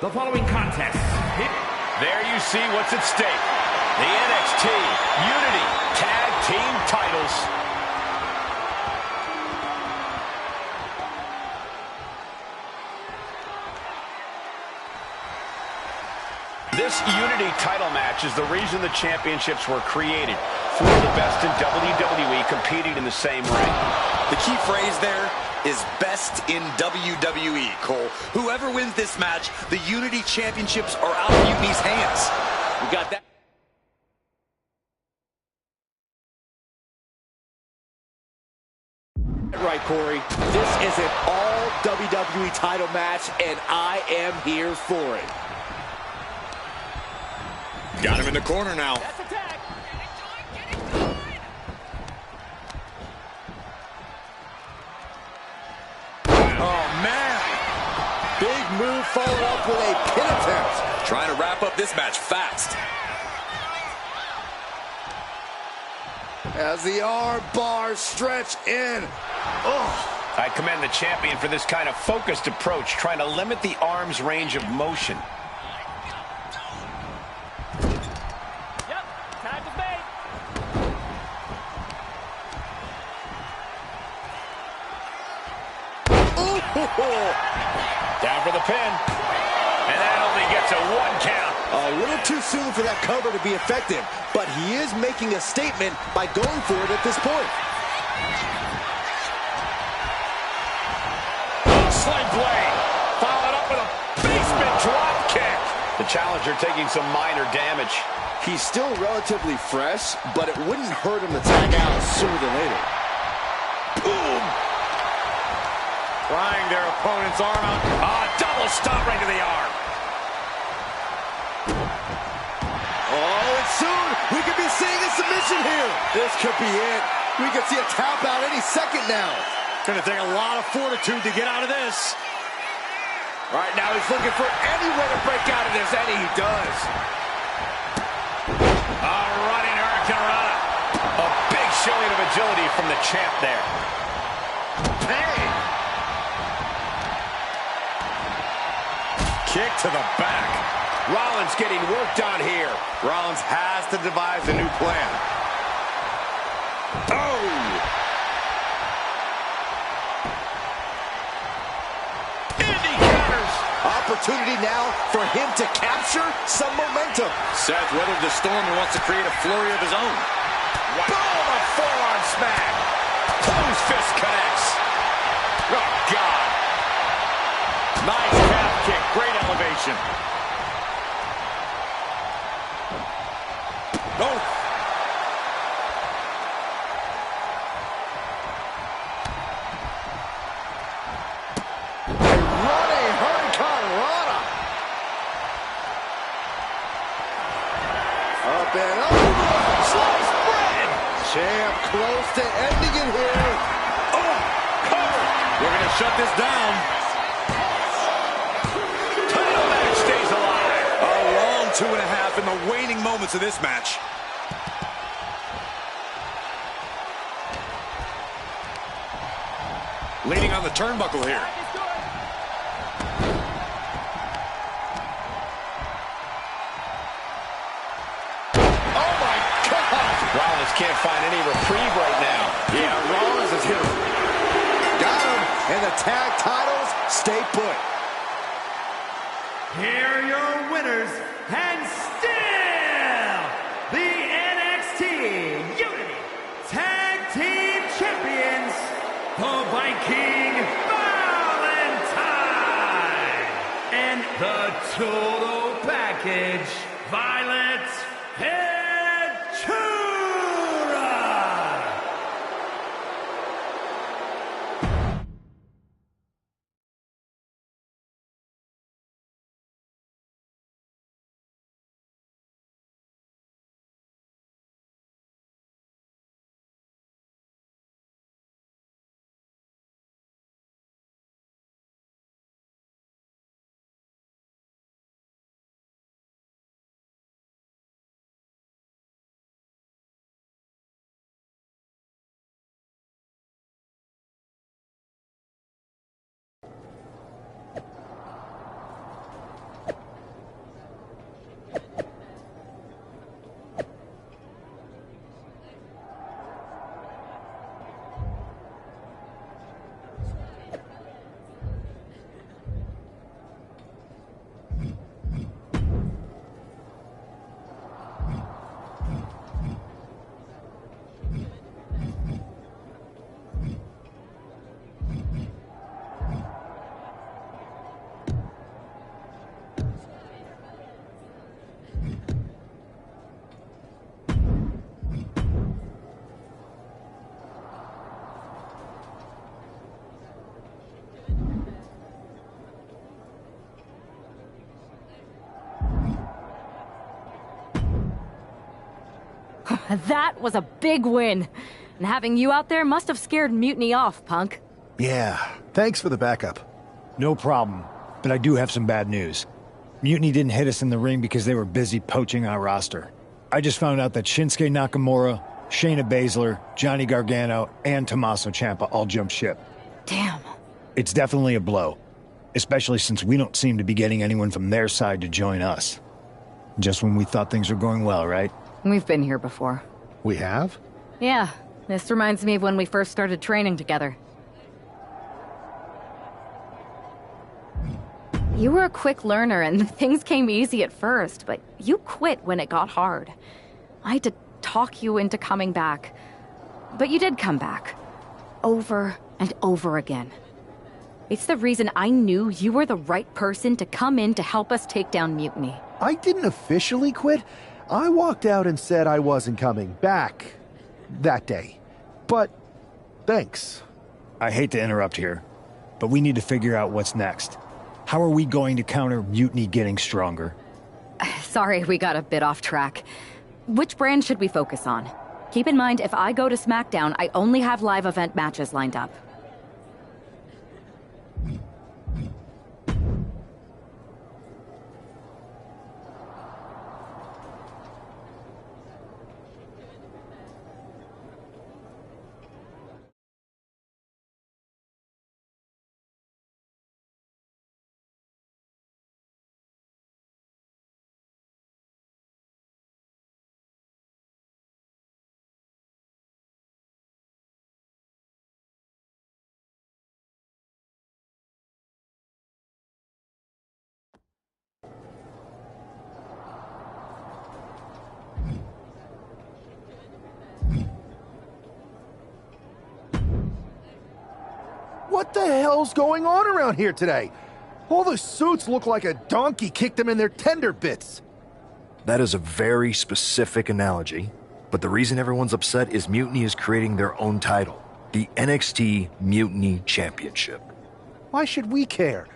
The following contest. There you see what's at stake. The NXT Unity Tag Team titles. This Unity title match is the reason the championships were created. Four of the best in WWE competing in the same ring. The key phrase there is best in WWE, Cole. Whoever wins this match, the Unity Championships are out of Unity's hands. We got that. Right, Corey. This is an all WWE title match, and I am here for it. Got him in the corner now. That's a tag. Oh, man. Big move followed up with a pin attempt. Trying to wrap up this match fast. As the arm bars stretch in. Oh. I commend the champion for this kind of focused approach, trying to limit the arm's range of motion. Yep, time to bait. Down for the pin. And that only gets a 1 count. A little too soon for that cover to be effective, but he is making a statement by going for it at this point. Sling blade. Followed up with a basement drop kick. The challenger taking some minor damage. He's still relatively fresh, but it wouldn't hurt him to tag out sooner than later. Boom. Prying their opponent's arm out. Double stomp right to the arm. Oh, and soon we could be seeing a submission here. This could be it. We could see a tap out any second now. Going to take a lot of fortitude to get out of this. Right now he's looking for any way to break out of this, and he does. A running hurricanrana. A big showing of agility from the champ there. Hey! Kick to the back. Rollins getting worked on here. Rollins has to devise a new plan. Oh! Indy counters. Opportunity now for him to capture some momentum. Seth weathered the storm and wants to create a flurry of his own. Wow. Boom! A forearm smack. Closed fist connects. Oh, God. Nice calf kick. Great elevation. Oh. Running hurricanrana. Up and over. Sliced bread. Champ close to ending it here. Oh, cover. We're going to shut this down. Title match stays alive. A long 2.5 in the waning moments of this match. Leaning on the turnbuckle here. Oh, my God. Rollins can't find any reprieve right now. Yeah, Rollins is here. Got him. And the tag titles stay put. Here are your winners, and still the NXT Unity Tag Team Champions, the Viking Valentine, and the Total Package, Violet Head That was a big win. And having you out there must have scared Mutiny off, Punk. Yeah, thanks for the backup. No problem, but I do have some bad news. Mutiny didn't hit us in the ring because they were busy poaching our roster. I just found out that Shinsuke Nakamura, Shayna Baszler, Johnny Gargano, and Tommaso Ciampa all jumped ship. Damn. It's definitely a blow, especially since we don't seem to be getting anyone from their side to join us. Just when we thought things were going well, right? We've been here before. We have? Yeah, this reminds me of when we first started training together. You were a quick learner and things came easy at first, but you quit when it got hard. I had to talk you into coming back. But you did come back. Over and over again. It's the reason I knew you were the right person to come in to help us take down Mutiny. I didn't officially quit. I walked out and said I wasn't coming back that day. But thanks. I hate to interrupt here, but we need to figure out what's next. How are we going to counter Mutiny getting stronger? Sorry, we got a bit off track. Which brand should we focus on? Keep in mind, if I go to SmackDown, I only have live event matches lined up. What the hell's going on around here today? All the suits look like a donkey kicked them in their tender bits. That is a very specific analogy, but the reason everyone's upset is Mutiny is creating their own title, the NXT Mutiny Championship. Why should we care?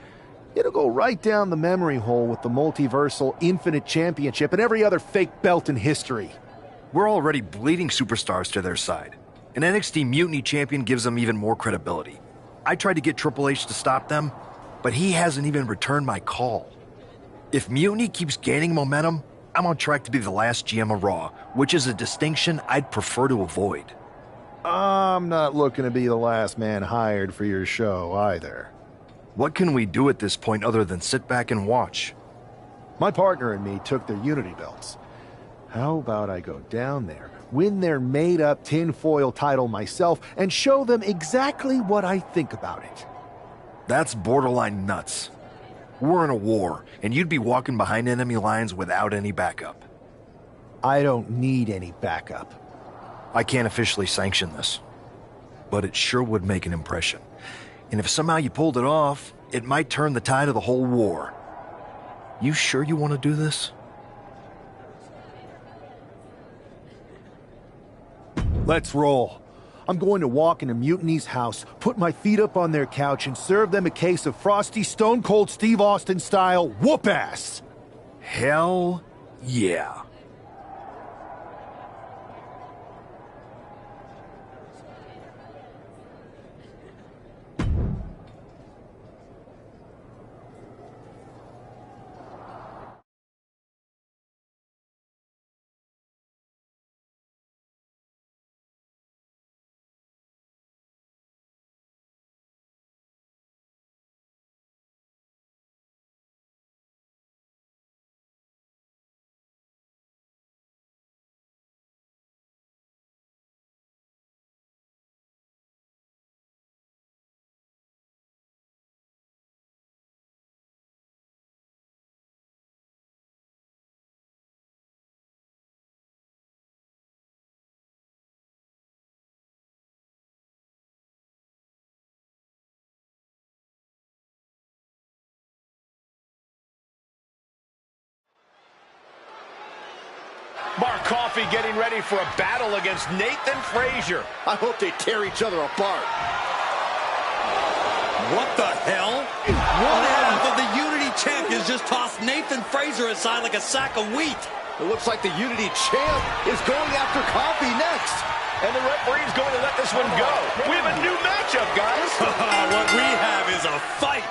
It'll go right down the memory hole with the multiversal Infinite Championship and every other fake belt in history. We're already bleeding superstars to their side. An NXT Mutiny champion gives them even more credibility. I tried to get Triple H to stop them, but he hasn't even returned my call. If Mutiny keeps gaining momentum, I'm on track to be the last GM of Raw, which is a distinction I'd prefer to avoid. I'm not looking to be the last man hired for your show either. What can we do at this point other than sit back and watch? My partner and me took their Unity belts. How about I go down there, win their made-up tinfoil title myself, and show them exactly what I think about it? That's borderline nuts. We're in a war, and you'd be walking behind enemy lines without any backup. I don't need any backup. I can't officially sanction this, but it sure would make an impression. And if somehow you pulled it off, it might turn the tide of the whole war. You sure you want to do this? Let's roll. I'm going to walk into Mutiny's house, put my feet up on their couch, and serve them a case of frosty Stone Cold Steve Austin style whoop-ass. Hell yeah. Mark Coffey getting ready for a battle against Nathan Frazier. I hope they tear each other apart. What the hell? One half of the Unity champions just tossed Nathan Frazier aside like a sack of wheat. It looks like the Unity champ is going after Coffee next. And the referee's going to let this one go. We have a new matchup, guys. What we have is a fight.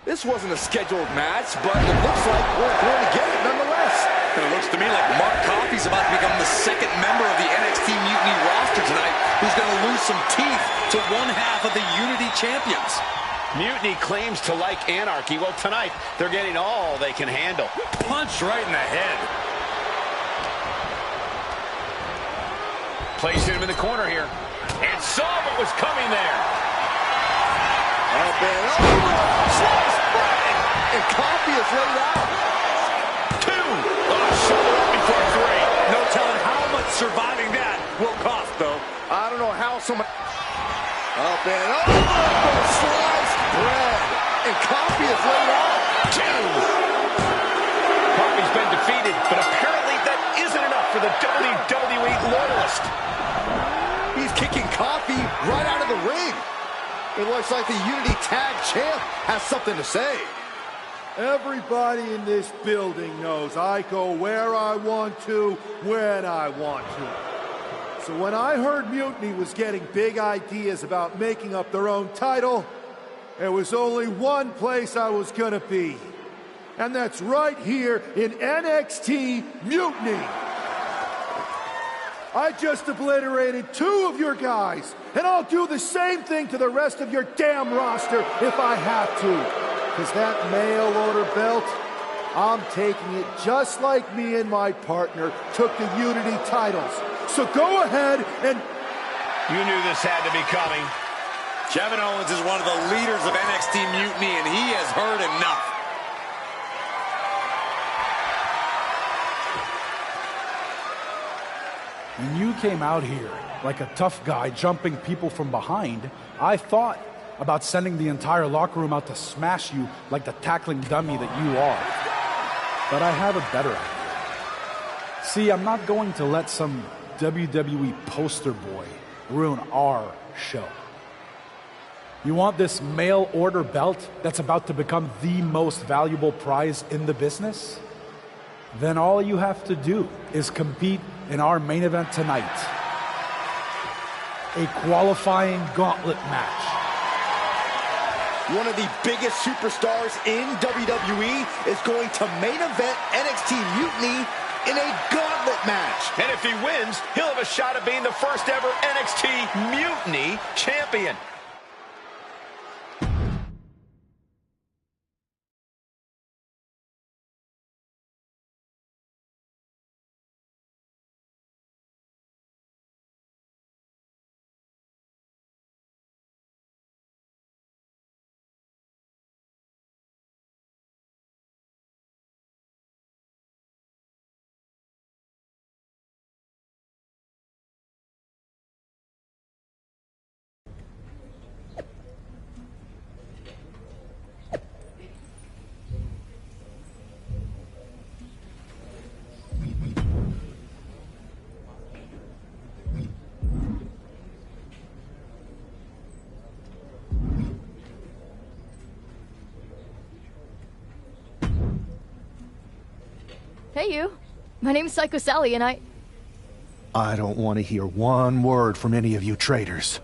This wasn't a scheduled match, but it looks like we're going to get it nonetheless. And it looks to me like Mark Coffey's about to become the second member of the NXT Mutiny roster tonight who's going to lose some teeth to one half of the Unity champions. Mutiny claims to like anarchy. Well, tonight, they're getting all they can handle. Punch right in the head. Placing him in the corner here. And saw what was coming there. Up and over. Slice break. And Coffee is laid out. 2. Shoulder up before 3. No telling how much surviving that will cost, though. I don't know how someone... Up and over. Sliced bread. And Coffee is laid out. 2. Coffey's been defeated, but apparently that isn't enough for the WWE loyalist. He's kicking Coffee right out of the ring. It looks like the Unity Tag Champ has something to say. Everybody in this building knows I go where I want to, when I want to. So when I heard Mutiny was getting big ideas about making up their own title, there was only one place I was gonna be. And that's right here in NXT Mutiny. I just obliterated 2 of your guys, and I'll do the same thing to the rest of your damn roster if I have to. Because that mail order belt, I'm taking it just like me and my partner took the Unity titles. So go ahead and... You knew this had to be coming. Kevin Owens is one of the leaders of NXT Mutiny, and he has heard enough. When you came out here like a tough guy jumping people from behind, I thought about sending the entire locker room out to smash you like the tackling dummy that you are. But I have a better idea. See, I'm not going to let some WWE poster boy ruin our show. You want this mail order belt that's about to become the most valuable prize in the business? Then all you have to do is compete in our main event tonight. A qualifying gauntlet match. One of the biggest superstars in WWE is going to main event NXT Mutiny in a gauntlet match. And if he wins, he'll have a shot at being the first ever NXT Mutiny champion. Hey, you. My name's Psycho Sally, and I don't want to hear one word from any of you traitors.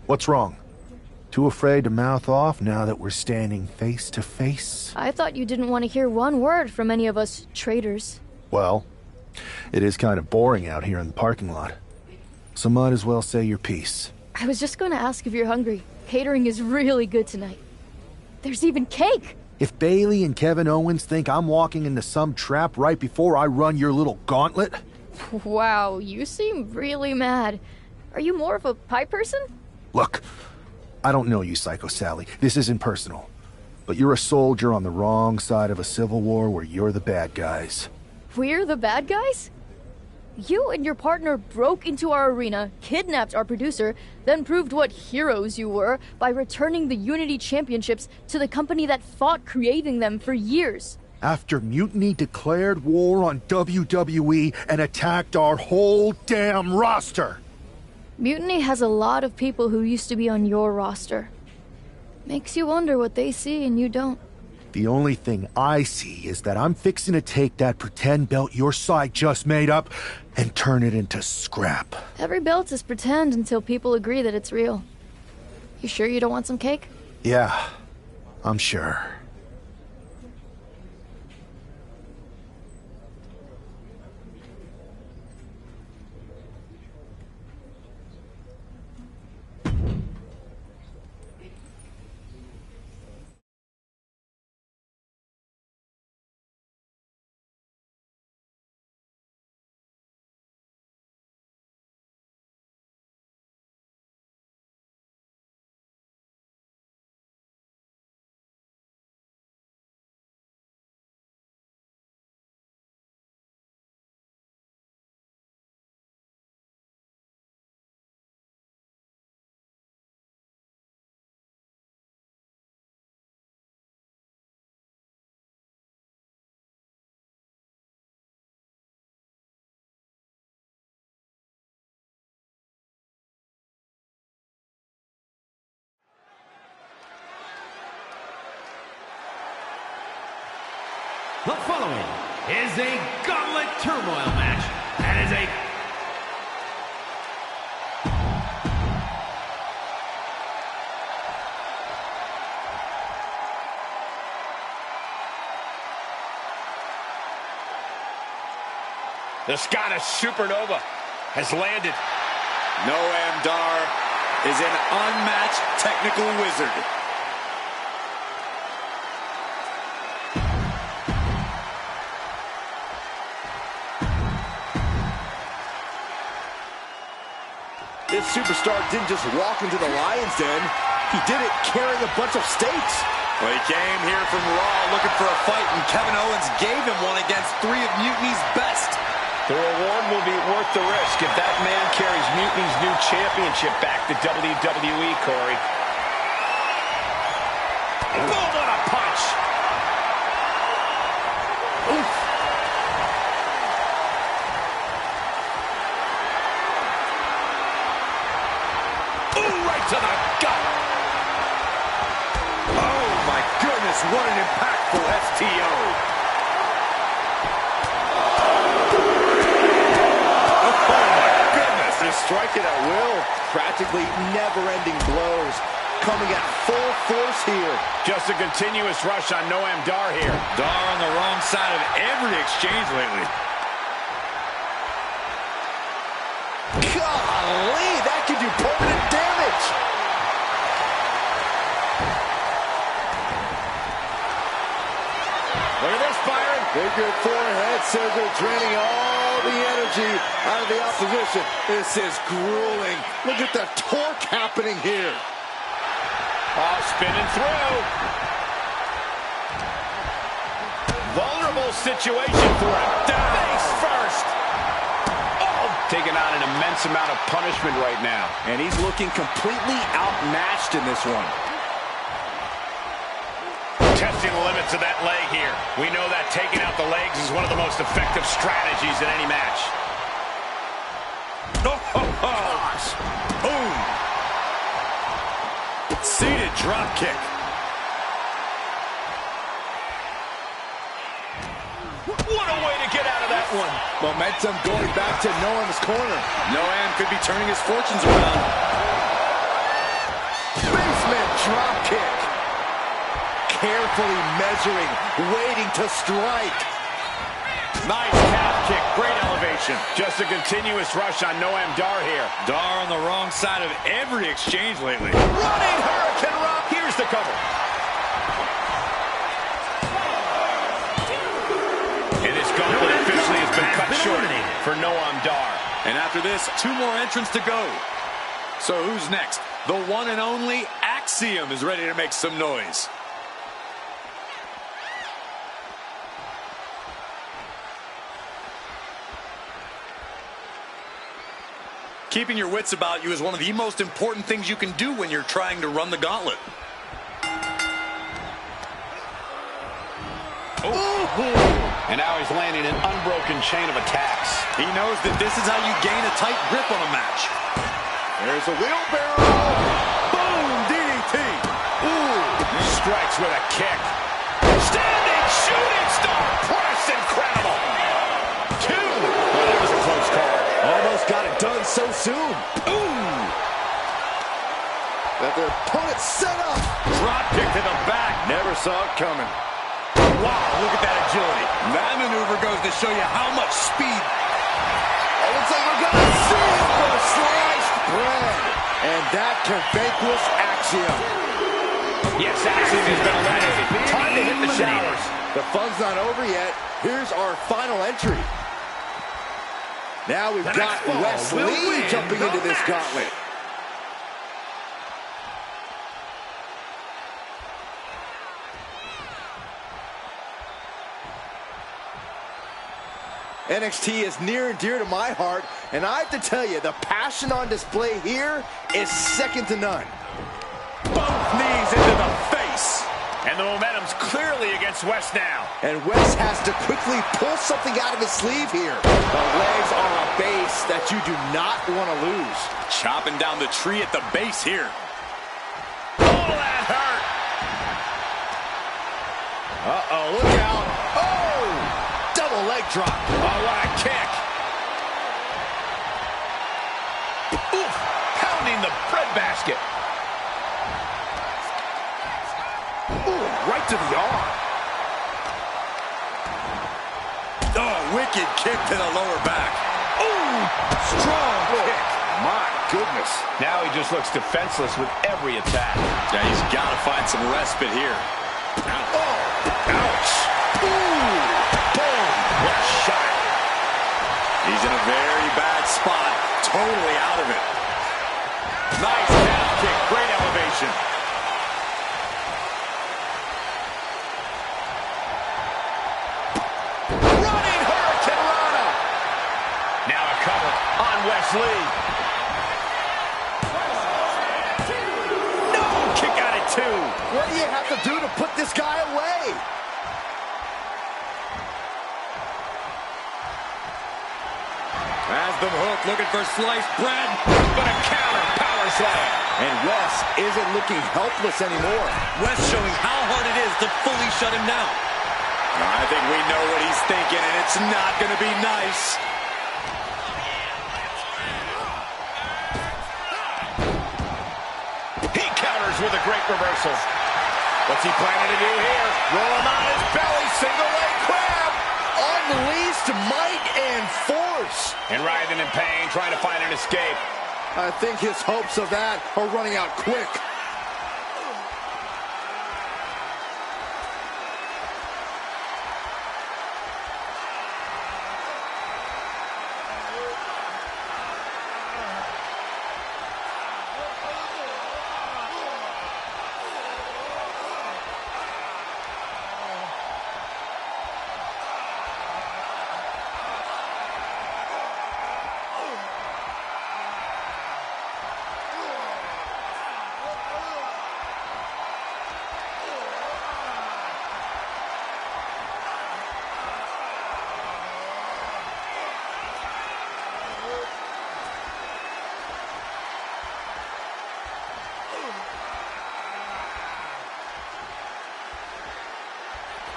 What's wrong? Too afraid to mouth off now that we're standing face to face? I thought you didn't want to hear one word from any of us traitors. Well, it is kind of boring out here in the parking lot. So might as well say your piece. I was just going to ask if you're hungry. Catering is really good tonight. There's even cake! If Bailey and Kevin Owens think I'm walking into some trap right before I run your little gauntlet... Wow, you seem really mad. Are you more of a pie person? Look, I don't know you, Psycho Sally. This isn't personal. But you're a soldier on the wrong side of a civil war where you're the bad guys. We're the bad guys? You and your partner broke into our arena, kidnapped our producer, then proved what heroes you were by returning the Unity Championships to the company that fought creating them for years. After Mutiny declared war on WWE and attacked our whole damn roster. Mutiny has a lot of people who used to be on your roster. Makes you wonder what they see and you don't. The only thing I see is that I'm fixing to take that pretend belt your side just made up and turn it into scrap. Every belt is pretend until people agree that it's real. You sure you don't want some cake? Yeah, I'm sure. The following is a gauntlet turmoil match and is a... The Scottish Supernova has landed. Noam Dar is an unmatched technical wizard. This superstar didn't just walk into the Lion's Den. He did it carrying a bunch of stakes. Well, he came here from Raw looking for a fight, and Kevin Owens gave him one against three of Mutiny's best. The reward will be worth the risk if that man carries Mutiny's new championship back to WWE, Corey. Boom, what a punch! Oof. Ooh, right to the gut! Oh, my goodness, what an impactful STO. Striking at will, practically never-ending blows, coming at full force here. Just a continuous rush on Noam Dar here. Dar on the wrong side of every exchange lately. Golly, that could do permanent damage. Look at this, Byron. Big good forehead scissor, draining all the energy out of the opposition. This is grueling. Look at the torque happening here. Oh, spinning through. Vulnerable situation for him. Down. Face first. Oh, taking on an immense amount of punishment right now. And he's looking completely outmatched in this one. Testing the limits of that leg here. We know that taking out the legs is one of the most effective strategies in any match. Oh, gosh. Boom. Seated drop kick. What a way to get out of that one. Momentum going back to Noam's corner. Noam could be turning his fortunes around. Basement drop kick. Carefully measuring, waiting to strike. Nice calf kick, great elevation. Just a continuous rush on Noam Dar here. Dar on the wrong side of every exchange lately. Running Hurricane Rock. Here's the cover. And this gauntlet officially has been cut short for Noam Dar. And after this, 2 more entrants to go. So who's next? The one and only Axiom is ready to make some noise. Keeping your wits about you is one of the most important things you can do when you're trying to run the gauntlet. Oh. And now he's landing an unbroken chain of attacks. He knows that this is how you gain a tight grip on a match. There's a wheelbarrow. Boom, DDT. Ooh, strikes with a kick. Standing shooting star press, incredible. 2. Well, that was a close call. Almost got it done so soon. Ooh. That their opponent set up. Drop kick to the back. Never saw it coming. Wow, look at that agility. That maneuver goes to show you how much speed. It looks like we're going to see it for sliced bread. And that can vanquish Axiom. Yes, Axiom has been eliminated. Time to hit the showers. The fun's not over yet. Here's our final entry. Now we've got Wes Lee jumping into this gauntlet. NXT is near and dear to my heart, and I have to tell you, the passion on display here is second to none. Both knees into the face. And the momentum's clearly against Wes now. And Wes has to quickly pull something out of his sleeve here. The legs are a base that you do not want to lose. Chopping down the tree at the base here. Oh, that hurt. Uh-oh, look out. Oh! Double leg drop. Oh, what a kick. Oof, pounding the breadbasket. Ooh, right to the arm. Oh, wicked kick to the lower back. Ooh, strong kick. My goodness. Now he just looks defenseless with every attack. Yeah, he's got to find some respite here. Oh, ouch. Ooh, boom. What a shot. He's in a very bad spot. Totally out of it. Nice calf kick. Great elevation. Running Hurricane Rana. Now a cover on Wes Lee. No, kick out at 2. What do you have to do to put this guy away? Has them hooked, looking for sliced bread. But a counter power slam. And Wes isn't looking helpless anymore. Wes showing how hard it is to fully shut him down. I think we know what he's thinking, and it's not going to be nice. He counters with a great reversal. What's he planning to do here? Roll him on his belly, single leg crab. Unleashed might and force. And writhing in pain, trying to find an escape. I think his hopes of that are running out quick.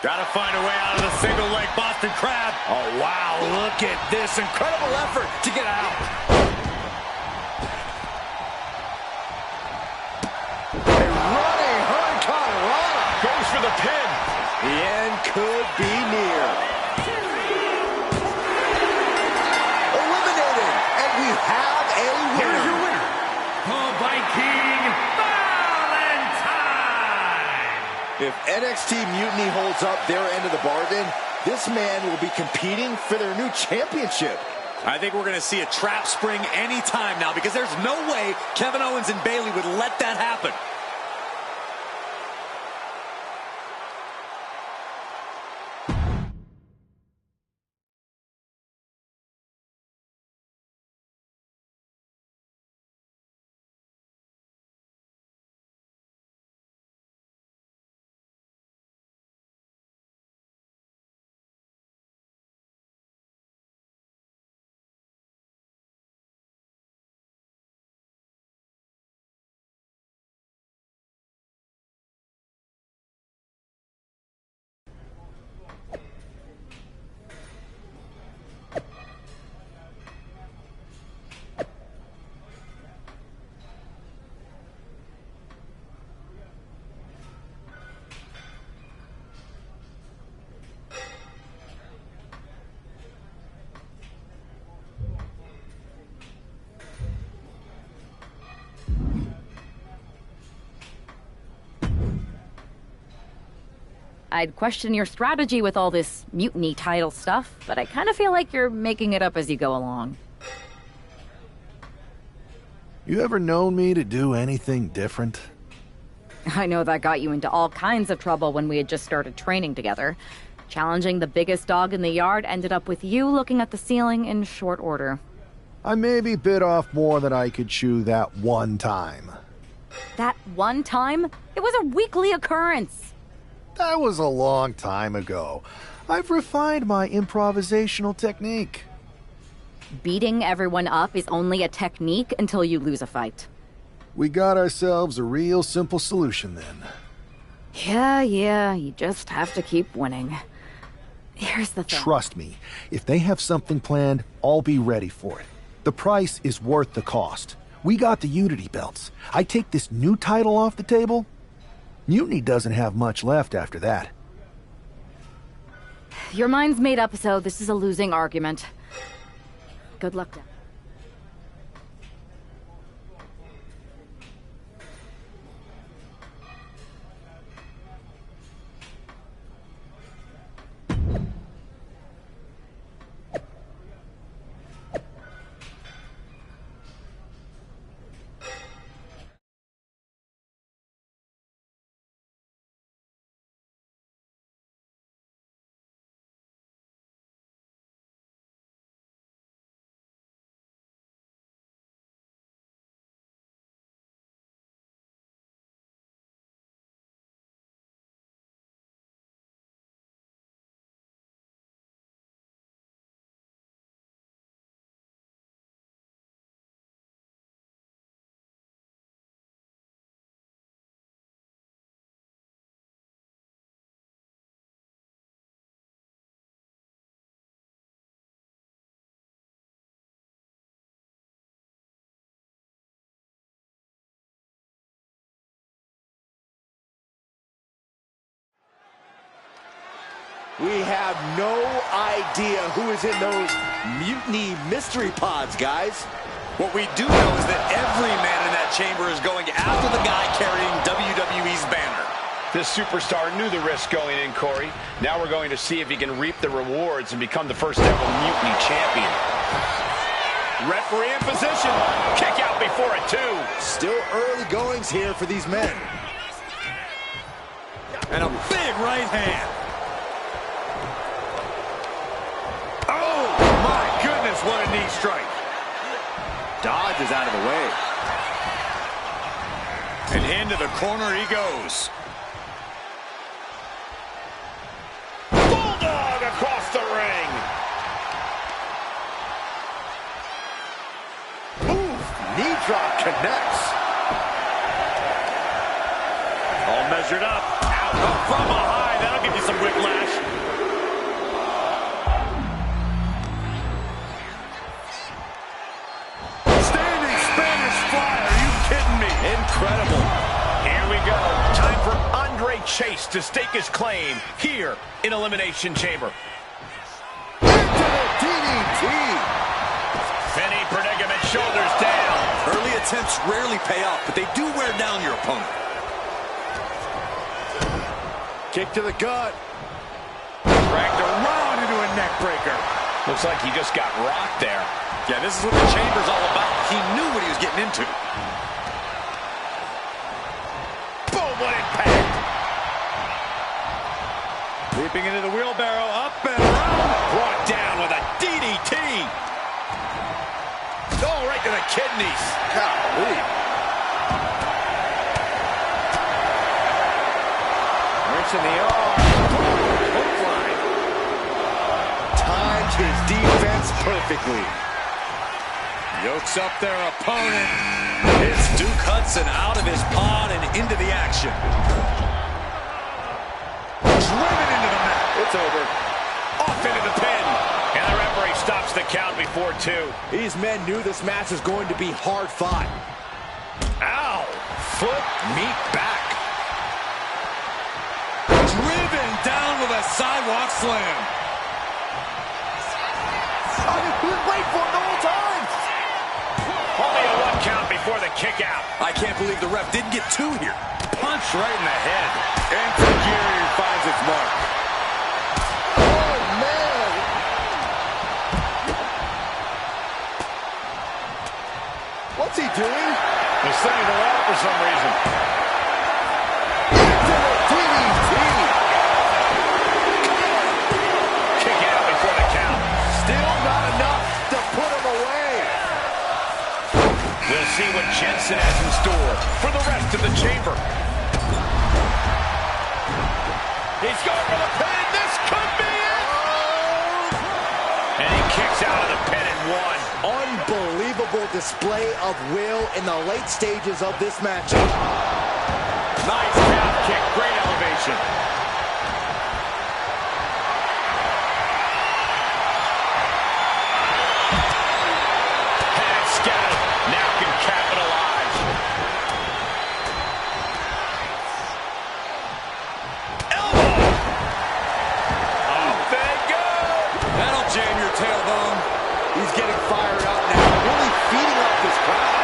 Gotta find a way out of the single leg Boston Crab. Oh, wow, look at this incredible effort to get out. A running Hurricane Rana. Goes for the pin. The end could be near. Eliminated, and we have a winner. Here's your winner, the Viking Valentine. If NXT Mutiny holds up their end of the bargain, this man will be competing for their new championship. I think we're going to see a trap spring anytime now, because there's no way Kevin Owens and Bayley would let that happen. I'd question your strategy with all this mutiny title stuff, but I kind of feel like you're making it up as you go along. You ever known me to do anything different? I know that got you into all kinds of trouble when we had just started training together. Challenging the biggest dog in the yard ended up with you looking at the ceiling in short order. I maybe bit off more than I could chew that one time. That one time? It was a weekly occurrence. That was a long time ago. I've refined my improvisational technique. Beating everyone up is only a technique until you lose a fight. We got ourselves a real simple solution then. Yeah, you just have to keep winning. Here's the thing. Trust me, if they have something planned, I'll be ready for it. The price is worth the cost. We got the Unity belts. I take this new title off the table, Mutiny doesn't have much left after that. Your mind's made up, so this is a losing argument. Good luck, Dan. We have no idea who is in those Mutiny mystery pods, guys. What we do know is that every man in that chamber is going after the guy carrying WWE's banner. This superstar knew the risk going in, Corey. Now we're going to see if he can reap the rewards and become the first ever Mutiny champion. Referee in position. Kick out before it, too. Still early goings here for these men. And a big right hand. What a knee strike. Dodges out of the way. And into the corner he goes. Bulldog across the ring. Oof, knee drop connects. All measured up. Out from behind. That'll give you some whiplash. Incredible. Here we go. Time for Andre Chase to stake his claim here in Elimination Chamber. DDT. Penny predicament, shoulders down. Early attempts rarely pay off, but they do wear down your opponent. Kick to the gut. Dragged around into a neck breaker. Looks like he just got rocked there. Yeah, this is what the chamber's all about. He knew what he was getting into. What impact! Leaping into the wheelbarrow, up and around. Brought down with a DDT. Oh, right to the kidneys. Golly. Wrench in the arm. Hookline. Timed his defense perfectly. Yokes up their opponent. It's Duke Hudson out of his pod and into the action. Driven into the mat. It's over. Off into the pin. And the referee stops the count before 2. These men knew this match was going to be hard fought. Ow! Foot meet back. Driven down with a sidewalk slam. Wait for it the whole time. Only a 1 count before the kick out. I can't believe the ref didn't get two here. Punch right in the head. And Tajiri finds its mark. Oh, man. What's he doing? He's setting her up for some reason. DDT. Kick out before the count. Still not enough to put him away. We'll see what Jensen has in store for the rest of the chamber. He's going for the pin. This could be it. And he kicks out of the pin and one. Unbelievable display of will in the late stages of this matchup. Nice calf kick. Great elevation. Head scattered. Now can capitalize. Elbow. Off they go. That'll jam your tailbone. He's getting fired up now, really feeding up this crowd.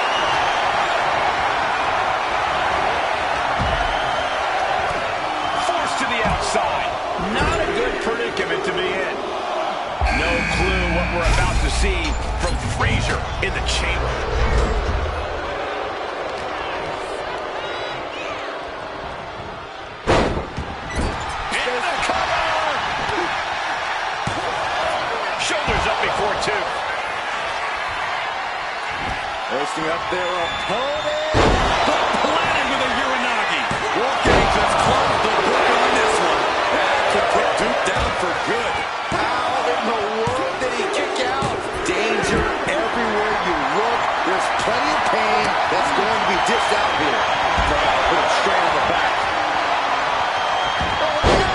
Forced to the outside. Not a good predicament to be in. No clue what we're about to see from Frazier in the chamber. Into the cover! Shoulders up before two. Hoisting up their opponent. Planted with a Uranagi. Wolfgang just closed the book on this one. That could put Duke down for good. How in the world did he kick out? Danger everywhere you look. There's plenty of pain that's going to be dished out here. Put him straight on the back. Oh, no!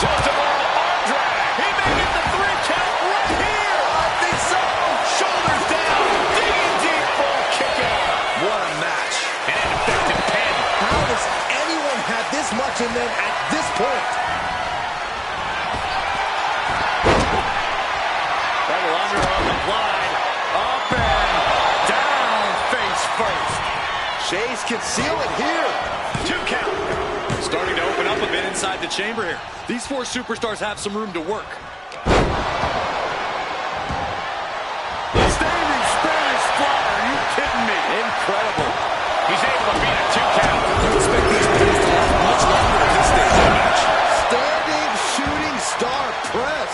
Just a little arm drag. He may get the 3 count right here. I think so. Shoulders down. Digging deep for a kick out. What a match. An ineffective pin. How does anyone have this much in them at this point? Double underarm applied. Up and down face first. Shays can seal it here. 2 count. Starting to open up a bit inside the chamber here. These four superstars have some room to work. Standing Spanish fly. Are you kidding me? Incredible. He's able to beat a 2 count. You expect these pins to last much longer at this stage of the match. Standing shooting star press.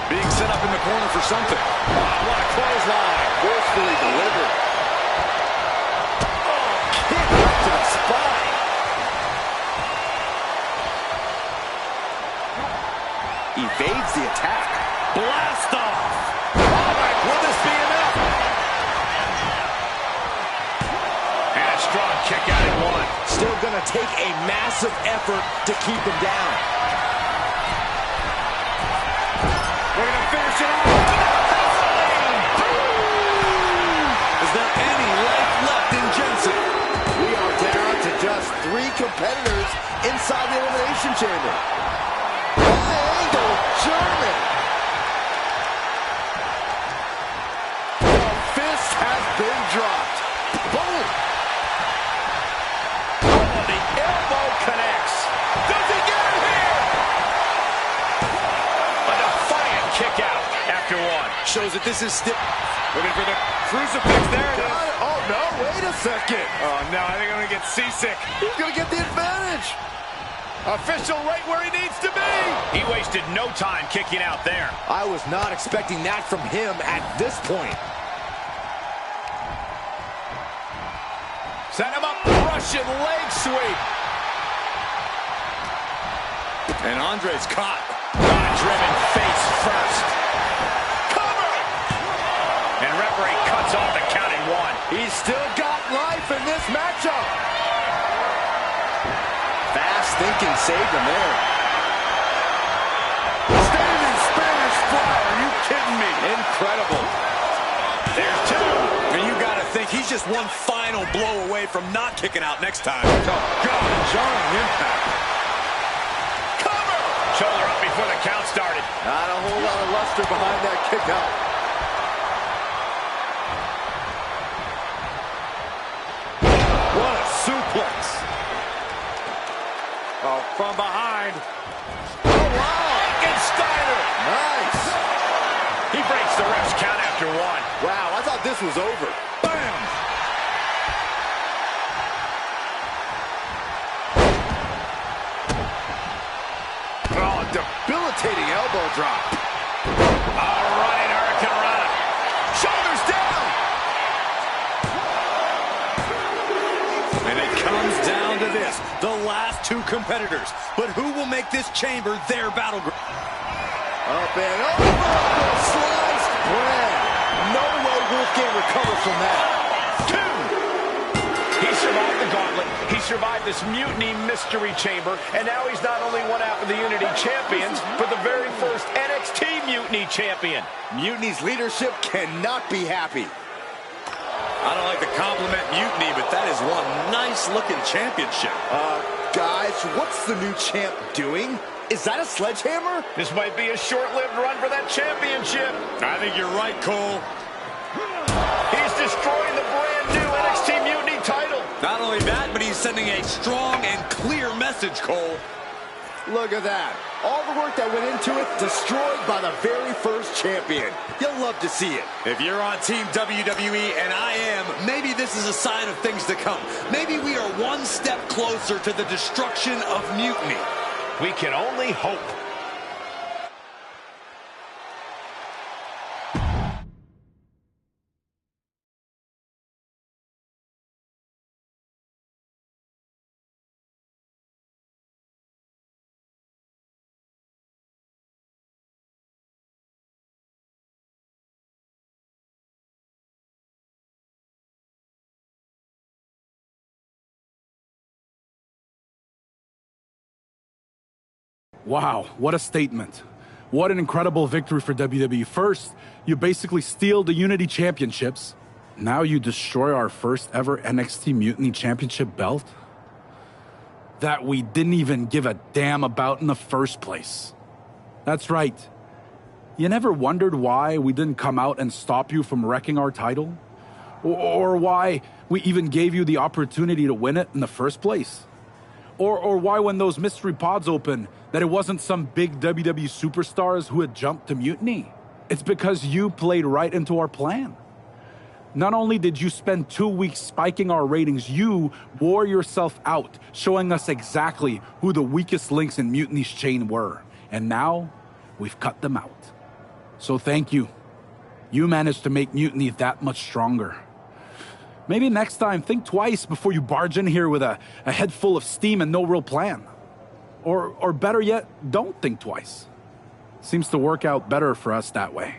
Being set up in the corner for something. What a clothesline. Forcefully delivered. Oh, kick right to the spine. Evades the attack. Blast off. All right, will this be enough? And a strong kick out at 1. Still gonna take a massive effort to keep him down. We're going to finish it off. Is there any life left in Jensen? We are down to just 3 competitors inside the Elimination Chamber. High angle German. The fist has been dropped. Boom. Oh, the elbow connects. Does he get it here? A defiant kick out after 1. Shows that this is still... Looking for the crucifix. There it is. Oh, no, wait a second. Oh, no, I think I'm going to get seasick. He's going to get the advantage. Official right where he needs to be. He wasted no time kicking out there. I was not expecting that from him at this point. Set him up. Russian leg sweep. And Andre's caught. Driven face first. Cover! And referee cuts off the count at 1. He's still got life in this matchup. Fast thinking saved him there. Standing Spanish fly. Are you kidding me? Incredible. There's 2. And you got to think he's just one final blow away from not kicking out next time. Oh, God. Jarring impact. Cover! Shoulder up before the count started. Not a whole lot of luster behind that kick out. Oh, from behind. Oh, wow. Steiner. Nice. He breaks the ref's count after one. Wow, I thought this was over. Bam. Oh, debilitating elbow drop. A running Hurricane Rana. Shoulders down. And it comes down to this, the last two competitors. But who will make this chamber their battleground? Up and over. Sliced bread. No way Wolfgang recovers from that. Two. He survived the gauntlet. He survived this Mutiny Mystery Chamber. And now he's not only one out of the Unity Champions, but the very first NXT Mutiny Champion. Mutiny's leadership cannot be happy. I don't like to compliment Mutiny, but that is one nice-looking championship. Guys, what's the new champ doing? Is that a sledgehammer? This might be a short-lived run for that championship. I think you're right, Cole. He's destroying the brand-new NXT Mutiny title. Not only that, but he's sending a strong and clear message, Cole. Look at that. All the work that went into it, destroyed by the very first champion. You'll love to see it. If you're on Team WWE, and I am, maybe this is a sign of things to come. Maybe we are one step closer to the destruction of Mutiny. We can only hope. Wow, what a statement. What an incredible victory for WWE. First, you basically steal the Unity Championships. Now you destroy our first ever NXT Mutiny Championship belt that we didn't even give a damn about in the first place. That's right. You never wondered why we didn't come out and stop you from wrecking our title? Or why we even gave you the opportunity to win it in the first place? Or why when those mystery pods opened, that it wasn't some big WWE superstars who had jumped to Mutiny? It's because you played right into our plan. Not only did you spend 2 weeks spiking our ratings, you wore yourself out, showing us exactly who the weakest links in Mutiny's chain were. And now, we've cut them out. So thank you. You managed to make Mutiny that much stronger. Maybe next time, think twice before you barge in here with a head full of steam and no real plan. Or better yet, don't think twice. Seems to work out better for us that way.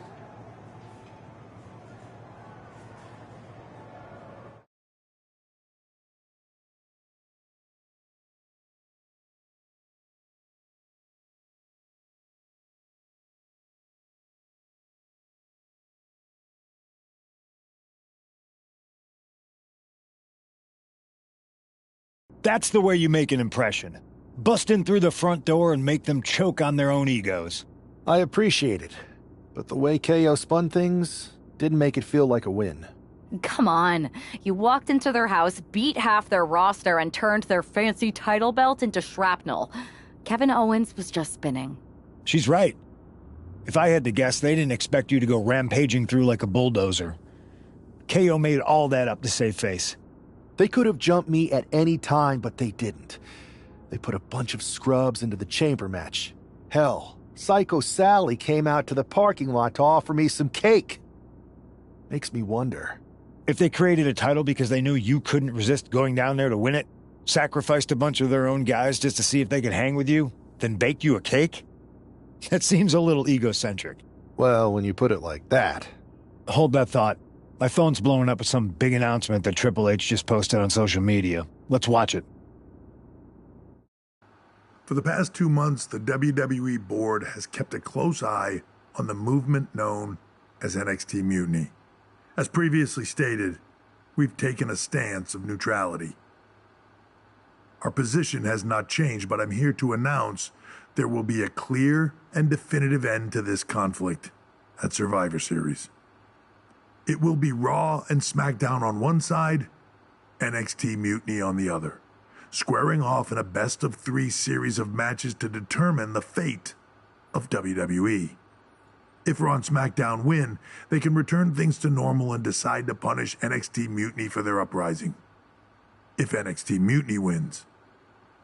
That's the way you make an impression. Bust in through the front door and make them choke on their own egos. I appreciate it, but the way KO spun things didn't make it feel like a win. Come on. You walked into their house, beat half their roster, and turned their fancy title belt into shrapnel. Kevin Owens was just spinning. She's right. If I had to guess, they didn't expect you to go rampaging through like a bulldozer. KO made all that up to save face. They could have jumped me at any time, but they didn't. They put a bunch of scrubs into the chamber match. Hell, Psycho Sally came out to the parking lot to offer me some cake. Makes me wonder. If they created a title because they knew you couldn't resist going down there to win it, sacrificed a bunch of their own guys just to see if they could hang with you, then baked you a cake? That seems a little egocentric. Well, when you put it like that. Hold that thought. My phone's blowing up with some big announcement that Triple H just posted on social media. Let's watch it. For the past 2 months, the WWE board has kept a close eye on the movement known as NXT Mutiny. As previously stated, we've taken a stance of neutrality. Our position has not changed, but I'm here to announce there will be a clear and definitive end to this conflict at Survivor Series. It will be Raw and SmackDown on one side, NXT Mutiny on the other. squaring off in a best-of-3 series of matches to determine the fate of WWE. If Raw and SmackDown win, they can return things to normal and decide to punish NXT Mutiny for their uprising. If NXT Mutiny wins,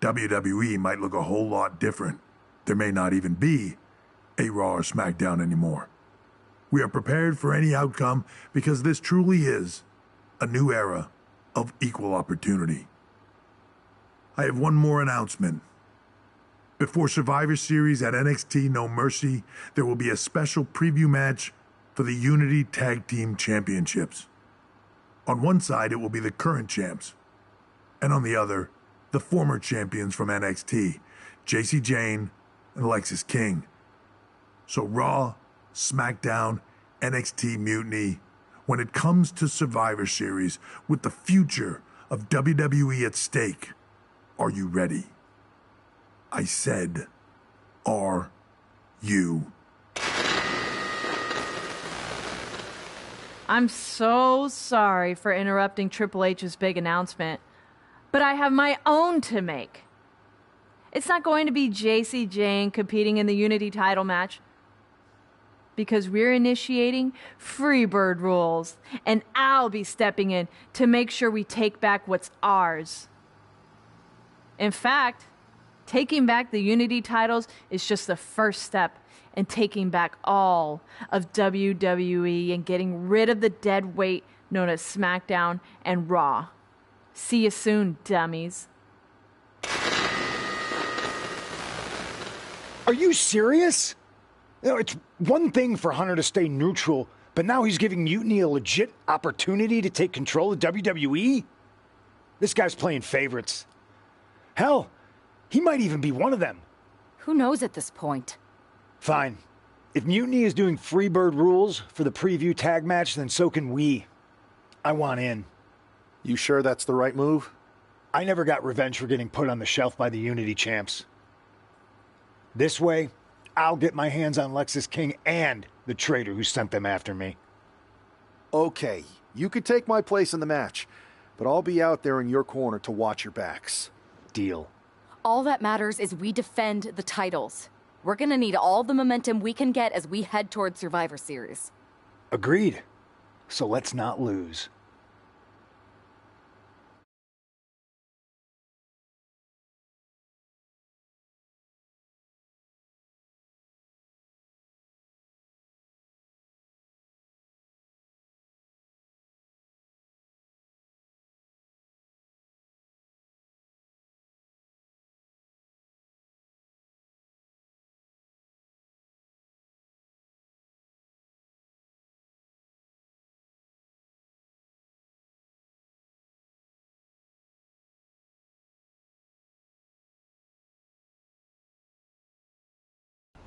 WWE might look a whole lot different. There may not even be a Raw or SmackDown anymore. We are prepared for any outcome because this truly is a new era of equal opportunity. I have one more announcement. Before Survivor Series at NXT No Mercy, there will be a special preview match for the Unity Tag Team Championships. On one side, it will be the current champs, and on the other, the former champions from NXT, Jacy Jayne and Lexis King. So Raw, SmackDown, NXT Mutiny, when it comes to Survivor Series, with the future of WWE at stake, are you ready? I said, are you? I'm so sorry for interrupting Triple H's big announcement, but I have my own to make. It's not going to be Jacy Jayne competing in the Unity title match, because we're initiating Freebird rules, and I'll be stepping in to make sure we take back what's ours. In fact, taking back the Unity titles is just the first step in taking back all of WWE and getting rid of the dead weight known as SmackDown and Raw. See you soon, dummies. Are you serious? You know, it's one thing for Hunter to stay neutral, but now he's giving Mutiny a legit opportunity to take control of WWE? This guy's playing favorites. Hell, he might even be one of them. Who knows at this point? Fine. If Mutiny is doing Freebird rules for the preview tag match, then so can we. I want in. You sure that's the right move? I never got revenge for getting put on the shelf by the Unity champs. This way, I'll get my hands on Lexis King and the traitor who sent them after me. Okay, you could take my place in the match, but I'll be out there in your corner to watch your backs. Deal. All that matters is we defend the titles. We're gonna need all the momentum we can get as we head toward Survivor Series. Agreed. So let's not lose.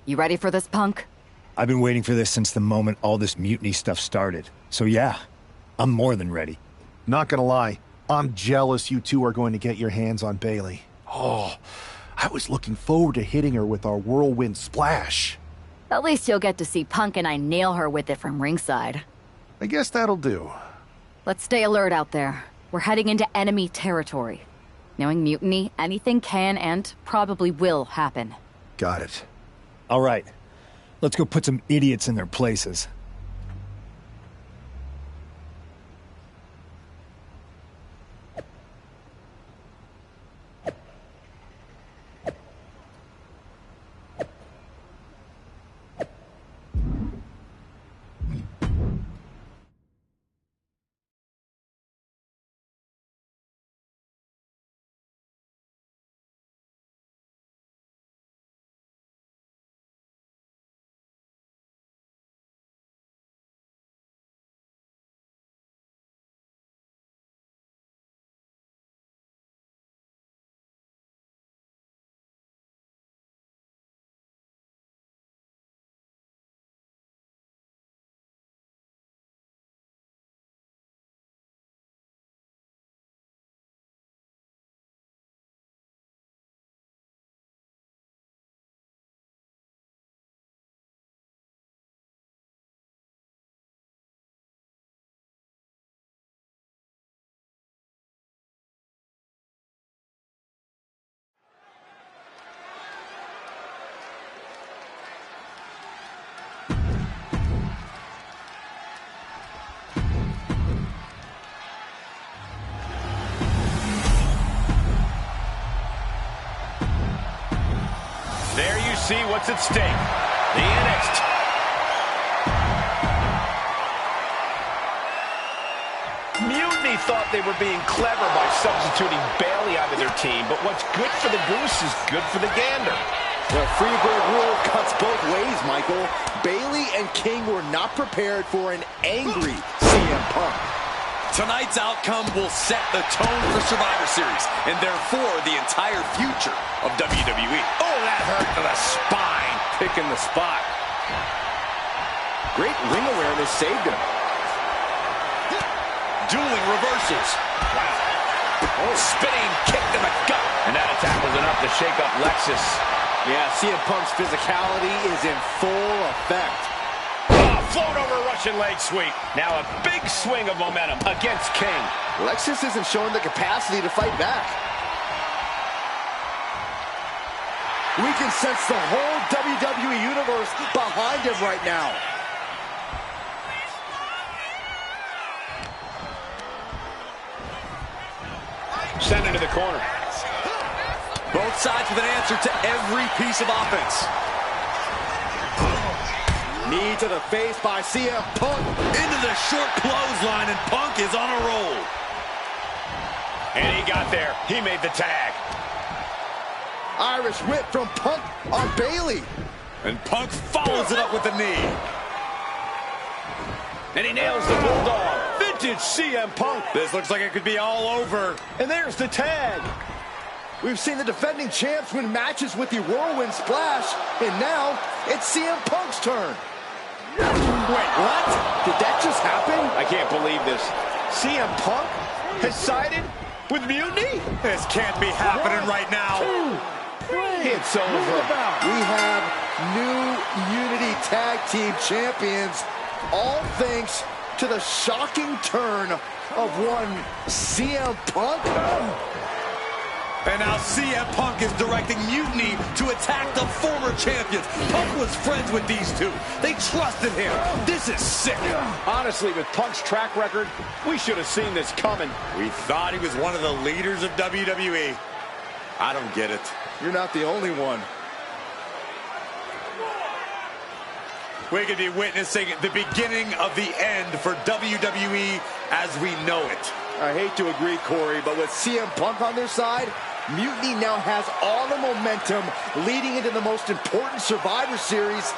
You ready for this, punk? I've been waiting for this since the moment all this mutiny stuff started. So yeah, I'm more than ready. Not gonna lie, I'm jealous you two are going to get your hands on Bayley. Oh, I was looking forward to hitting her with our whirlwind splash. At least you'll get to see Punk and I nail her with it from ringside. I guess that'll do. Let's stay alert out there. We're heading into enemy territory. Knowing Mutiny, anything can and probably will happen. Got it. All right, let's go put some idiots in their places. see what's at stake. The NXT. Mutiny thought they were being clever by substituting Bayley out of their team, but what's good for the goose is good for the gander. The Freebird rule cuts both ways, Michael. Bayley and King were not prepared for an angry CM Punk. Tonight's outcome will set the tone for Survivor Series, and therefore the entire future of WWE. Oh, that hurt to the spine. Picking the spot. Great ring awareness saved him. Dueling reversals. Wow. Oh, spinning kick to the gut. And that attack was enough to shake up Lexus. Yeah, CM Punk's physicality is in full effect. Float over Russian leg sweep. Now a big swing of momentum against King. Lexus isn't showing the capacity to fight back. We can sense the whole WWE Universe behind him right now. Send into the corner. Both sides with an answer to every piece of offense. Knee to the face by CM Punk. Into the short clothesline, and Punk is on a roll. And he got there. He made the tag. Irish whip from Punk on Bayley. And Punk follows it up with the knee. And he nails the Bulldog. Vintage CM Punk. This looks like it could be all over. And there's the tag. We've seen the defending champs win matches with the Whirlwind Splash, and now it's CM Punk's turn. Wait, what? Did that just happen? I can't believe this. CM Punk has sided with Mutiny? This can't be happening right now. It's over. We have new Unity Tag Team Champions, all thanks to the shocking turn of one CM Punk. And now CM Punk is directing Mutiny to attack the former champions. Punk was friends with these two. They trusted him. This is sick. Honestly, with Punk's track record, we should have seen this coming. We thought he was one of the leaders of WWE. I don't get it. You're not the only one. We could be witnessing the beginning of the end for WWE as we know it. I hate to agree, Corey, but with CM Punk on their side, Mutiny now has all the momentum leading into the most important Survivor Series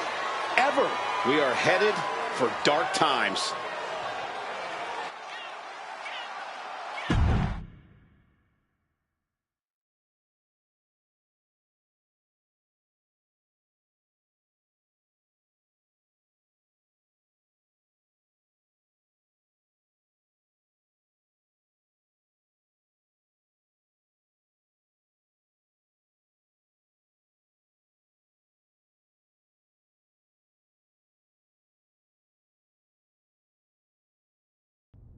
ever. We are headed for dark times.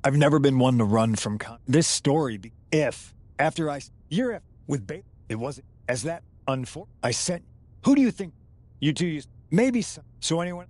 I've never been one to run from this story. With Bayley, it wasn't as that unfortunate. I sent. Who do you think? You two used maybe some. So anyone?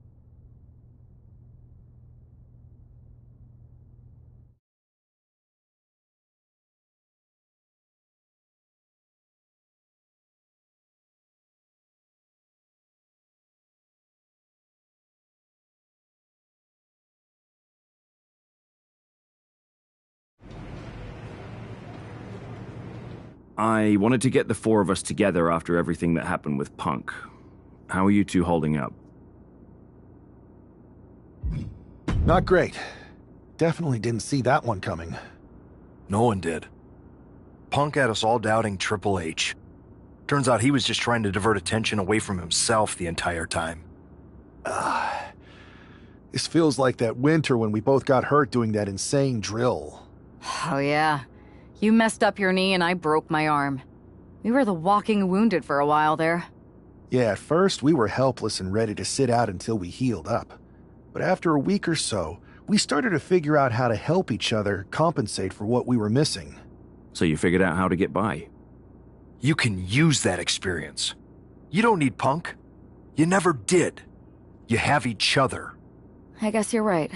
I wanted to get the four of us together after everything that happened with Punk. How are you two holding up? Not great. Definitely didn't see that one coming. No one did. Punk had us all doubting Triple H. Turns out he was just trying to divert attention away from himself the entire time. This feels like that winter when we both got hurt doing that insane drill. Oh, yeah. You messed up your knee and I broke my arm. We were the walking wounded for a while there. Yeah, at first we were helpless and ready to sit out until we healed up. But after a week or so, we started to figure out how to help each other compensate for what we were missing. So you figured out how to get by? You can use that experience. You don't need Punk. You never did. You have each other. I guess you're right.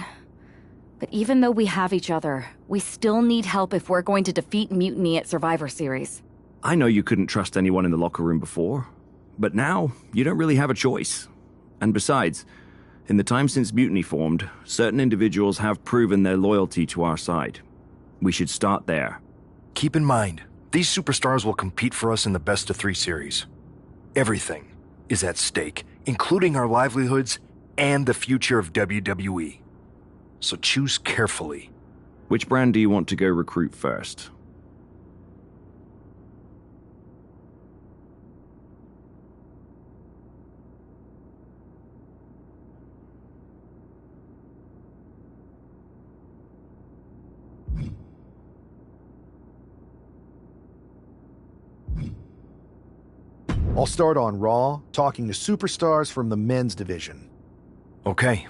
But even though we have each other, we still need help if we're going to defeat Mutiny at Survivor Series. I know you couldn't trust anyone in the locker room before, But now, you don't really have a choice. And besides, in the time since Mutiny formed, certain individuals have proven their loyalty to our side. We should start there. Keep in mind, these superstars will compete for us in the best-of-3 series. Everything is at stake, including our livelihoods and the future of WWE. So choose carefully. Which brand do you want to go recruit first? I'll start on Raw, talking to superstars from the men's division. Okay.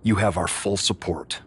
You have our full support.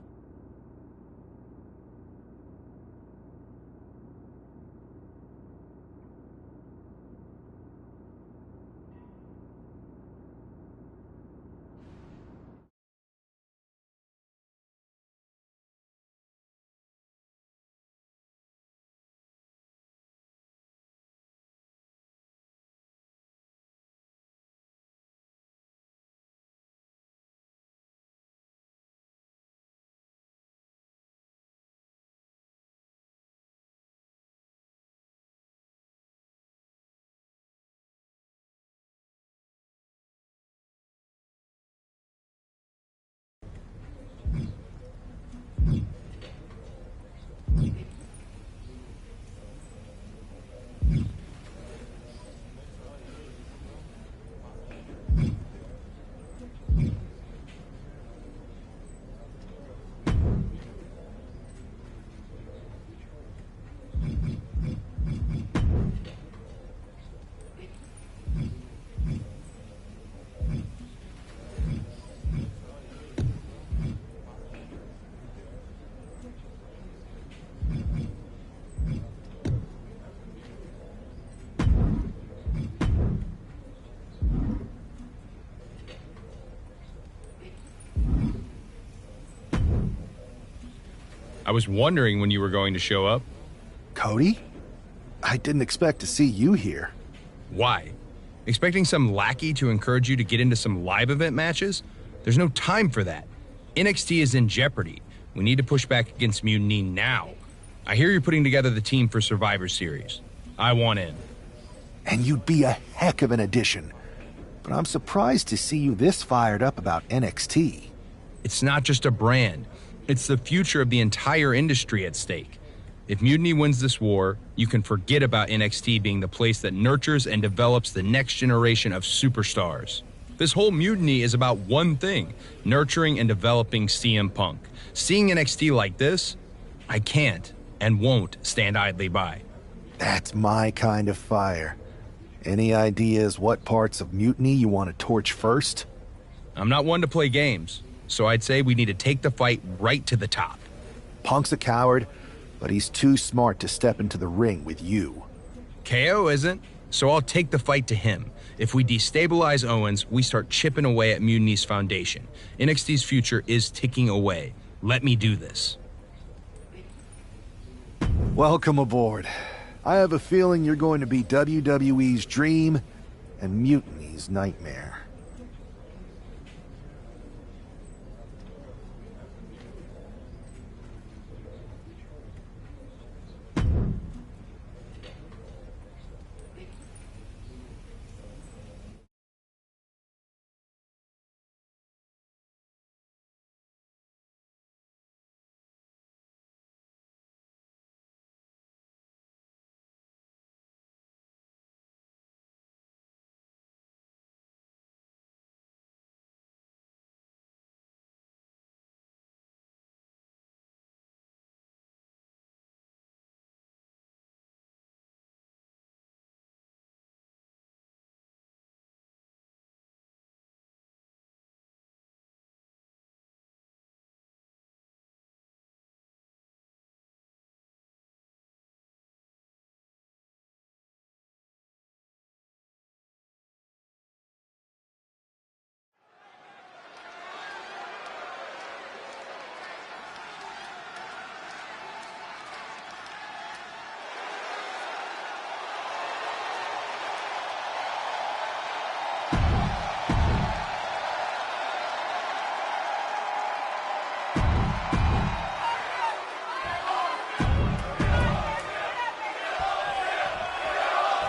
I was wondering when you were going to show up. Cody? I didn't expect to see you here. Why? Expecting some lackey to encourage you to get into some live event matches? There's no time for that. NXT is in jeopardy. We need to push back against Mutiny now. I hear you're putting together the team for Survivor Series. I want in. And you'd be a heck of an addition. But I'm surprised to see you this fired up about NXT. It's not just a brand. It's the future of the entire industry at stake. If Mutiny wins this war, you can forget about NXT being the place that nurtures and develops the next generation of superstars. This whole Mutiny is about one thing: nurturing and developing CM Punk. Seeing NXT like this, I can't and won't stand idly by. That's my kind of fire. Any ideas what parts of Mutiny you want to torch first? I'm not one to play games, so I'd say we need to take the fight right to the top. Punk's a coward, but he's too smart to step into the ring with you. KO isn't, so I'll take the fight to him. If we destabilize Owens, we start chipping away at Mutiny's foundation. NXT's future is ticking away. Let me do this. Welcome aboard. I have a feeling you're going to be WWE's dream and Mutiny's nightmare.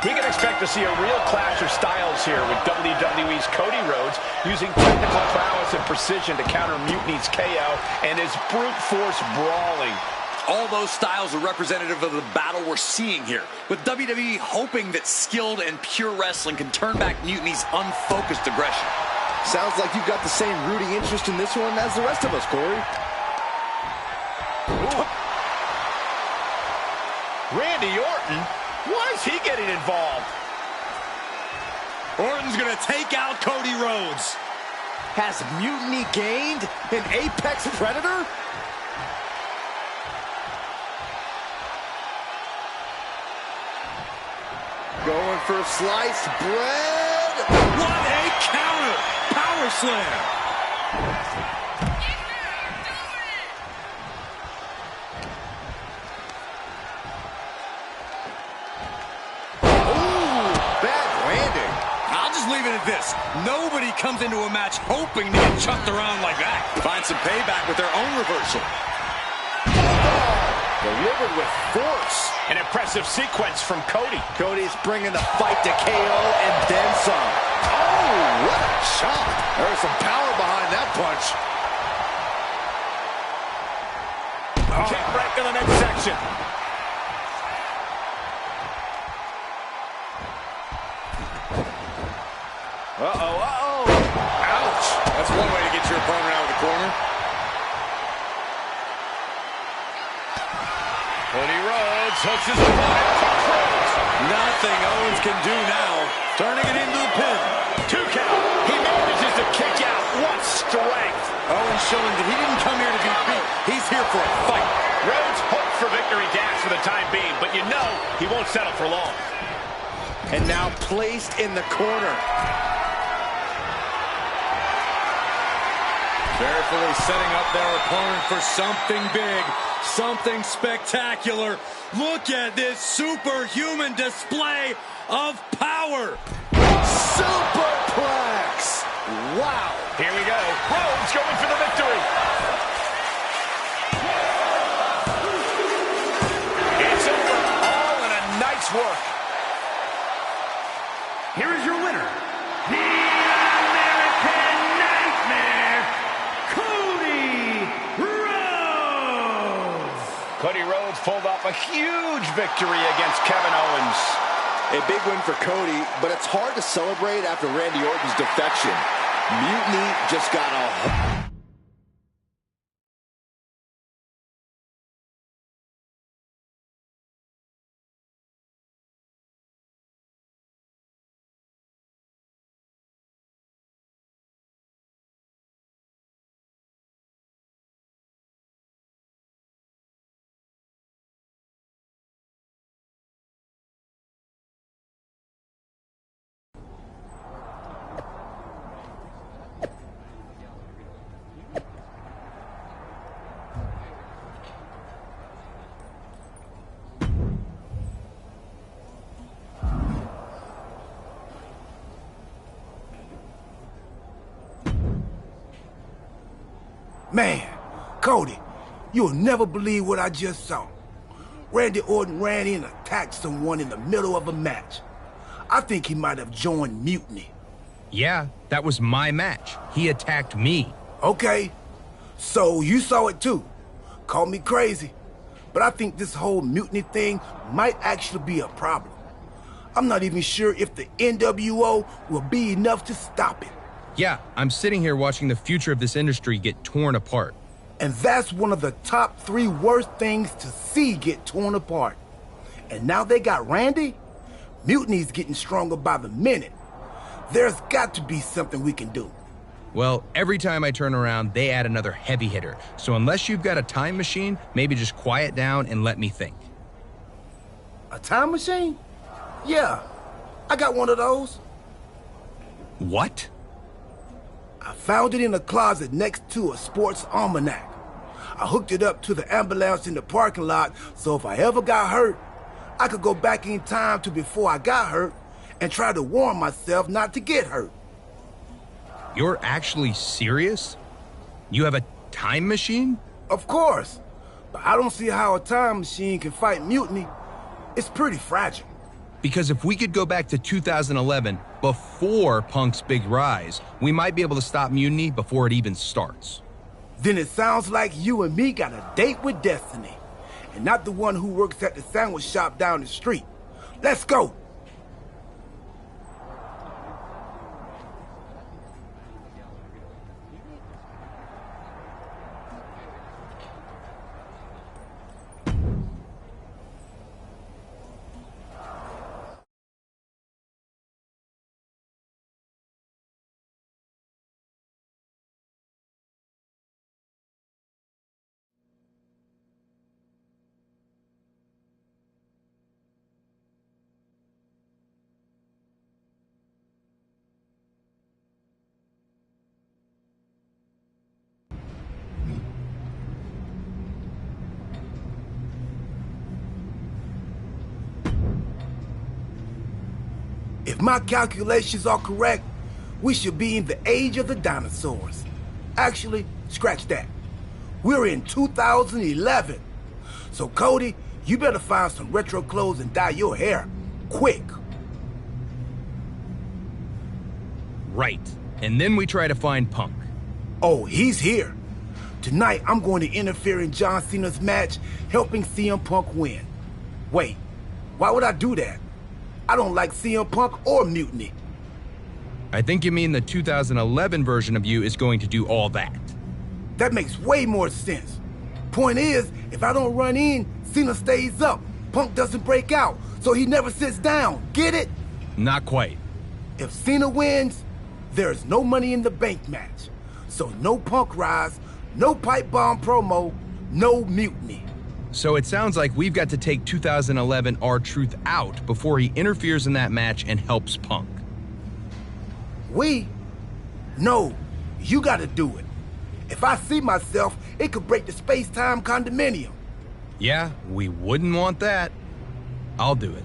We can expect to see a real clash of styles here with WWE's Cody Rhodes using technical prowess and precision to counter Mutini's KO and his brute force brawling. All those styles are representative of the battle we're seeing here, with WWE hoping that skilled and pure wrestling can turn back Mutiny's unfocused aggression. Sounds like you've got the same rooting interest in this one as the rest of us, Corey. Ooh. Randy Orton? Why is he getting involved? Orton's gonna take out Cody Rhodes. Has Mutiny gained an apex predator? Going for sliced bread. What a counter! Power slam! Ooh, bad landing. I'll just leave it at this. Nobody comes into a match hoping to get chucked around like that. Find some payback with their own reversal. Delivered with force. An impressive sequence from Cody. Cody's bringing the fight to KO and then some. Oh, what a shot. There's some power behind that punch. Kick right to the midsection. Uh-oh. Ouch. That's one way to get your opponent out of the corner. Cody Rhodes hooks his opponent. Nothing Owens can do now. Turning it into the pin. 2 count. He manages to kick out. What strength. Owens showing that he didn't come here to be beat. He's here for a fight. Rhodes hopes for victory dash for the time being, but you know he won't settle for long. And now placed in the corner. Carefully setting up their opponent for something big, something spectacular. Look at this superhuman display of power. Superplex. Wow. Here we go. Rhodes going for the victory. It's over. All in a night's work. Here is your winner, the American Nightmare, Cody Rhodes. Cody Rhodes pulled off a huge victory against Kevin Owens. A big win for Cody, but it's hard to celebrate after Randy Orton's defection. Mutiny just got a... Man, Cody, you'll never believe what I just saw. Randy Orton ran in and attacked someone in the middle of a match. I think he might have joined Mutiny. Yeah, that was my match. He attacked me. Okay, so you saw it too. Call me crazy, but I think this whole Mutiny thing might actually be a problem. I'm not even sure if the NWO will be enough to stop it. Yeah, I'm sitting here watching the future of this industry get torn apart. And that's one of the top 3 worst things to see get torn apart. And now they got Randy? Mutiny's getting stronger by the minute. There's got to be something we can do. Well, every time I turn around, they add another heavy hitter. So unless you've got a time machine, maybe just quiet down and let me think. A time machine? Yeah, I got one of those. What? I found it in a closet next to a sports almanac. I hooked it up to the ambulance in the parking lot, so if I ever got hurt, I could go back in time to before I got hurt and try to warn myself not to get hurt. You're actually serious? You have a time machine? Of course, but I don't see how a time machine can fight Mutiny. It's pretty fragile. Because if we could go back to 2011, before Punk's big rise, we might be able to stop Mutiny before it even starts. Then it sounds like you and me got a date with destiny. And not the one who works at the sandwich shop down the street. Let's go! If my calculations are correct, we should be in the age of the dinosaurs. Actually, scratch that. We're in 2011. So Cody, you better find some retro clothes and dye your hair. Quick. Right. And then we try to find Punk. Oh, he's here. Tonight, I'm going to interfere in John Cena's match, helping CM Punk win. Wait, why would I do that? I don't like CM Punk or Mutiny. I think you mean the 2011 version of you is going to do all that. That makes way more sense. Point is, if I don't run in, Cena stays up. Punk doesn't break out, so he never sits down. Get it? Not quite. If Cena wins, there's no Money in the Bank match. So no Punk rise, no pipe bomb promo, no Mutiny. So it sounds like we've got to take 2011 R-Truth out before he interferes in that match and helps Punk. We? No, you gotta do it. If I see myself, it could break the space-time condominium. Yeah, we wouldn't want that. I'll do it.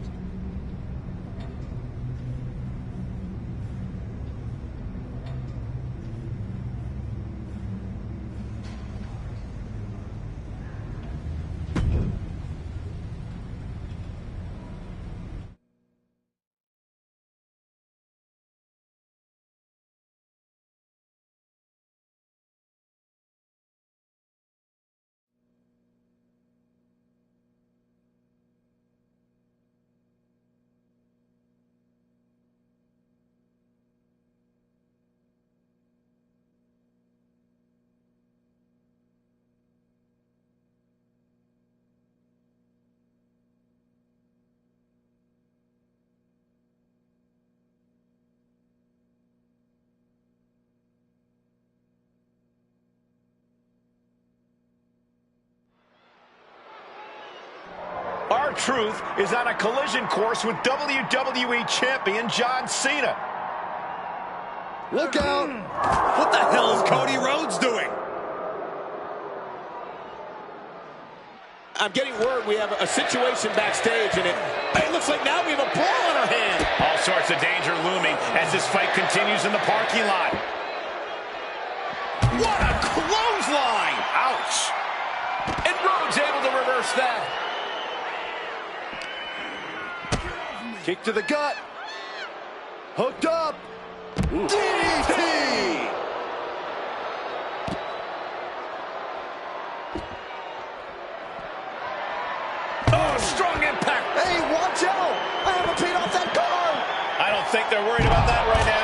R-Truth is on a collision course with WWE Champion John Cena. Look out! What the hell is Cody Rhodes doing? I'm getting word we have a situation backstage, and it looks like now we have a brawl on our hand. All sorts of danger looming as this fight continues in the parking lot. What a clothesline! Ouch! And Rhodes able to reverse that. Kick to the gut. Hooked up. DDT! Oh, strong impact. Hey, watch out! I haven't paid off that car! I don't think they're worried about that right now.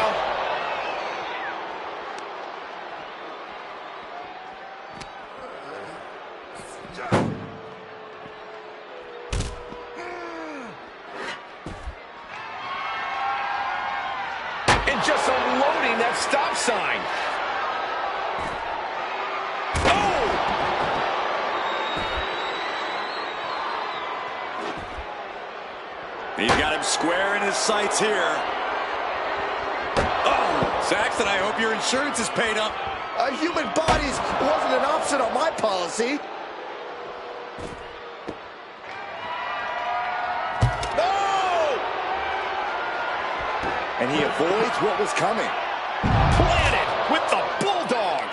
And just unloading that stop sign. He's got him square in his sights here. Oh, Saxton, I hope your insurance is paid up. Human bodies wasn't an option on my policy. No! And he avoids what was coming. Planted with the Bulldog.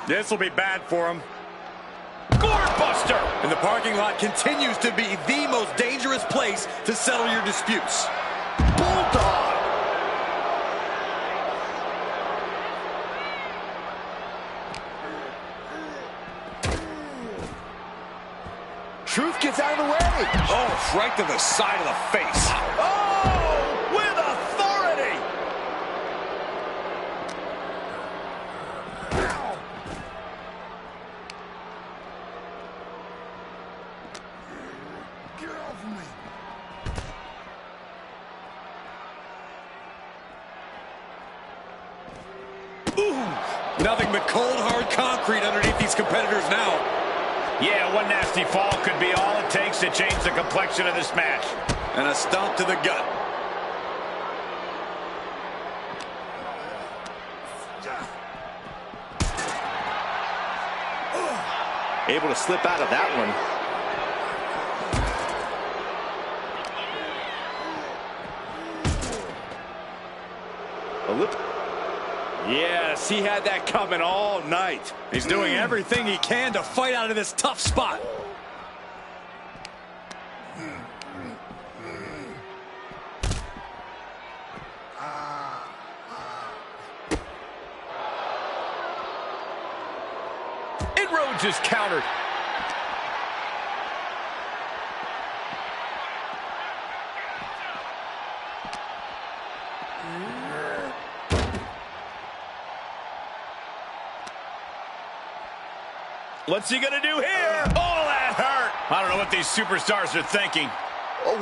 This will be bad for him. Gourd-buster! And the parking lot continues to be the most dangerous place to settle your disputes. Bulldog! Truth gets out of the way. Oh, right to the side of the face. Oh, with authority! Get off of me. Ooh, nothing but cold, hard concrete underneath these competitors now. Yeah, one nasty fall could be all it takes to change the complexion of this match. And a stomp to the gut. Able to slip out of that one. Yes, he had that coming all night. He's doing everything he can to fight out of this tough spot. And Rhodes is countered. What's he gonna do here? Oh, that hurt! I don't know what these superstars are thinking.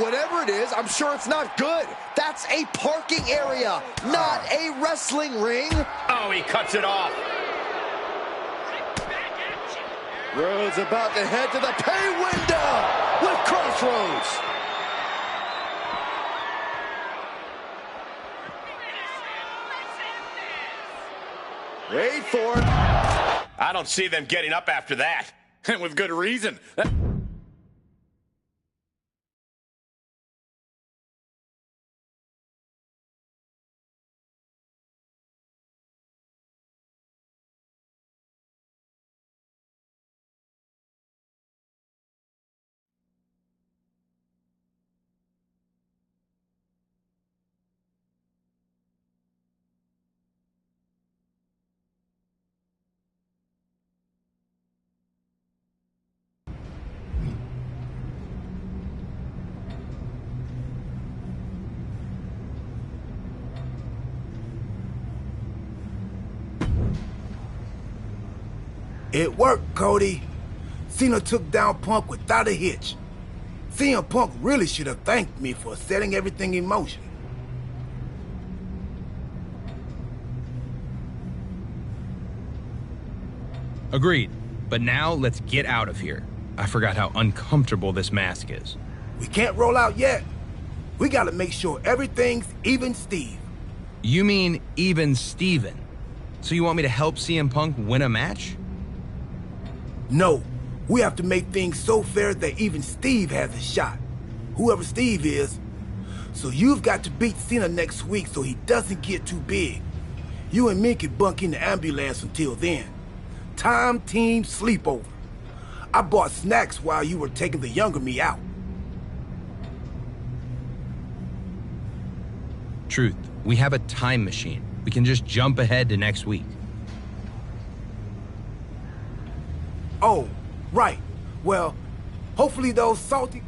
Whatever it is, I'm sure it's not good. That's a parking area, not a wrestling ring. Oh, he cuts it off. Rhodes about to head to the pay window with Crossroads. Wait for it. I don't see them getting up after that. And with good reason. It worked, Cody. Cena took down Punk without a hitch. CM Punk really should have thanked me for setting everything in motion. Agreed. But now let's get out of here. I forgot how uncomfortable this mask is. We can't roll out yet. We gotta make sure everything's even Steve. You mean even Steven? So you want me to help CM Punk win a match? No, we have to make things so fair that even Steve has a shot. Whoever Steve is. So you've got to beat Cena next week so he doesn't get too big. You and me can bunk in the ambulance until then. Time team sleepover. I bought snacks while you were taking the younger me out. Truth, we have a time machine. We can just jump ahead to next week. Oh, right. Well, hopefully those salty...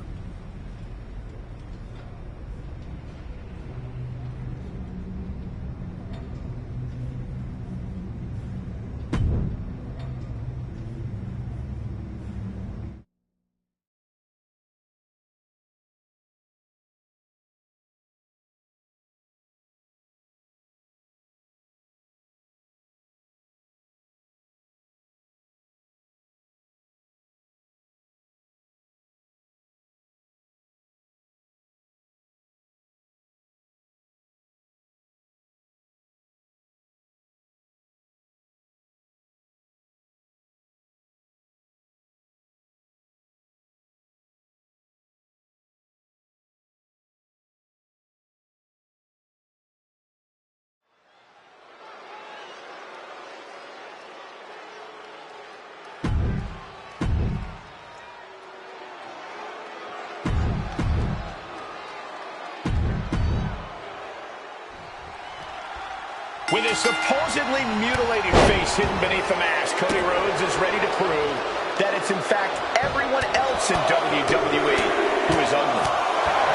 With his supposedly mutilated face hidden beneath the mask, Cody Rhodes is ready to prove that it's in fact everyone else in WWE who is ugly.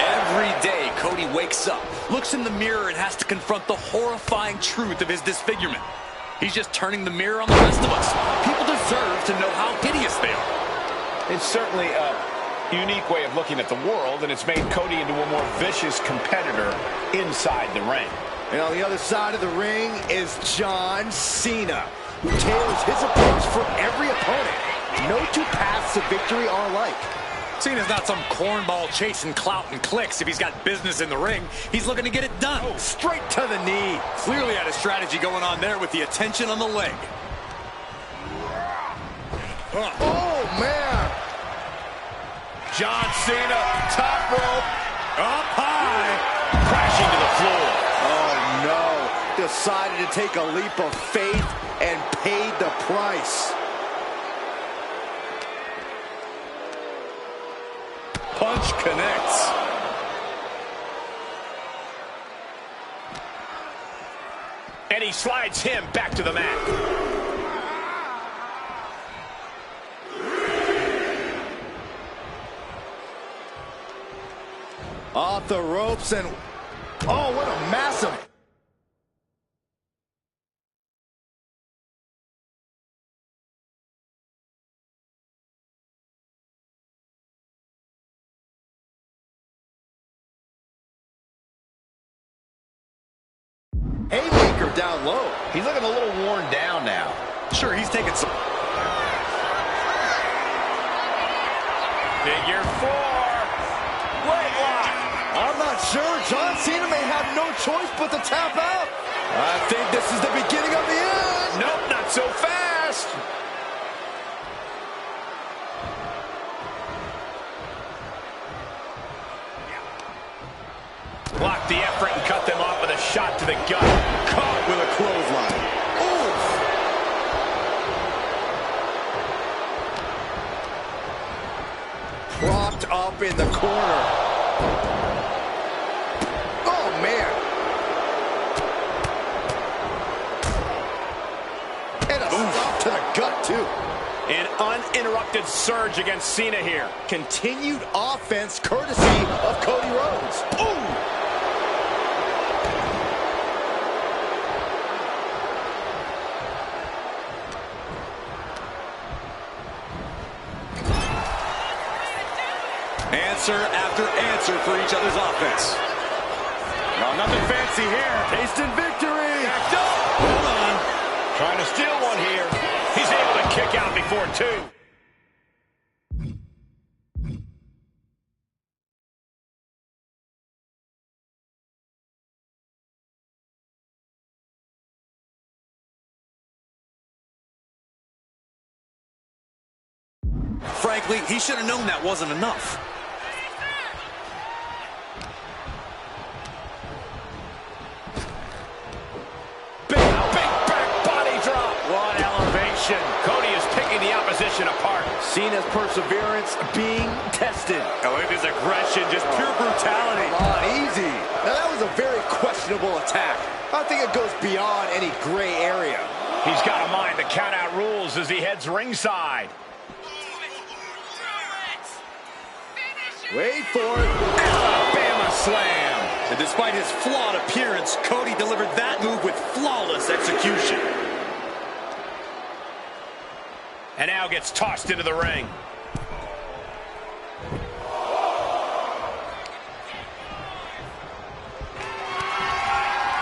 Every day, Cody wakes up, looks in the mirror, and has to confront the horrifying truth of his disfigurement. He's just turning the mirror on the rest of us. People deserve to know how hideous they are. It's certainly a unique way of looking at the world, and it's made Cody into a more vicious competitor inside the ring. And on the other side of the ring is John Cena, who tailors his approach for every opponent. No two paths to victory are alike. Cena's not some cornball chasing clout and clicks. If he's got business in the ring, he's looking to get it done. Oh, straight to the knee. Clearly had a strategy going on there with the attention on the leg. Oh, man. John Cena, top rope, up high, crashing to the floor. Oh, no. Decided to take a leap of faith and paid the price. Punch connects. And he slides him back to the mat. Off the ropes and... oh, what a massive... haymaker down low. He's looking a little worn down now. Sure, he's taking some... Figure 4. Leg lock. I'm not sure. John Cena may have no choice but to tap out. I think this is the beginning of the end. Nope, not so fast. Blocked the effort and cut them off with a shot to the gut. Caught with a clothesline. Oof. Propped up in the corner. Oh, man. And a stop to the gut, too. An uninterrupted surge against Cena here. Continued offense courtesy of Cody Rhodes. Ooh! Answer after answer for each other's offense. No, nothing fancy here. Tasting victory. Backed up. Hold on. Trying to steal one here. He's able to kick out before 2. Frankly, he should have known that wasn't enough. Big back body drop. What elevation. Cody is picking the opposition apart. Cena's perseverance being tested. Oh, look at his aggression, just pure brutality. Come on, easy. Now, that was a very questionable attack. I think it goes beyond any gray area. He's got to mind the count-out rules as he heads ringside. Wait for it. Alabama slam. And despite his flawed appearance, Cody delivered that move with flawless execution. And now gets tossed into the ring.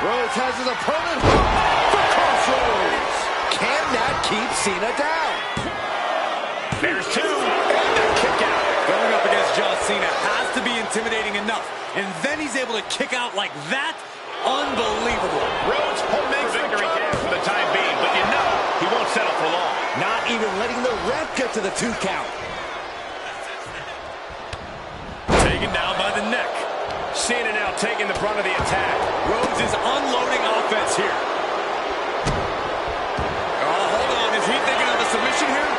Rhodes has his opponent hooked for crossroads. Can that keep Cena down? There's 2. And the kick out. Going up against John Cena has to be intimidating enough. And then he's able to kick out like that. Unbelievable. Rhodes holds for victory here for the time being, but you know he won't settle for long. Not even letting the ref get to the 2 count. Taken down by the neck. Cena now taking the brunt of the attack. Rhodes is unloading offense here. Oh, hold on. Is he thinking of a submission here?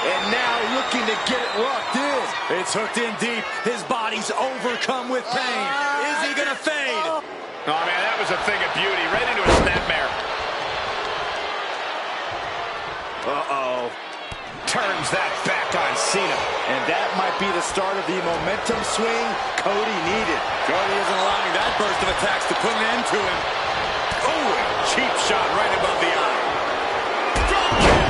And now looking to get it locked in. It's hooked in deep. His body's overcome with pain. Is he going to fade? Oh, man, that was a thing of beauty. Right into a snapmare. Uh-oh. Turns that back on Cena. And that might be the start of the momentum swing Cody needed. Cody isn't allowing that burst of attacks to put an end to him. Oh, a cheap shot right above the eye. Drop kick.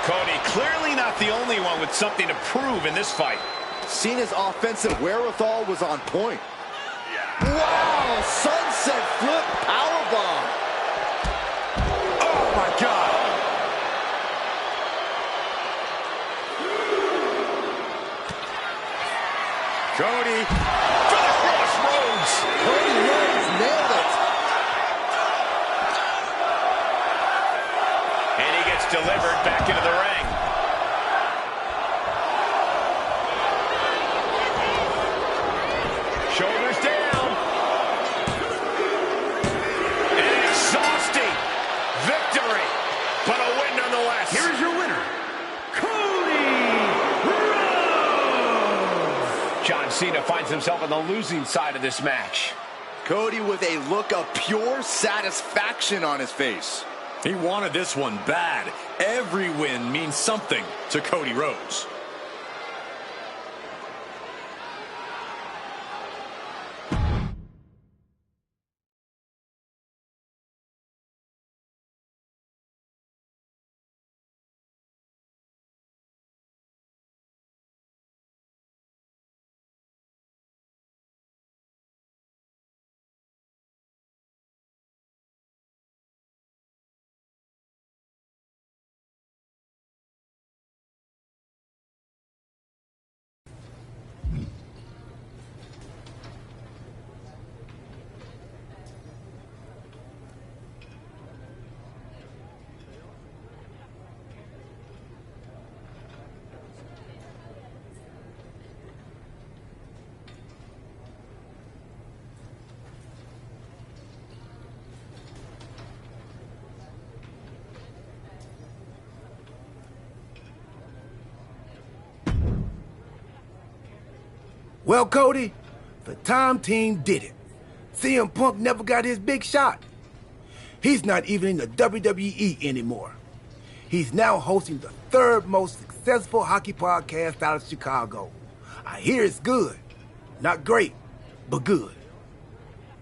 Cody clearly not the only one with something to prove in this fight. Cena's offensive wherewithal was on point. Wow, sunset flip powerbomb. Oh my God. Cody for the crossroads. Cody Rhodes nailed it. And he gets delivered back into the ring. Shoulders down. An exhausting victory, but a win nonetheless. Here is your winner, Cody Rhodes. John Cena finds himself on the losing side of this match. Cody with a look of pure satisfaction on his face. He wanted this one bad. Every win means something to Cody Rhodes. Well, Cody, the time team did it. CM Punk never got his big shot. He's not even in the WWE anymore. He's now hosting the third most successful hockey podcast out of Chicago. I hear it's good. Not great, but good.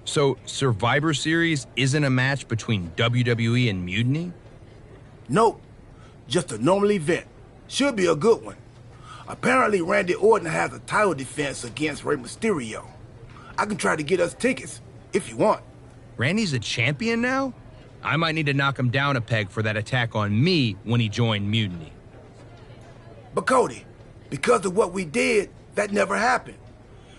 So, Survivor Series isn't a match between WWE and Mutiny? Nope. Just a normal event. Should be a good one. Apparently, Randy Orton has a title defense against Rey Mysterio. I can try to get us tickets, if you want. Randy's a champion now? I might need to knock him down a peg for that attack on me when he joined Mutiny. But Cody, because of what we did, that never happened.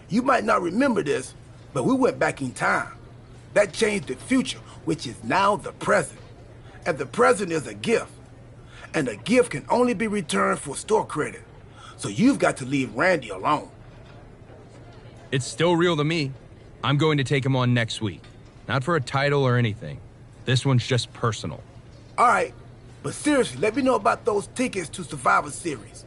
You might not remember this, but we went back in time. That changed the future, which is now the present. And the present is a gift. And a gift can only be returned for store credit. So you've got to leave Randy alone. It's still real to me. I'm going to take him on next week. Not for a title or anything. This one's just personal. All right, but seriously, let me know about those tickets to Survivor Series.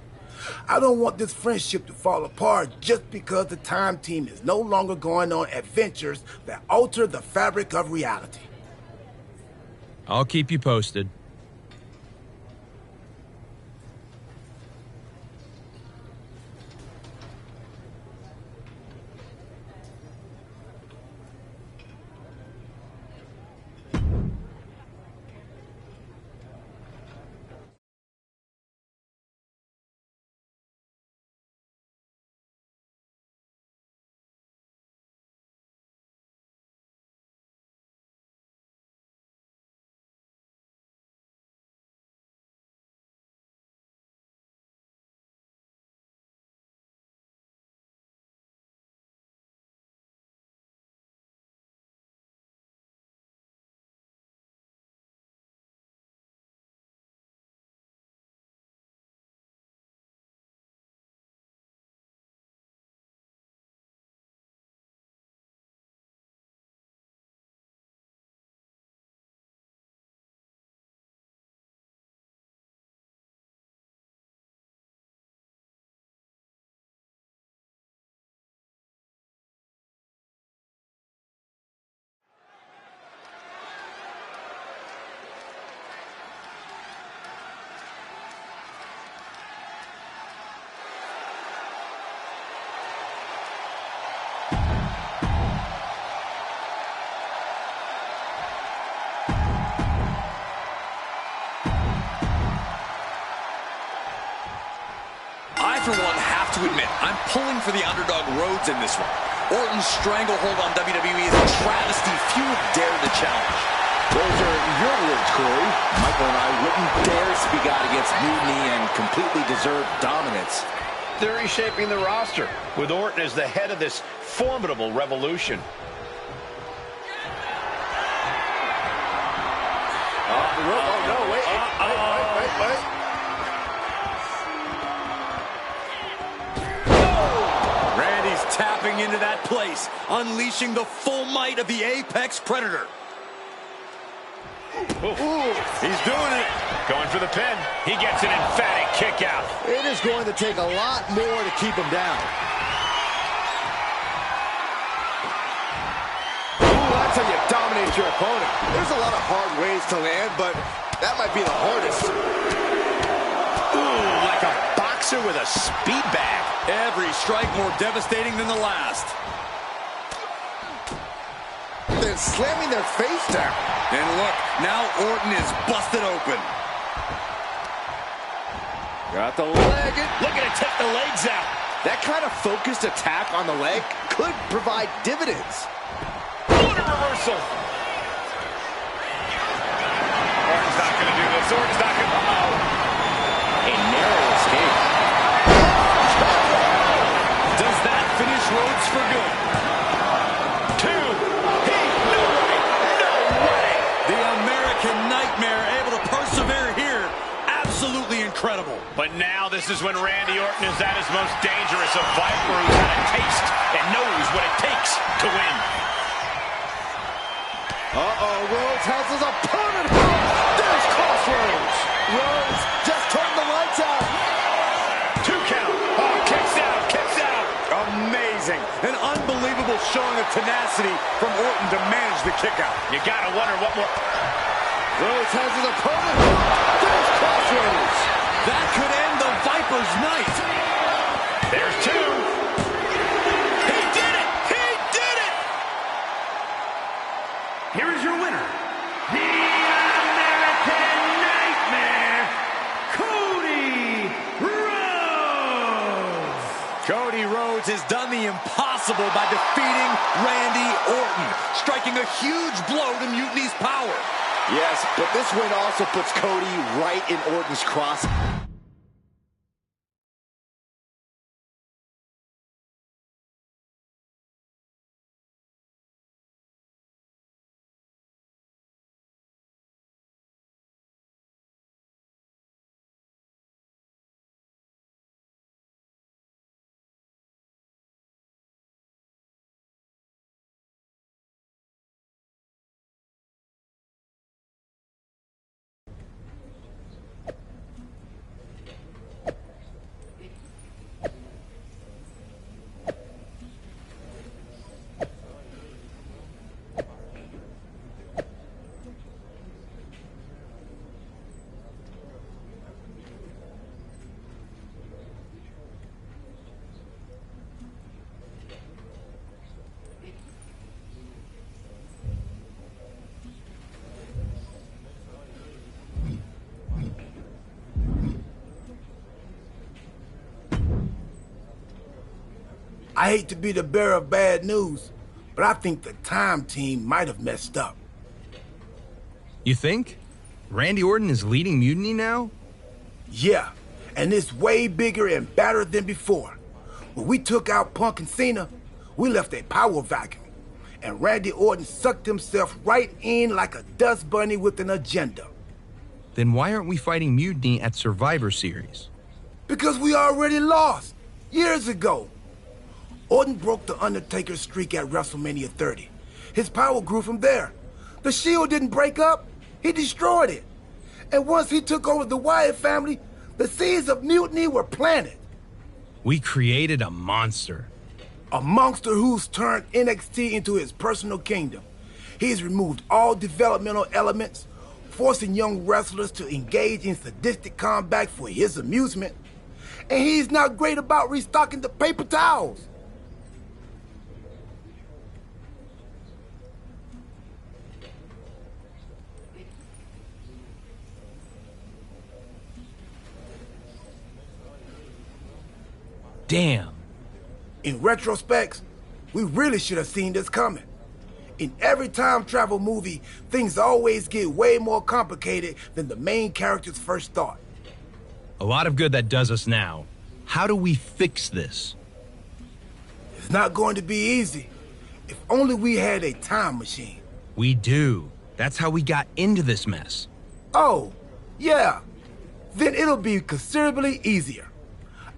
I don't want this friendship to fall apart just because the time team is no longer going on adventures that alter the fabric of reality. I'll keep you posted. to admit, I'm pulling for the underdog Rhodes in this one. Orton's stranglehold on WWE is a travesty few have dared to challenge. Those are your words, Corey. Michael and I wouldn't dare speak out against mutiny and completely deserved dominance. They're reshaping the roster, with Orton as the head of this formidable revolution. Oh, no, wait. Randy's tapping into that place, unleashing the full might of the Apex Predator. Ooh, he's doing it. Going for the pin. He gets an emphatic kick out. It is going to take a lot more to keep him down. Ooh, that's how you dominate your opponent. There's a lot of hard ways to land, but that might be the hardest. Ooh, like a boxer with a speed bag. Every strike more devastating than the last. Then slamming their face down. And look, now Orton is busted open. Got the leg. Looking to take the legs out. That kind of focused attack on the leg could provide dividends. What a reversal. Orton's not going to do this. Orton's not going to... A narrow escape. Does that finish Rhodes for good? The American Nightmare able to persevere here. Absolutely incredible. But now this is when Randy Orton is at his most dangerous. A Viper who's had a taste and knows what it takes to win. Rhodes has his opponent. There's Crossroads. Rhodes just turned the lights out. 2 count. Oh, kicks out, kicks out. Amazing. An unbelievable showing of tenacity from Orton to manage the kick out. You gotta wonder what more... Rhodes has his opponent. There's Crossroads. That could end the Viper's night. There's 2. He did it! He did it! Here is your winner, the American Nightmare, Cody Rhodes! Cody Rhodes has done the impossible by defeating Randy Orton, striking a huge blow to Mutiny's power. Yes, but this win also puts Cody right in Orton's cross. I hate to be the bearer of bad news, but I think the Time Team might have messed up. You think? Randy Orton is leading Mutiny now? Yeah, and it's way bigger and badder than before. When we took out Punk and Cena, we left a power vacuum, and Randy Orton sucked himself right in like a dust bunny with an agenda. Then why aren't we fighting Mutiny at Survivor Series? Because we already lost, years ago. Orton broke the Undertaker's streak at WrestleMania 30. His power grew from there. The Shield didn't break up, he destroyed it. And once he took over the Wyatt family, the seeds of mutiny were planted. We created a monster. A monster who's turned NXT into his personal kingdom. He's removed all developmental elements, forcing young wrestlers to engage in sadistic combat for his amusement. And he's not great about restocking the paper towels. Damn. In retrospect, we really should have seen this coming. In every time travel movie, things always get way more complicated than the main characters first thought. A lot of good that does us now. How do we fix this? It's not going to be easy. If only we had a time machine. We do. That's how we got into this mess. Oh, yeah. Then it'll be considerably easier.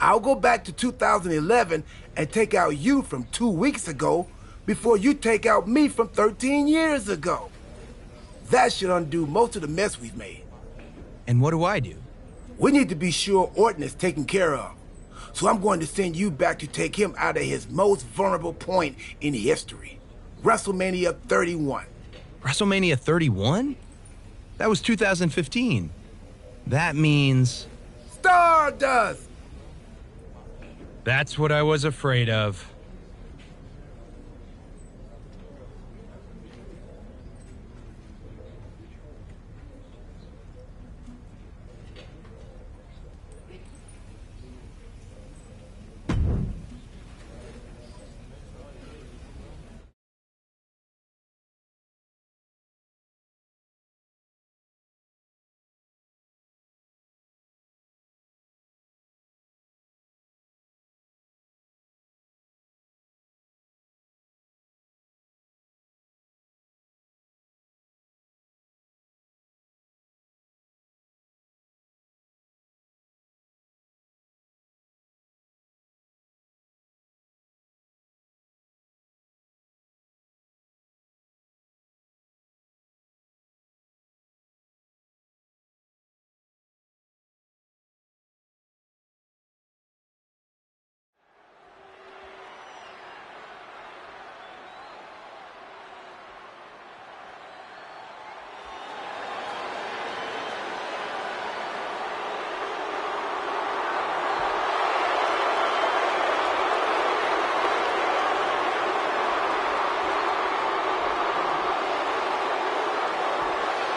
I'll go back to 2011 and take out you from 2 weeks ago before you take out me from 13 years ago. That should undo most of the mess we've made. And what do I do? We need to be sure Orton is taken care of. So I'm going to send you back to take him out of his most vulnerable point in history. WrestleMania 31. WrestleMania 31? That was 2015. That means... Stardust! That's what I was afraid of.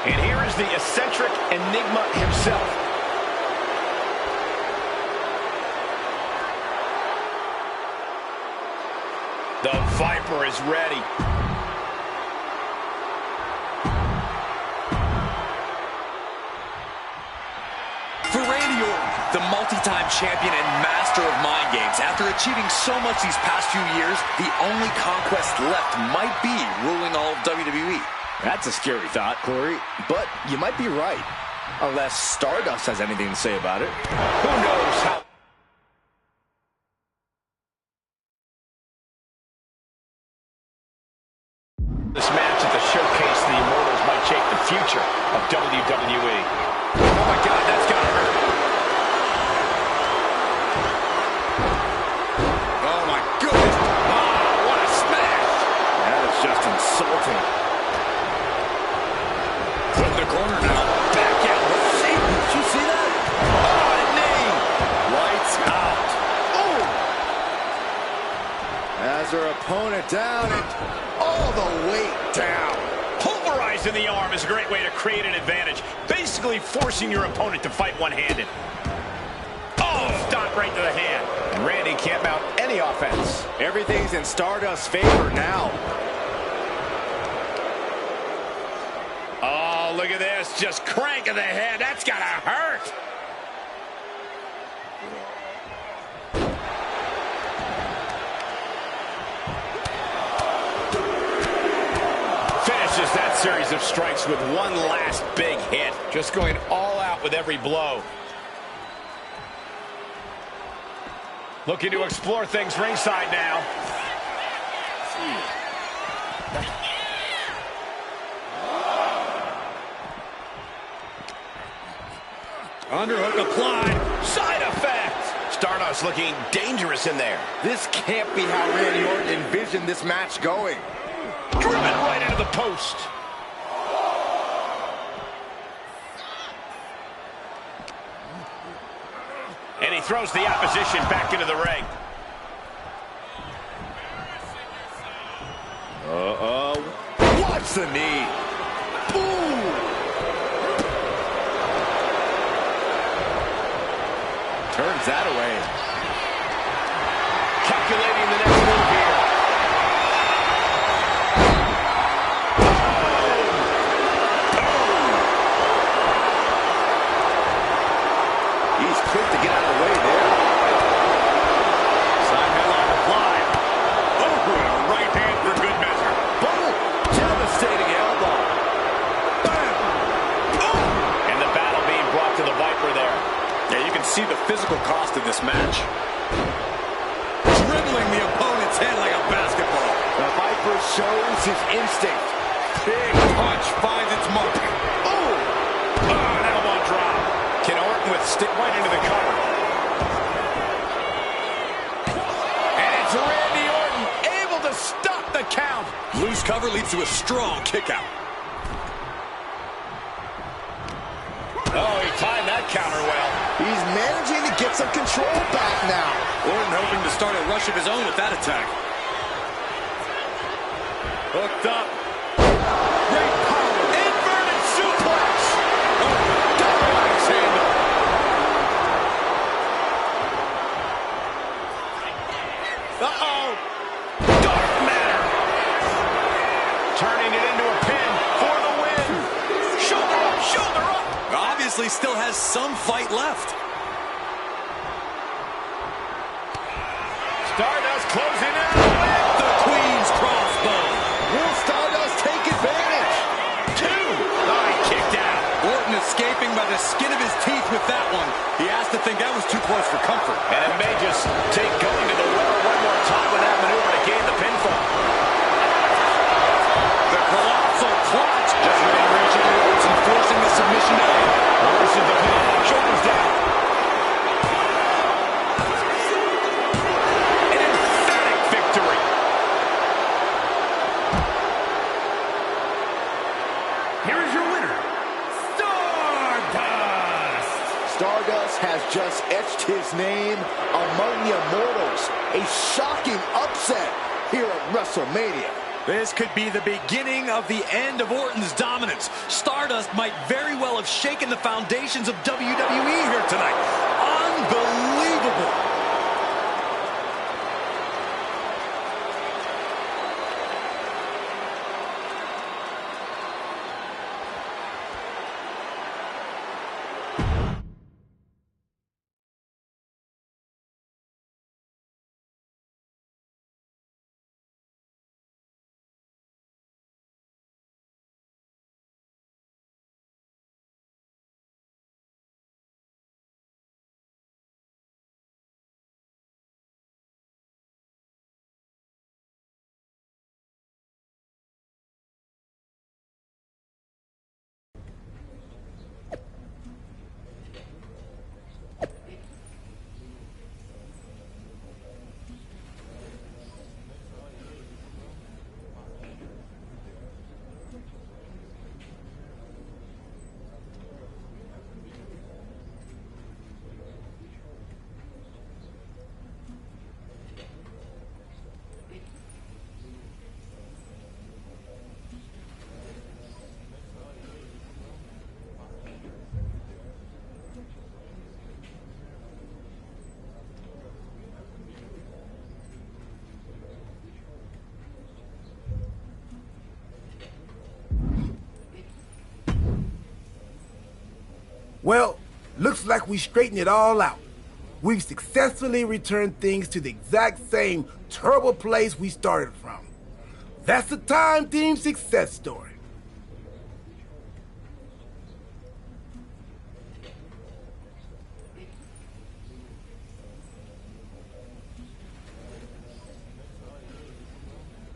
And here is the eccentric enigma himself. The Viper is ready. For Randy Orton, the multi-time champion and master of mind games, after achieving so much these past few years, the only conquest left might be ruling all of WWE. That's a scary thought, Corey, but you might be right. Unless Stardust has anything to say about it. Who knows how... This match at the Showcase, the Immortals might shape the future of WWE. Oh my God, that's gotta hurt. Oh my goodness! Oh, what a smash! That is just insulting. From the corner now. Back out. See? Did you see that? Oh, a knee! Lights out. Oh! Has her opponent down and all the way down. Pulverizing the arm is a great way to create an advantage. Basically forcing your opponent to fight one-handed. Oh, stop right to the hand. And Randy can't mount any offense. Everything's in Stardust's favor now. Oh, look at this. Just cranking the head. That's gotta hurt. Finishes that series of strikes with one last big hit. Just going all out with every blow. Looking to explore things ringside now. Underhook applied. Side effect. Stardust looking dangerous in there. This can't be how Randy Orton envisioned this match going. Driven right into the post. And he throws the opposition back into the ring. Uh-oh. Watch the knee. Boom! Turns that away. see the physical cost of this match. Dribbling the opponent's head like a basketball. The Viper shows his instinct. Big punch finds its mark. Oh! An elbow drop. Can Orton withstand right into the cover? And it's Randy Orton able to stop the count. Loose cover leads to a strong kick out. Oh, he timed that counter well. He's managing to get some control back now. Orton hoping to start a rush of his own with that attack. Hooked up. Great power. Inverted suplex. Oh, double axe handle. Uh-oh. Dark matter. Turning it into a pin for the win. Shoulder up, shoulder up. Obviously still has some fight left. Stardust closing in with the Queen's crossbow. Will Stardust take advantage? Two. Oh, he kicked out. Orton escaping by the skin of his teeth with that one. He has to think that was too close for comfort. And it may just take going to the well one more time with that maneuver to gain the pinfall. The colossal clutch. Just reaching the ropes and forcing the submission to end. Reverses the pin. Shoulders down. An emphatic victory. Here is your winner, Stardust. Stardust has just etched his name among the immortals. A shocking upset here at WrestleMania. This could be the beginning of the end of Orton's dominance. Stardust might very well have shaken the foundations of WWE here tonight. Unbelievable. Well, looks like we straightened it all out. We've successfully returned things to the exact same terrible place we started from. That's the Time Team success story.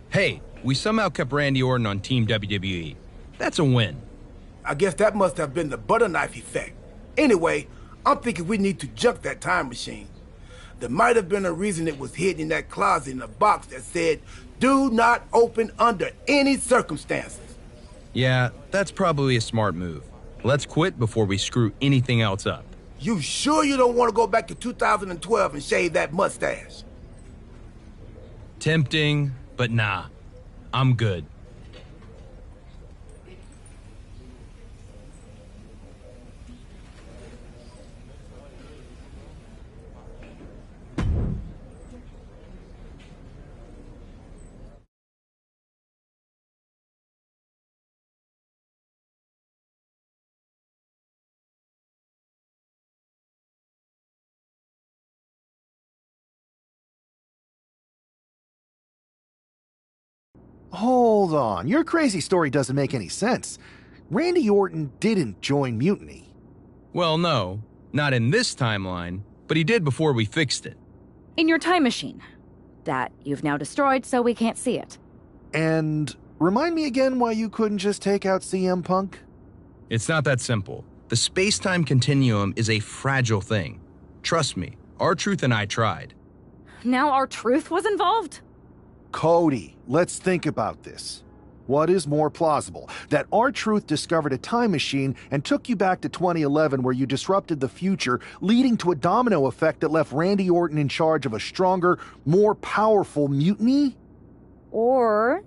Hey, we somehow kept Randy Orton on Team WWE. That's a win. I guess that must have been the butter knife effect. Anyway, I'm thinking we need to junk that time machine. There might have been a reason it was hidden in that closet in a box that said, "Do not open under any circumstances." Yeah, that's probably a smart move. Let's quit before we screw anything else up. You sure you don't want to go back to 2012 and shave that mustache? Tempting, but nah. I'm good. Hold on, your crazy story doesn't make any sense. Randy Orton didn't join Mutiny. Well, no, Not in this timeline, but he did before we fixed it. In your time machine. That you've now destroyed so we can't see it. And remind me again why you couldn't just take out CM Punk? It's not that simple. The space-time continuum is a fragile thing. Trust me, R-Truth and I tried. Now R-Truth was involved? Cody, let's think about this. What is more plausible? That R-Truth discovered a time machine and took you back to 2011 where you disrupted the future, leading to a domino effect that left Randy Orton in charge of a stronger, more powerful mutiny? Or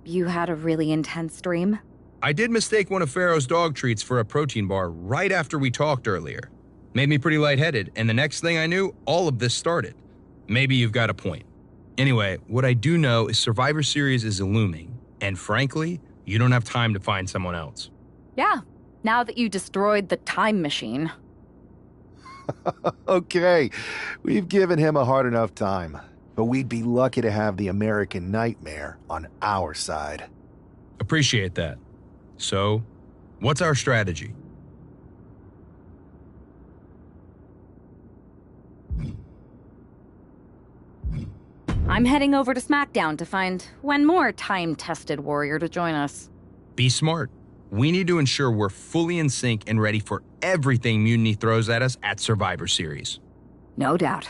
you had a really intense dream? I did mistake one of Pharaoh's dog treats for a protein bar right after we talked earlier. Made me pretty lightheaded, and the next thing I knew, all of this started. Maybe you've got a point. Anyway, what I do know is Survivor Series is looming. And frankly, you don't have time to find someone else. Yeah, now that you destroyed the time machine. Okay, we've given him a hard enough time. But we'd be lucky to have the American Nightmare on our side. Appreciate that. So, what's our strategy? I'm heading over to SmackDown to find one more time-tested warrior to join us. Be smart. We need to ensure we're fully in sync and ready for everything Mutiny throws at us at Survivor Series. No doubt.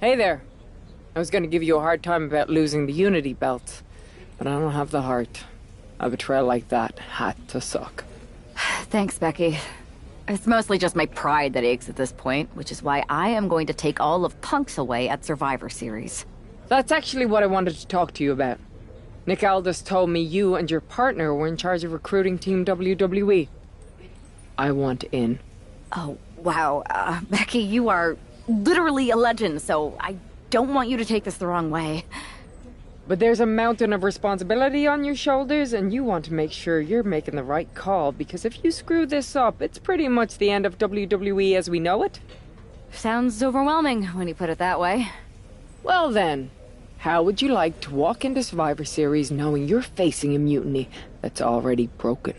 Hey there. I was gonna give you a hard time about losing the Unity belt, but I don't have the heart. A betrayal like that had to suck. Thanks, Becky. It's mostly just my pride that aches at this point, which is why I am going to take all of Punk's away at Survivor Series. That's actually what I wanted to talk to you about. Nick Aldis told me you and your partner were in charge of recruiting Team WWE. I want in. Oh, wow. Becky, you are literally a legend, so I don't want you to take this the wrong way. But there's a mountain of responsibility on your shoulders, and you want to make sure you're making the right call, because if you screw this up, it's pretty much the end of WWE as we know it. Sounds overwhelming when you put it that way. Well then, how would you like to walk into Survivor Series knowing you're facing a mutiny that's already broken?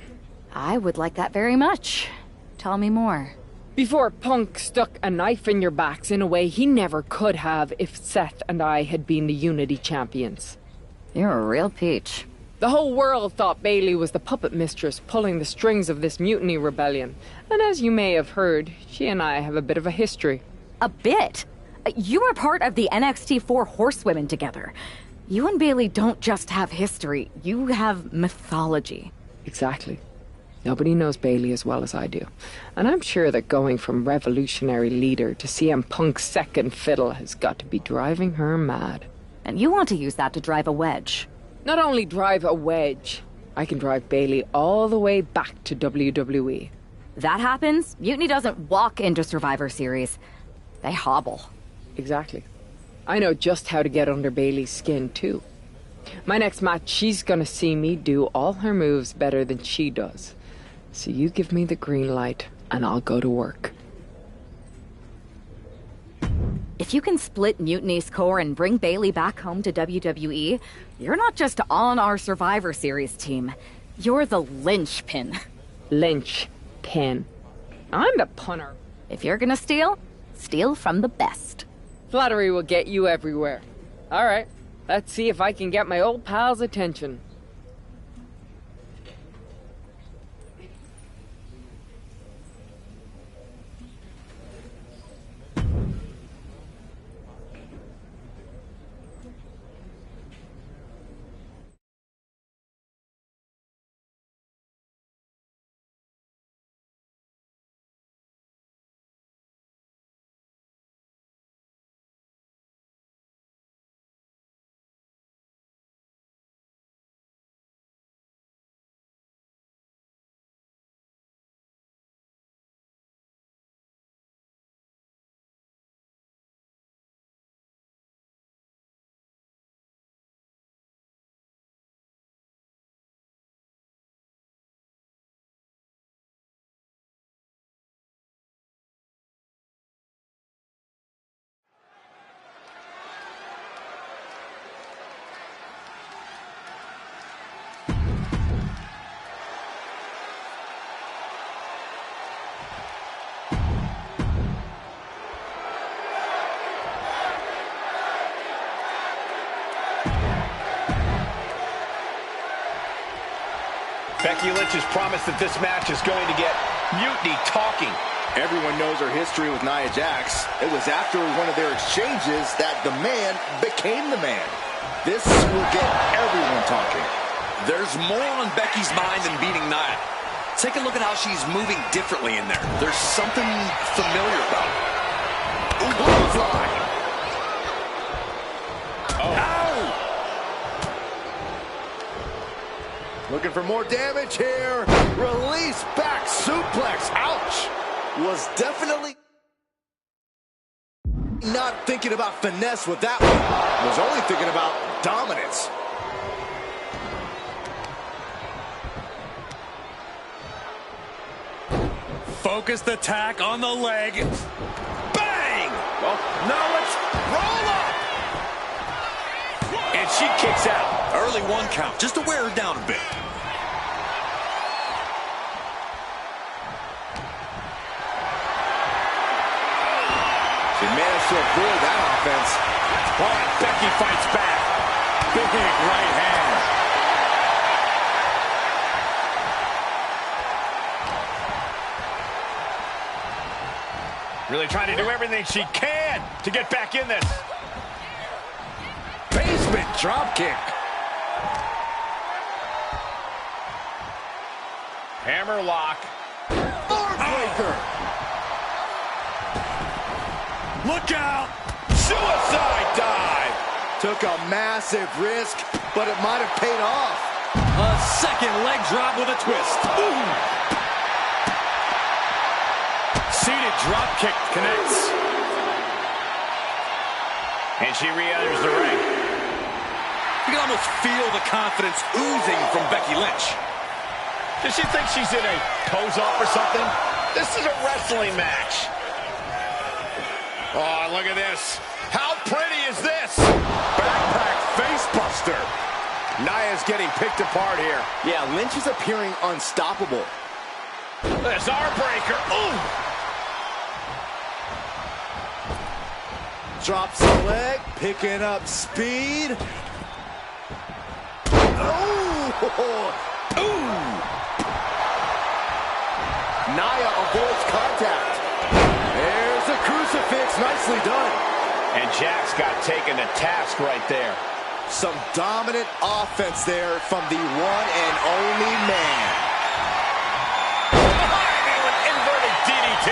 I would like that very much. Tell me more. Before Punk stuck a knife in your backs in a way he never could have if Seth and I had been the Unity champions. You're a real peach. The whole world thought Bayley was the puppet mistress pulling the strings of this mutiny rebellion. And as you may have heard, she and I have a bit of a history. A bit? You were part of the NXT 4 Horsewomen together. You and Bayley don't just have history, you have mythology. Exactly. Nobody knows Bayley as well as I do. And I'm sure that going from revolutionary leader to CM Punk's second fiddle has got to be driving her mad. And you want to use that to drive a wedge. Not only drive a wedge, I can drive Bayley all the way back to WWE. That happens, Mutiny doesn't walk into Survivor Series. They hobble. Exactly. I know just how to get under Bayley's skin, too. My next match, she's gonna see me do all her moves better than she does. So you give me the green light, and I'll go to work. If you can split Mutiny's core and bring Bayley back home to WWE, you're not just on our Survivor Series team. You're the linchpin. Linchpin. I'm the punter. If you're gonna steal, steal from the best. Flattery will get you everywhere. All right, let's see if I can get my old pal's attention. Becky Lynch has promised that this match is going to get Mutiny talking. Everyone knows her history with Nia Jax. It was after one of their exchanges that the man became the man. This will get everyone talking. There's more on Becky's mind than beating Nia. Take a look at how she's moving differently in there. There's something familiar about it. Ooh, fly. Looking for more damage here. Release back suplex. Ouch. Was definitely not thinking about finesse with that one. Was only thinking about dominance. Focused attack on the leg. Bang! Well, now let's roll up. And she kicks out. Early one count, just to wear her down a bit. She managed to avoid that offense. Oh, and Becky fights back. Big right hand. Really trying to do everything she can to get back in this. Basement drop kick. Hammerlock. Breaker. Look out! Suicide dive. Took a massive risk, but it might have paid off. A second leg drop with a twist. Ooh. Seated drop kick connects. And she re-enters the ring. You can almost feel the confidence oozing from Becky Lynch. Does she think she's in a pose-off or something? This is a wrestling match. Oh, look at this. How pretty is this? Backpack facebuster. Nia's getting picked apart here. Yeah, Lynch is appearing unstoppable. There's our breaker. Ooh. Drops the leg, picking up speed. Oh! Ooh! Nia avoids contact. There's a crucifix, nicely done. And Jax got taken to task right there. Some dominant offense there from the one and only man. An inverted DDT.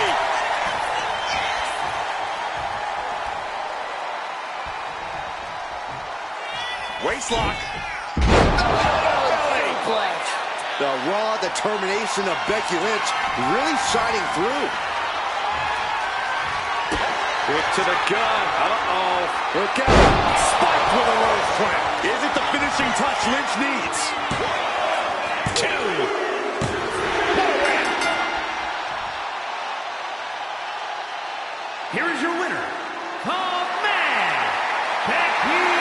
Waistlock. The raw determination of Becky Lynch really shining through. Quick to the gun. Uh-oh. Look out. Spiked with a low slam. Is it the finishing touch Lynch needs? 2. Here is your winner, the man, Becky Lynch.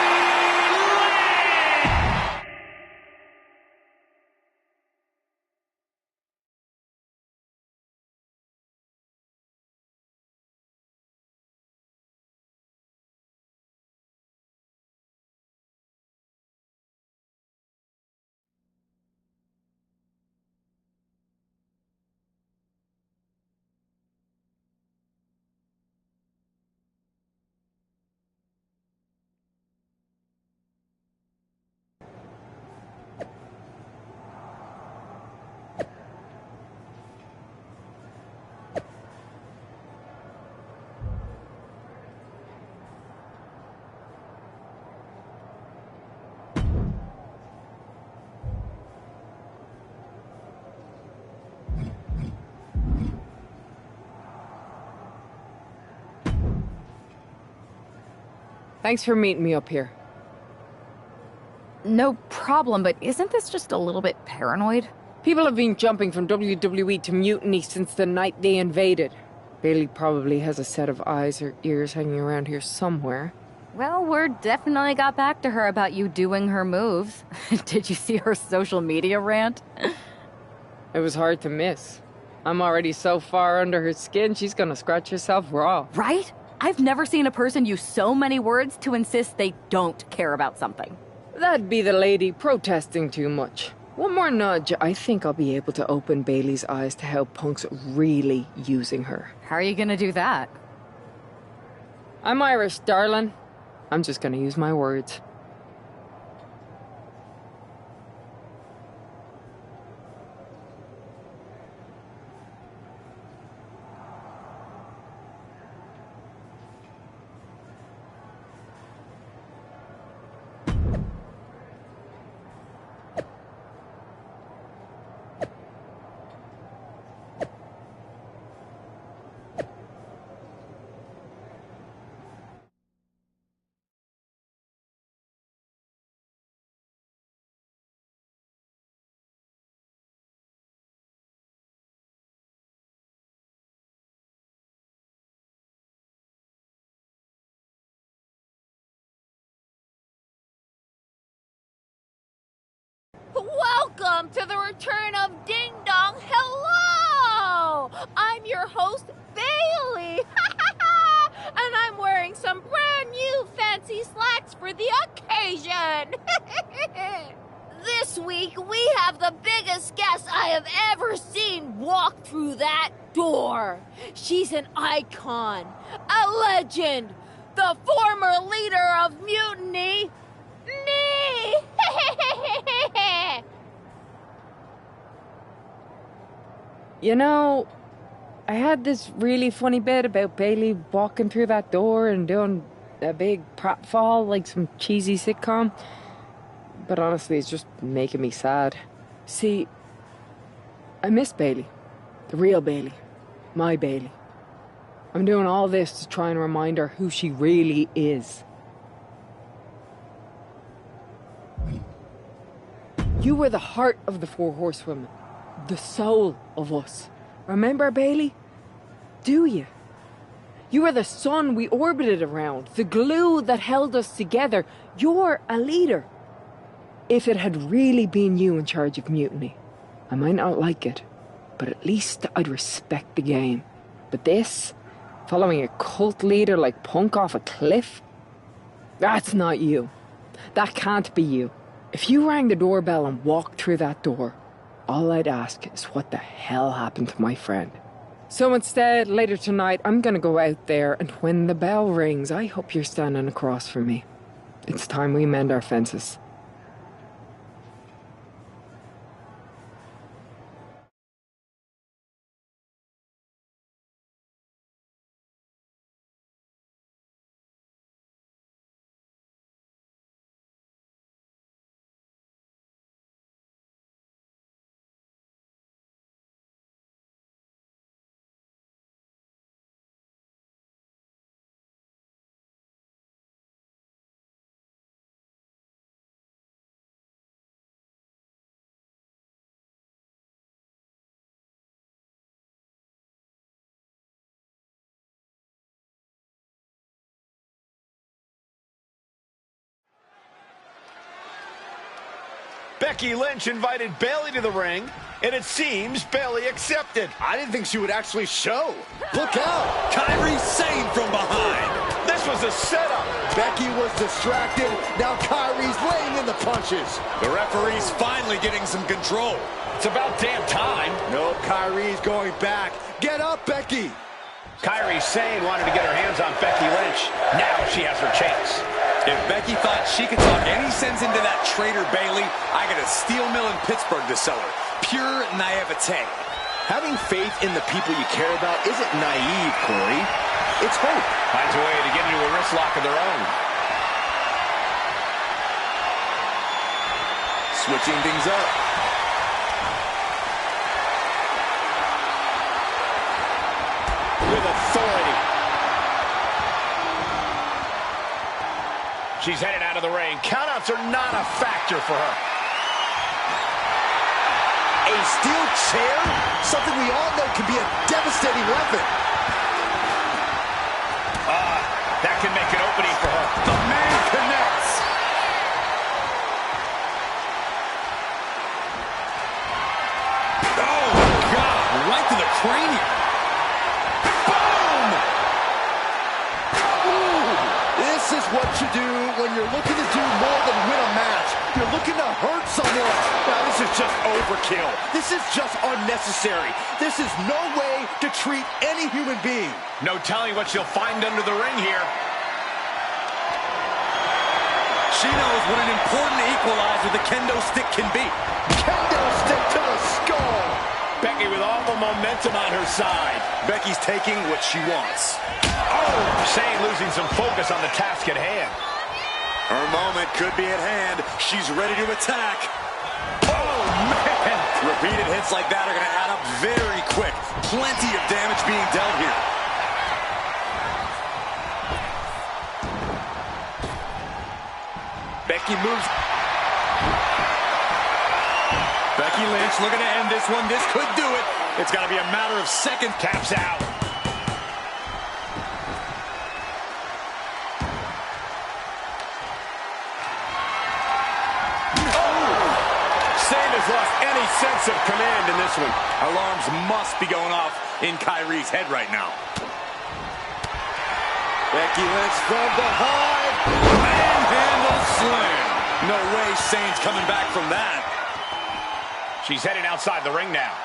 Thanks for meeting me up here. No problem, but isn't this just a little bit paranoid? People have been jumping from WWE to Mutiny since the night they invaded. Bailey probably has a set of eyes or ears hanging around here somewhere. Well, word definitely got back to her about you doing her moves. Did you see her social media rant? It was hard to miss. I'm already so far under her skin, she's gonna scratch herself raw. Right? I've never seen a person use so many words to insist they don't care about something. That'd be the lady protesting too much. One more nudge, I think I'll be able to open Bailey's eyes to how Punk's really using her. How are you gonna do that? I'm Irish, darling. I'm just gonna use my words. Welcome to the return of Ding Dong. Hello! I'm your host, Bailey. And I'm wearing some brand new fancy slacks for the occasion. This week, we have the biggest guest I have ever seen walk through that door. She's an icon, a legend, the former leader of Mutiny, me! You know, I had this really funny bit about Bailey walking through that door and doing a big pratfall like some cheesy sitcom. But honestly, it's just making me sad. See, I miss Bailey. The real Bailey. My Bailey. I'm doing all this to try and remind her who she really is. You were the heart of the Four Horsewomen. The soul of us. Remember, Bailey? Do you? You were the sun we orbited around, the glue that held us together. You're a leader. If it had really been you in charge of Mutiny, I might not like it, but at least I'd respect the game. But this, following a cult leader like Punk off a cliff, that's not you. That can't be you. If you rang the doorbell and walked through that door, all I'd ask is what the hell happened to my friend. So instead, later tonight, I'm gonna go out there, and when the bell rings, I hope you're standing across from me. It's time we mend our fences. Becky Lynch invited Bayley to the ring, and it seems Bayley accepted. I didn't think she would actually show. Look out! Kairi Sane from behind. This was a setup. Becky was distracted. Now Kairi's laying in the punches. The referee's finally getting some control. It's about damn time. No, Kairi's going back. Get up, Becky. Kairi Sane wanted to get her hands on Becky Lynch. Now she has her chance. If Becky thought she could talk any sense into that traitor Bayley, I got a steel mill in Pittsburgh to sell her. Pure naivete. Having faith in the people you care about isn't naive, Corey. It's hope. Finds a way to get into a wrist lock of their own. Switching things up. With authority. She's headed out of the ring. Countouts are not a factor for her. A steel chair? Something we all know can be a devastating weapon. That can make an opening for her. The man connects. Oh, God. Right to the cranium. Boom! Ooh, this is what you do when you're looking to do more than win a match. You're looking to hurt someone. Now, this is just overkill. This is just unnecessary. This is no way to treat any human being. No telling what she'll find under the ring here. She knows what an important equalizer the kendo stick can be. Kendo stick to the skull. Becky with all the momentum on her side. Becky's taking what she wants. Oh, Sane losing some focus on the task at hand. Her moment could be at hand. She's ready to attack. Oh, man. Repeated hits like that are going to add up very quick. Plenty of damage being dealt here. Becky moves. Becky Lynch looking to end this one. This could do it. It's got to be a matter of seconds. Taps out. Lost any sense of command in this one. Alarms must be going off in Kairi's head right now. Becky Lynch from behind. Manhandle slam. No way Sane's coming back from that. She's heading outside the ring now.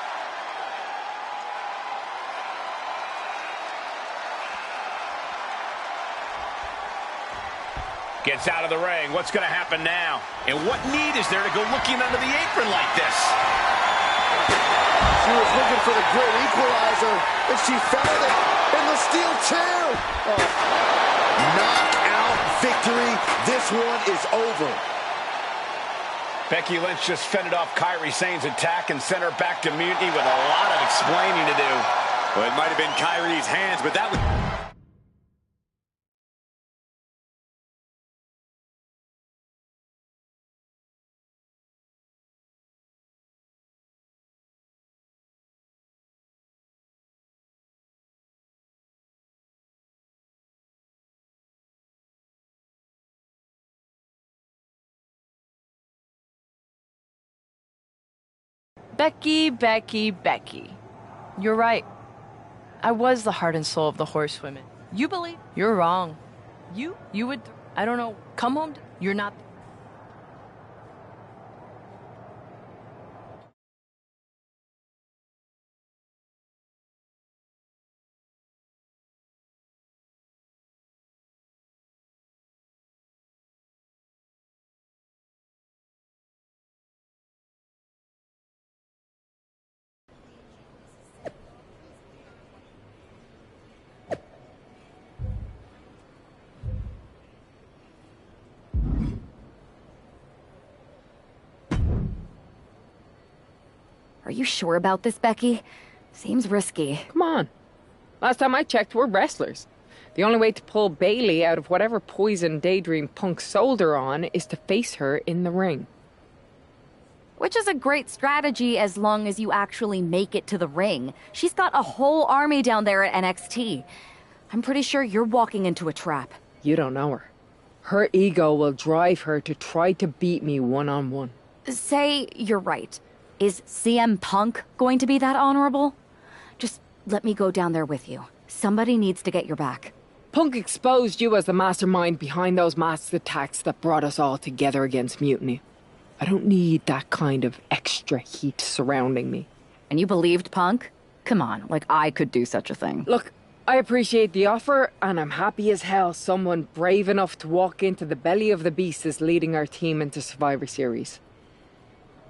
Gets out of the ring. What's going to happen now? And what need is there to go looking under the apron like this? She was looking for the great equalizer, and she found it in the steel chair. Oh. Knockout victory. This one is over. Becky Lynch just fended off Kairi Sane's attack and sent her back to Mutiny with a lot of explaining to do. Well, it might have been Kairi's hands, but that was... Becky, Becky, Becky. You're right. I was the heart and soul of the horsewomen. You believe? You're wrong. You would, I don't know, come home, you're not. Are you sure about this, Becky? Seems risky. Come on. Last time I checked, we're wrestlers. The only way to pull Bayley out of whatever poison Daydream Punk sold her on is to face her in the ring. Which is a great strategy as long as you actually make it to the ring. She's got a whole army down there at NXT. I'm pretty sure you're walking into a trap. You don't know her. Her ego will drive her to try to beat me one-on-one. Say you're right. Is CM Punk going to be that honorable? Just let me go down there with you. Somebody needs to get your back. Punk exposed you as the mastermind behind those masked attacks that brought us all together against Mutiny. I don't need that kind of extra heat surrounding me. And you believed Punk? Come on, like I could do such a thing. Look, I appreciate the offer, and I'm happy as hell someone brave enough to walk into the belly of the beast is leading our team into Survivor Series.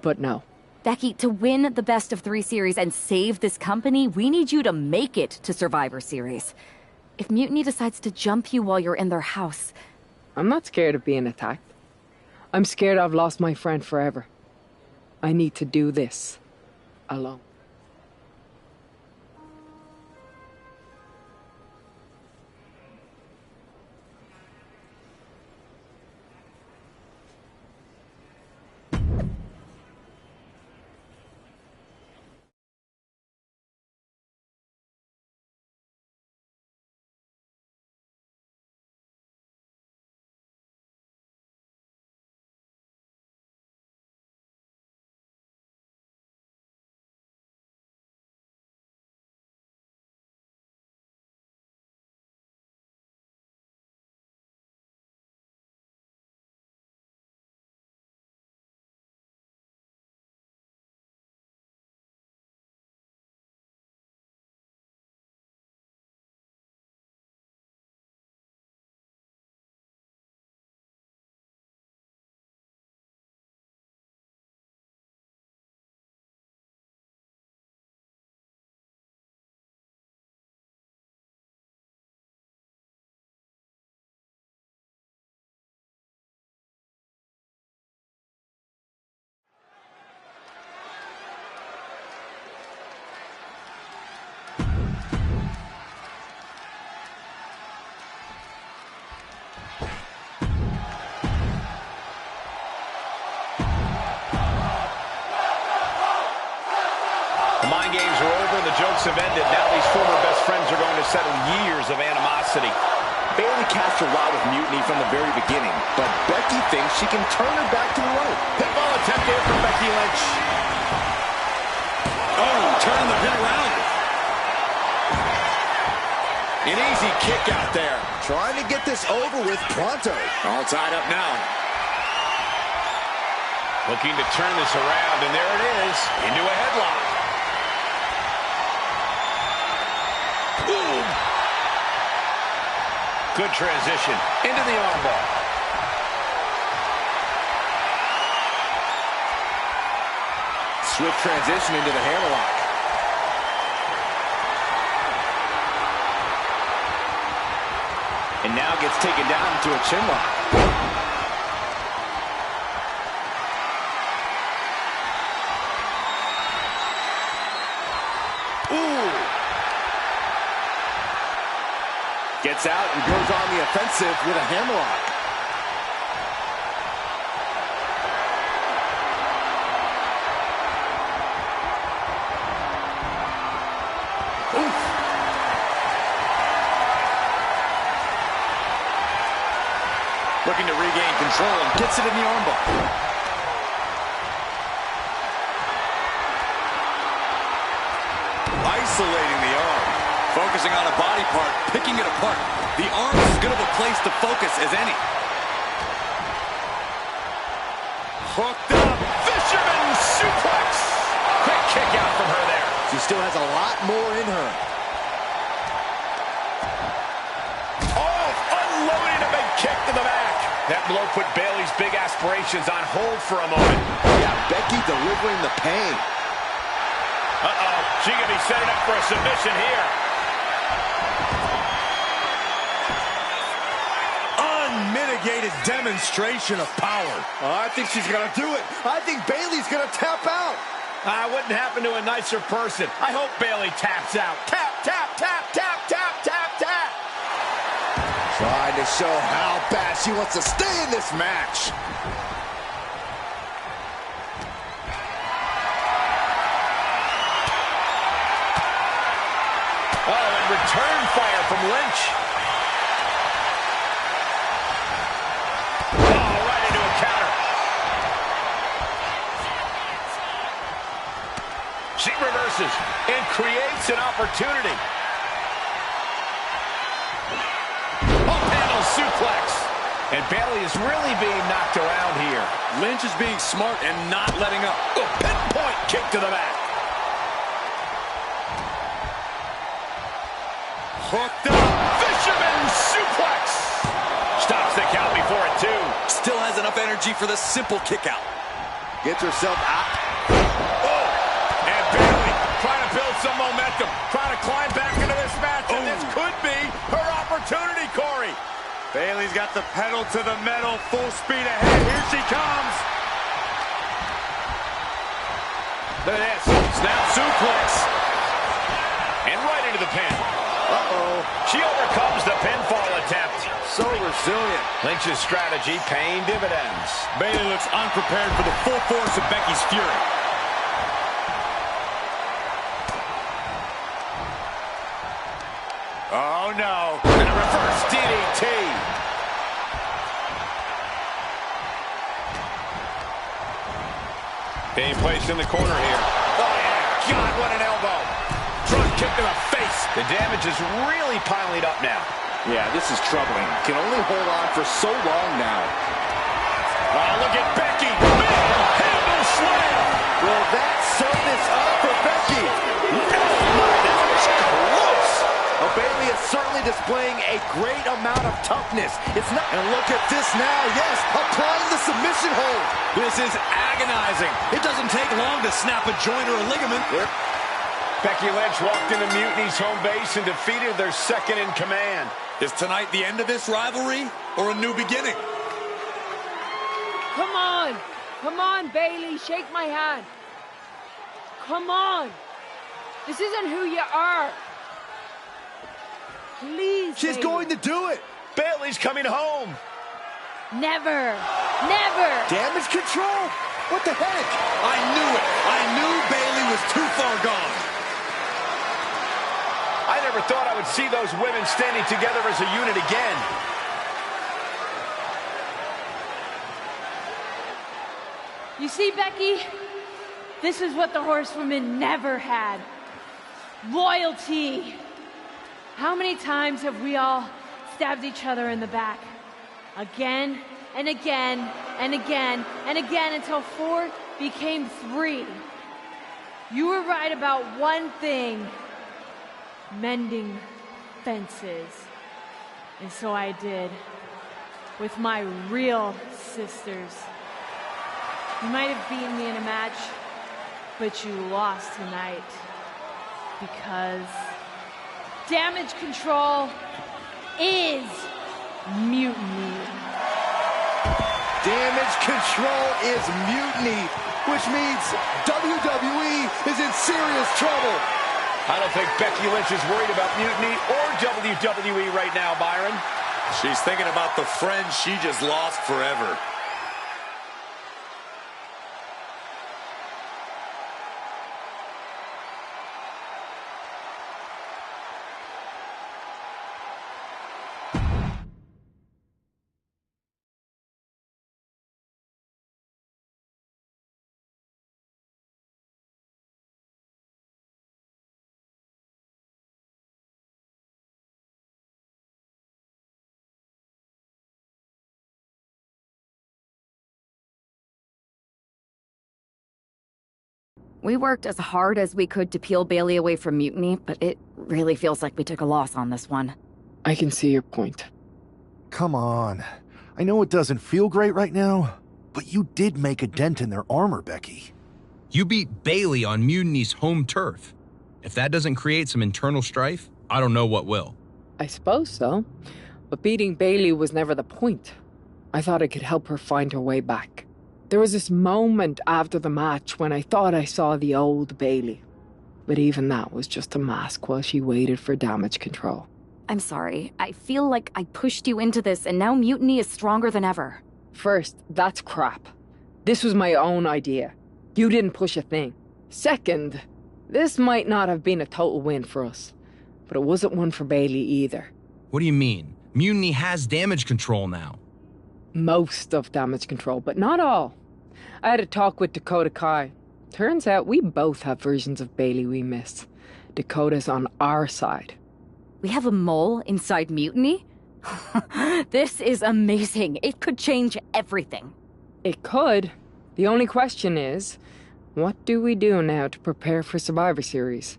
But no. Becky, to win the best of 3 series and save this company, we need you to make it to Survivor Series. If Mutiny decides to jump you while you're in their house... I'm not scared of being attacked. I'm scared I've lost my friend forever. I need to do this alone. The mind games are over and the jokes have ended. Now these former best friends are going to settle years of animosity. Bayley cast her lot with Mutiny from the very beginning, but Becky thinks she can turn her back to the right. Pinfall attempt there from Becky Lynch. Oh, turning the pin around. An easy kick out there. Trying to get this over with pronto. All tied up now. Looking to turn this around, and there it is, into a headlock. Ooh. Good transition into the armbar. Swift transition into the hammerlock. And now gets taken down into a chinlock. Ooh. Gets out and goes on the offensive with a hammerlock. Looking to regain control and gets it in the armbar. Isolating the arm. Focusing on a body part, picking it apart. The arm is as good of a place to focus as any. Hooked up. Fisherman suplex. Quick kick out from her there. She still has a lot more in her. Oh, unloading a big kick to the back. That blow put Bayley's big aspirations on hold for a moment. Yeah, Becky delivering the pain. Uh-oh, she could be setting up for a submission here. Unmitigated demonstration of power. Oh, I think she's going to do it. I think Bayley's going to tap out. Wouldn't happen to a nicer person. I hope Bayley taps out. Tap, tap, tap, tap, tap, tap, tap. Trying to show how bad she wants to stay in this match. Oh, and return fire from Lynch. Oh, right into a counter. She reverses and creates an opportunity. Suplex. And Bayley is really being knocked around here. Lynch is being smart and not letting up. Oh, pinpoint kick to the back. Hooked up. Fisherman suplex. Stops the count before it, too. Still has enough energy for the simple kick out. Gets herself out. Oh, and Bayley trying to build some momentum. Trying to climb back into this match. And this could be her opportunity, Corey. Bayley's got the pedal to the metal, full speed ahead. Here she comes. Look at this. Snap suplex. And right into the pin. Uh-oh. She overcomes the pinfall attempt. So resilient. Lynch's strategy paying dividends. Bayley looks unprepared for the full force of Becky's fury. Oh, no. And a reverse DDT. Being placed in the corner here. Oh, yeah. God, what an elbow. Front kick to the face. The damage is really piling up now. Yeah, this is troubling. Can only hold on for so long now. Oh, look at Becky. Big handle slam. Will that sew this up for Becky? Oh, my, that was close. Oh, Bayley is certainly displaying a great amount of toughness. It's not. And look at this now. Yes, applying the submission hold. This is agonizing. It doesn't take long to snap a joint or a ligament. Becky Lynch walked into Mutiny's home base and defeated their second in command. Is tonight the end of this rivalry or a new beginning? Come on. Come on, Bayley. Shake my hand. Come on. This isn't who you are. Please, she's Bayley. going to do it. Bayley's coming home. Never. Never. Damage control? What the heck? I knew it. I knew Bayley was too far gone. I never thought I would see those women standing together as a unit again. You see, Becky? This is what the horsewomen never had. Loyalty. How many times have we all stabbed each other in the back? Again and again and again and again until 4 became 3. You were right about one thing. Mending fences. And so I did. With my real sisters. You might have beaten me in a match, But you lost tonight because Damage Control is mutiny. Damage Control is mutiny, which means WWE is in serious trouble. I don't think Becky Lynch is worried about mutiny or WWE right now, Byron. She's thinking about the friend she just lost forever. We worked as hard as we could to peel Bailey away from Mutiny, but it really feels like we took a loss on this one. I can see your point. Come on. I know it doesn't feel great right now, but you did make a dent in their armor, Becky. You beat Bailey on Mutiny's home turf. If that doesn't create some internal strife, I don't know what will. I suppose so. But beating Bailey was never the point. I thought I could help her find her way back. There was this moment after the match when I thought I saw the old Bailey. But even that was just a mask while she waited for Damage Control. I'm sorry. I feel like I pushed you into this, and now Mutiny is stronger than ever. First, that's crap. This was my own idea. You didn't push a thing. Second, this might not have been a total win for us. But it wasn't one for Bailey either. What do you mean? Mutiny has Damage Control now. Most of Damage Control, but not all. I had a talk with Dakota Kai. Turns out we both have versions of Bailey we miss. Dakota's on our side. We have a mole inside Mutiny? This is amazing. It could change everything. It could. The only question is, what do we do now to prepare for Survivor Series?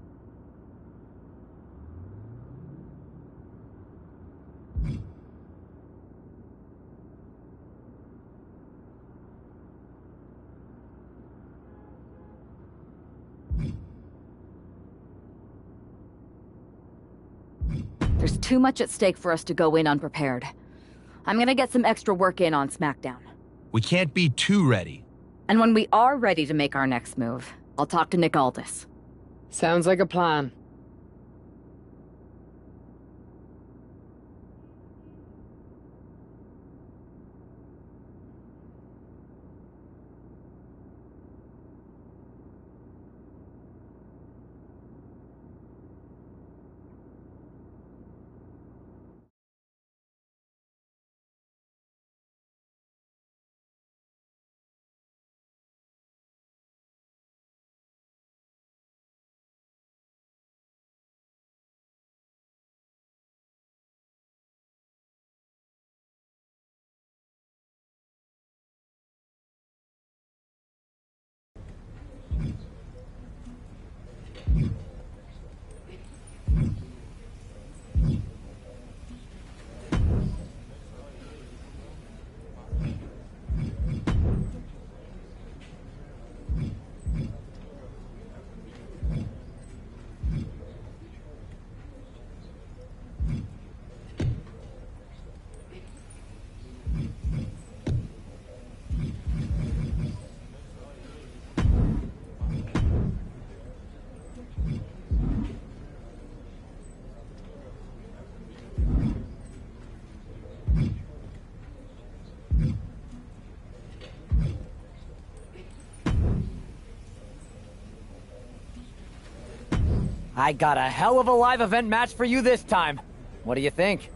There's too much at stake for us to go in unprepared. I'm gonna get some extra work in on SmackDown. We can't be too ready. And when we are ready to make our next move, I'll talk to Nick Aldis. Sounds like a plan. I got a hell of a live event match for you this time. What do you think?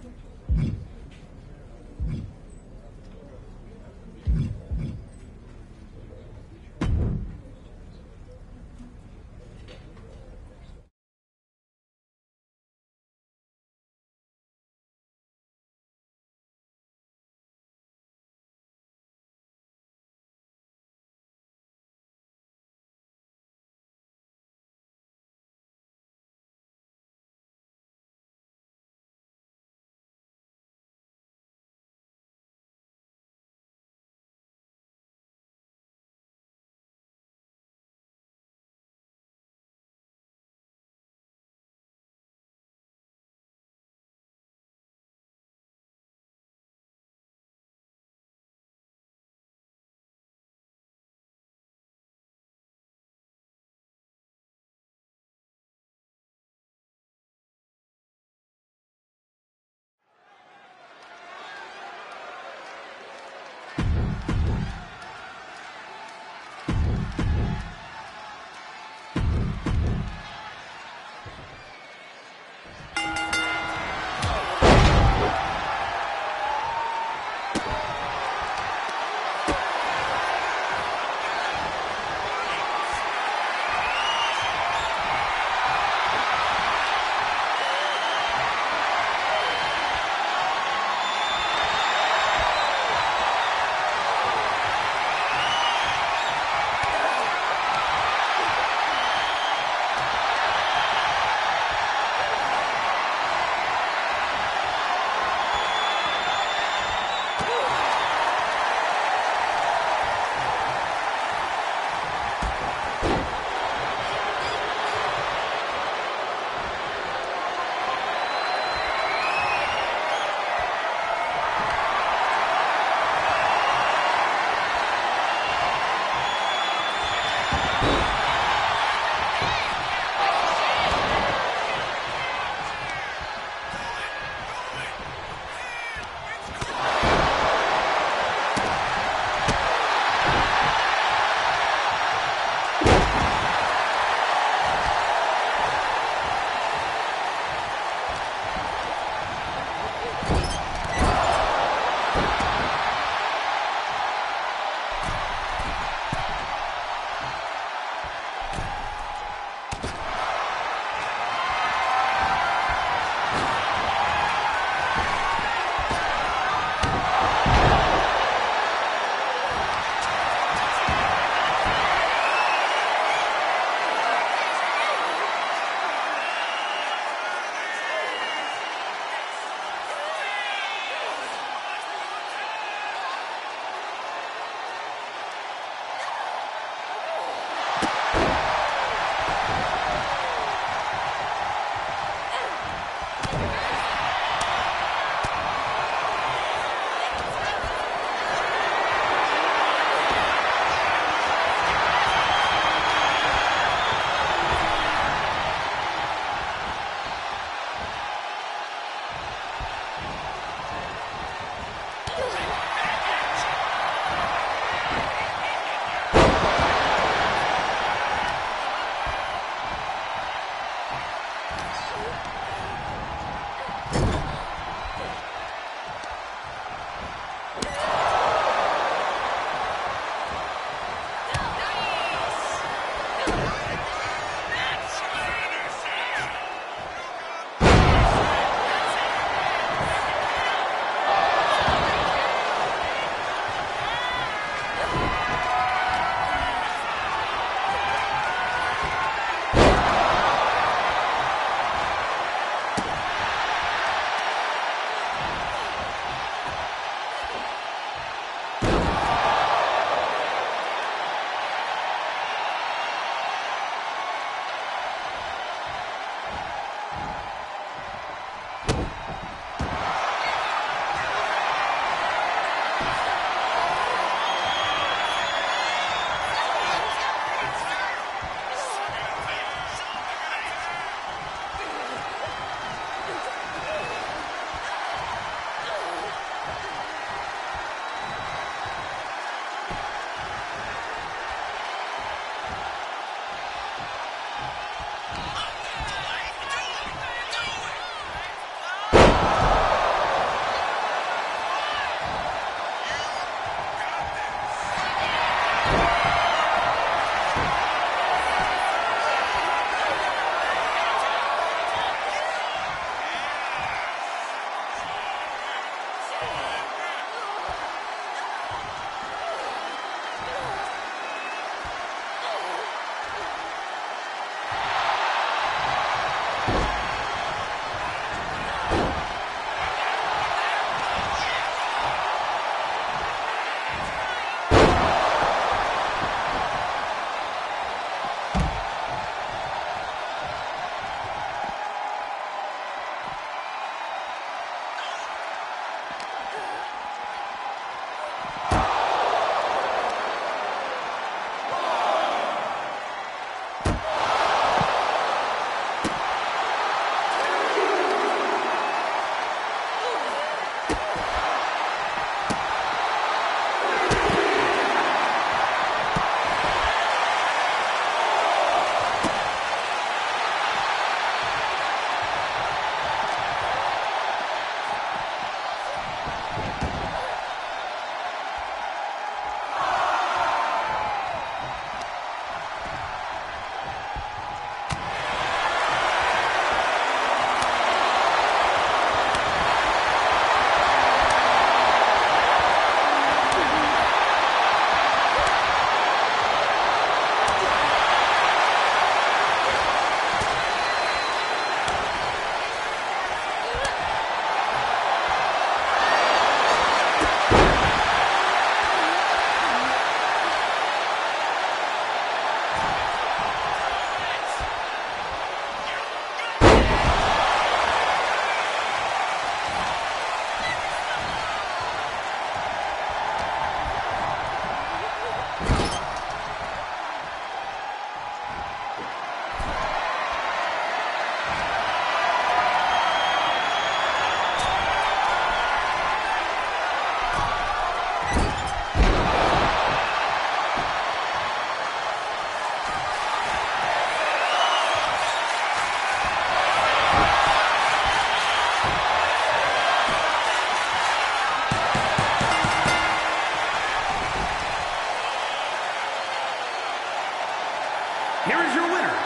here is your winner,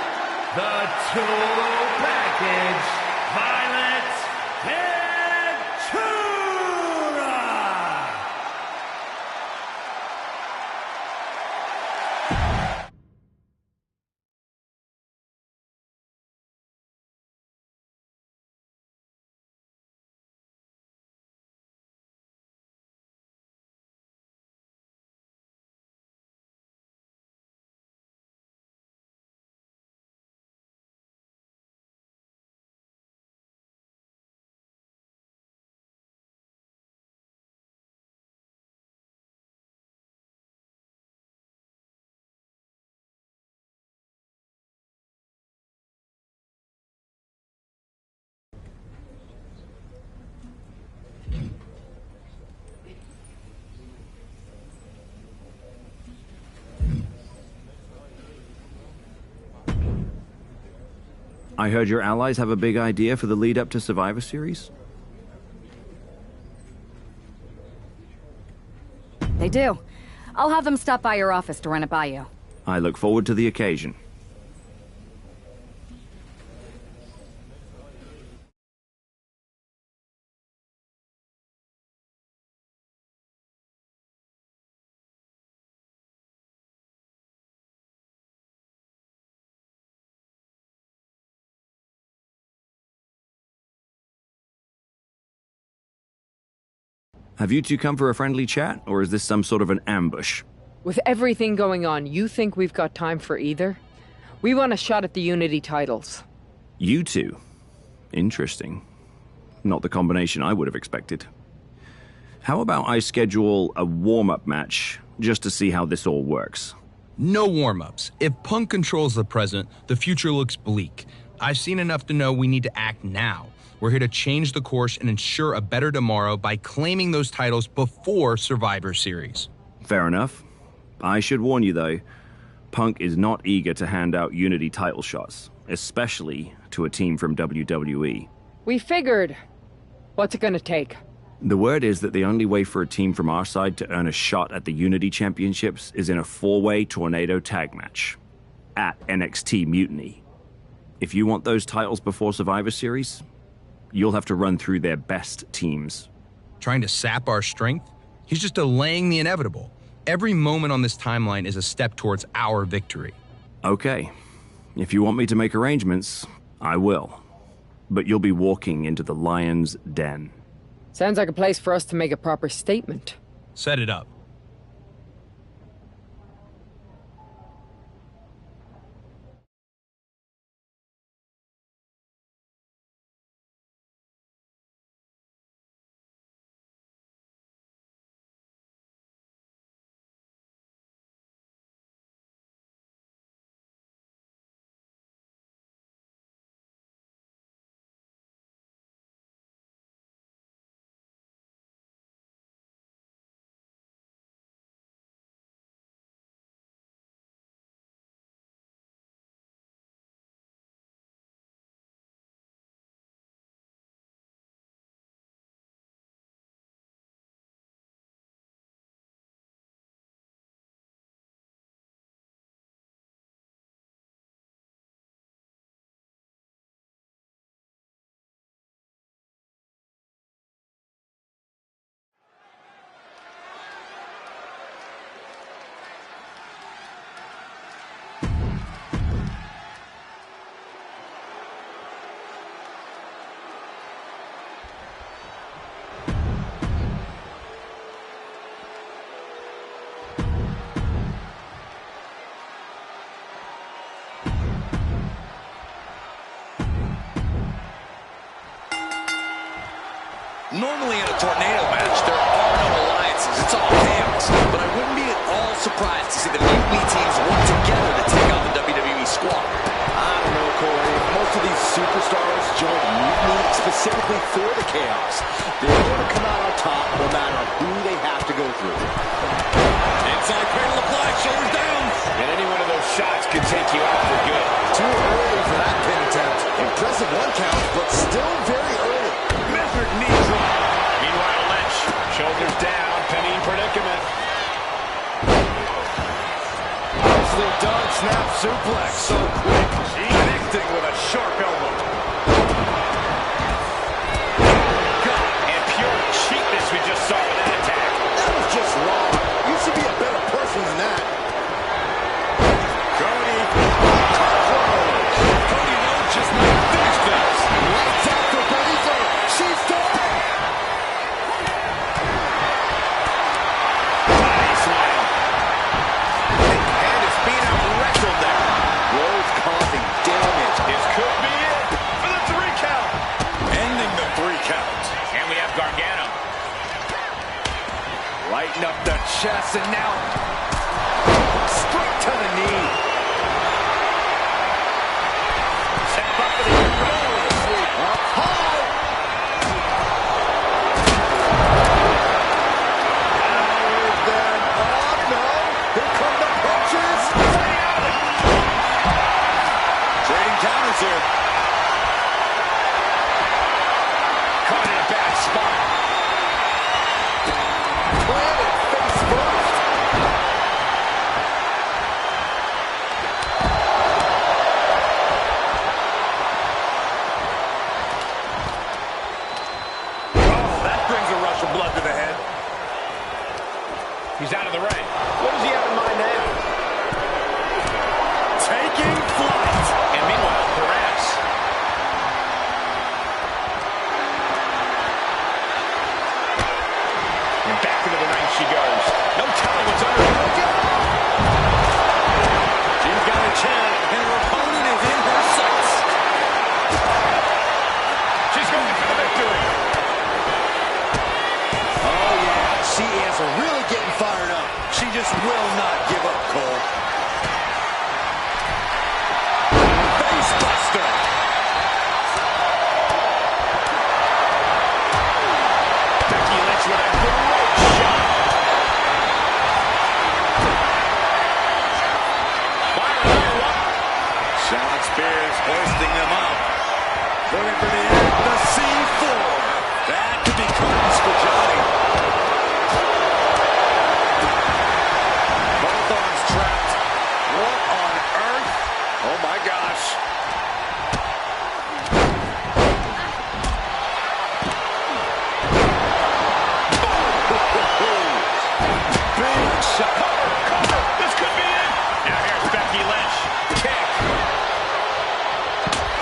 the Total Package, Violet Ventura! I heard your allies have a big idea for the lead up to Survivor Series? They do. I'll have them stop by your office to run it by you. I look forward to the occasion. Have you two come for a friendly chat, or is this some sort of an ambush? With everything going on, you think we've got time for either? We want a shot at the Unity titles. You two? Interesting. Not the combination I would have expected. How about I schedule a warm-up match, just to see how this all works? No warm-ups. If Punk controls the present, the future looks bleak. I've seen enough to know we need to act now. We're here to change the course and ensure a better tomorrow by claiming those titles before Survivor Series. Fair enough. I should warn you, though, Punk is not eager to hand out Unity title shots, especially to a team from WWE. We figured. What's it gonna take? The word is that the only way for a team from our side to earn a shot at the Unity Championships is in a 4-way tornado tag match at NXT Mutiny. If you want those titles before Survivor Series, you'll have to run through their best teams. Trying to sap our strength? He's just delaying the inevitable. Every moment on this timeline is a step towards our victory. Okay. If you want me to make arrangements, I will. But you'll be walking into the lion's den. Sounds like a place for us to make a proper statement. Set it up. Normally in a tornado match, there are no alliances. It's all chaos. But I wouldn't be at all surprised to see the Mutiny teams work together to take on the WWE squad. I don't know, Corey. Most of these superstars join Mutiny specifically for the chaos. They want to come out on top no matter who they have to go through. Inside cradle apply, shoulders down. And any one of those shots could take you out for good. Too early for that pin attempt. Impressive one count, but still very early. Measured knee drop. Meanwhile, Lynch, shoulders down, penny in predicament. Nicely done, snap suplex. So quick. Connecting with a sharp elbow. God, and pure cheapness we just saw with that attack. That was just wrong. You should be a better person than that. Cody. Cody Rhodes just might finish this. Lights out for Baszler. She's done. Body slam. And it's being out-wrestled there. Rhodes causing damage. This could be it for the 3 count. Ending the 3 count. And we have Gargano. Lighten up the chest and now straight to the knee. Step up for the Up high. Higher than up. No. Here come the punches. Trading counters here. Caught in a bad spot. Planted face first. Oh, that brings a rush of blood to the head. He's out of the ring. What does he have in mind now? Taking flight. And meanwhile, perhaps. And back into the ring she goes. No telling what's under her. She's got a chin, and her opponent is in her sights. She's going for the victory. Oh, yeah. She is really getting fired up. She just will not give up, Cole. Face buster. Becky Lynch with a great shot. Fire another one. Shawn Spears hoisting them up. Looking for the C4. That could be curtains for Johnny. Both arms trapped. What on earth? Oh my gosh. Big shot. Cover. This could be it. Now here's Becky Lynch. Kick.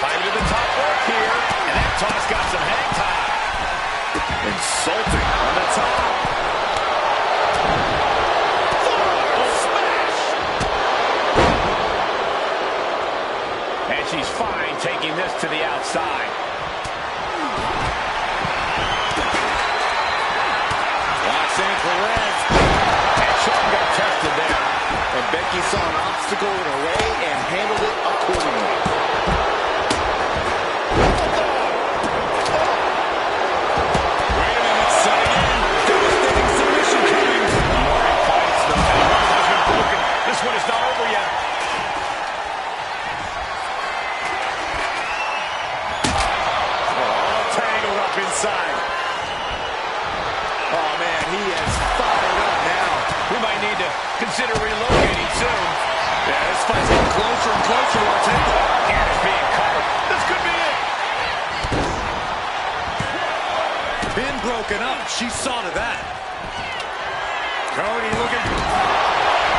Climbing to the top rope here. And that toss got some hang time. Insulting on the top. Smash. And she's fine taking this to the outside. Roxanne Perez. And Shawn got tested there. And Becky saw an obstacle in her way and handled it accordingly. Wait a minute, setting in. Devastating submission coming. Fights. The run has been broken. This one is not over yet. All tangled up inside. Oh, man, he is fired up now. We might need to consider relocating soon. Yeah, this fight's getting closer and closer to our table. And it's being covered. This could be it. Pin broken up. She saw to that. Cody looking.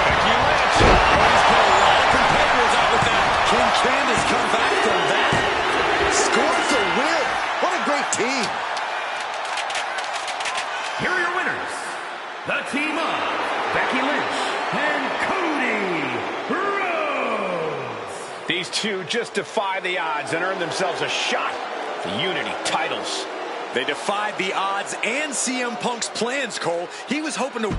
Becky Lynch. Cody's put a lot of competitors out with that. Can Candice come back from that? Scores a win. What a great team. Here are your winners. The team of Becky Lynch and Cody Rhodes. These two just defy the odds and earn themselves a shot at the Unity titles. They defied the odds and CM Punk's plans, Cole. He was hoping to...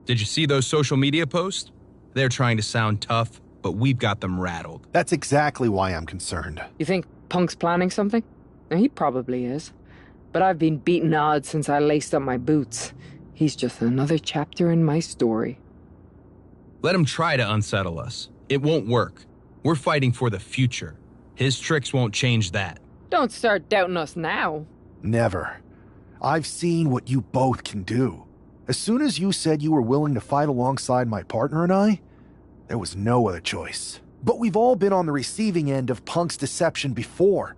Did you see those social media posts? They're trying to sound tough, but we've got them rattled. That's exactly why I'm concerned. You think Punk's planning something? He probably is. But I've been beating odds since I laced up my boots. He's just another chapter in my story. Let him try to unsettle us. It won't work. We're fighting for the future. His tricks won't change that. Don't start doubting us now. Never. I've seen what you both can do. As soon as you said you were willing to fight alongside my partner and I, there was no other choice. But we've all been on the receiving end of Punk's deception before.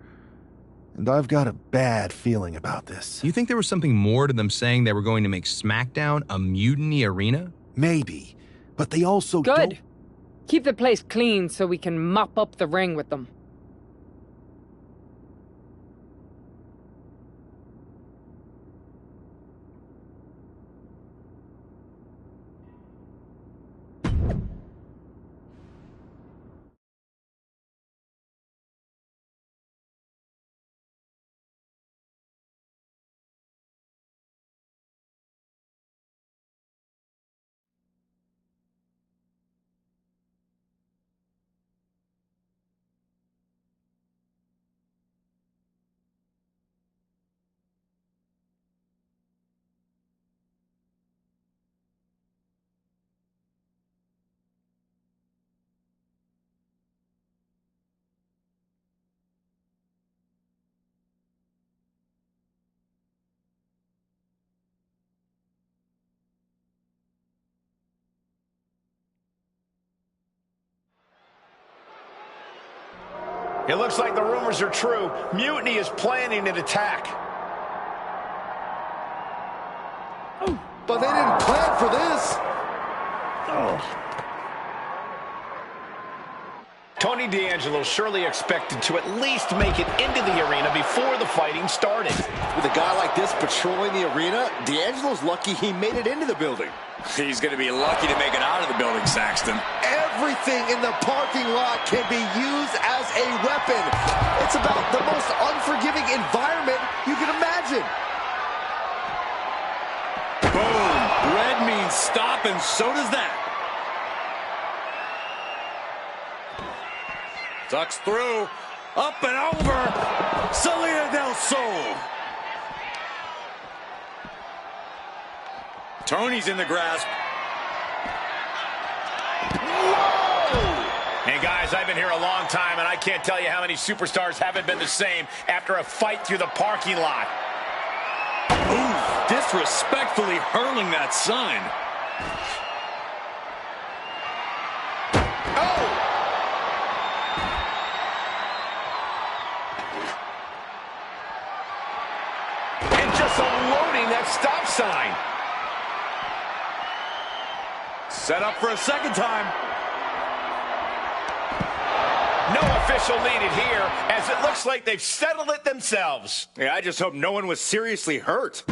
And I've got a bad feeling about this. You think there was something more to them saying they were going to make SmackDown a mutiny arena? Maybe. But they also Good. Keep the place clean so we can mop up the ring with them. It looks like the rumors are true. Mutiny is planning an attack. But they didn't plan for this. Tony D'Angelo surely expected to at least make it into the arena before the fighting started. With a guy like this patrolling the arena, D'Angelo's lucky he made it into the building. He's going to be lucky to make it out of the building, Saxton. Everything in the parking lot can be used as a weapon. It's about the most unforgiving environment you can imagine. Boom. Red means stop, and so does that. Ducks through. Up and over. Salida del Sol. Tony's in the grasp. Whoa! And guys, I've been here a long time, and I can't tell you how many superstars haven't been the same after a fight through the parking lot. Ooh, disrespectfully hurling that sign. And just unloading that stop sign. Set up for a second time. No official needed here, as it looks like they've settled it themselves. Yeah, I just hope no one was seriously hurt.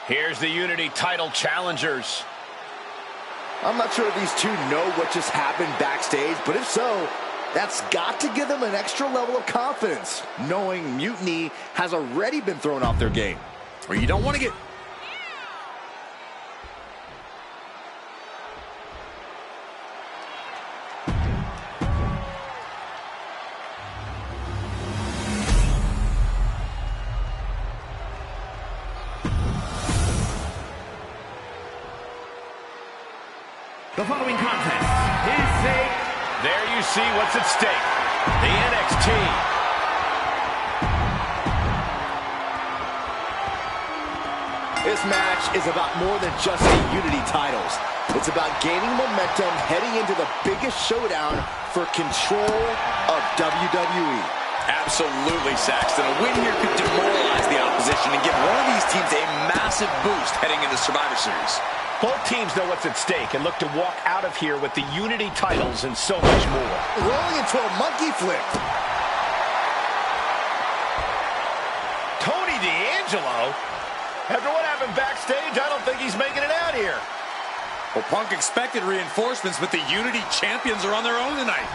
Here's the Unity title challengers. I'm not sure if these two know what just happened backstage, but if so, that's got to give them an extra level of confidence, knowing Mutiny has already been thrown off their game. Or you don't want to get... The following contest is a... There you see what's at stake. The NXT. This match is about more than just the Unity titles. It's about gaining momentum heading into the biggest showdown for control of WWE. Absolutely, Saxton. A win here could demoralize the opposition and give one of these teams a massive boost heading into Survivor Series. Both teams know what's at stake and look to walk out of here with the Unity titles and so much more. Rolling into a monkey flip. Tony D'Angelo? After what happened backstage, I don't think he's making it out here. Well, Punk expected reinforcements, but the Unity champions are on their own tonight.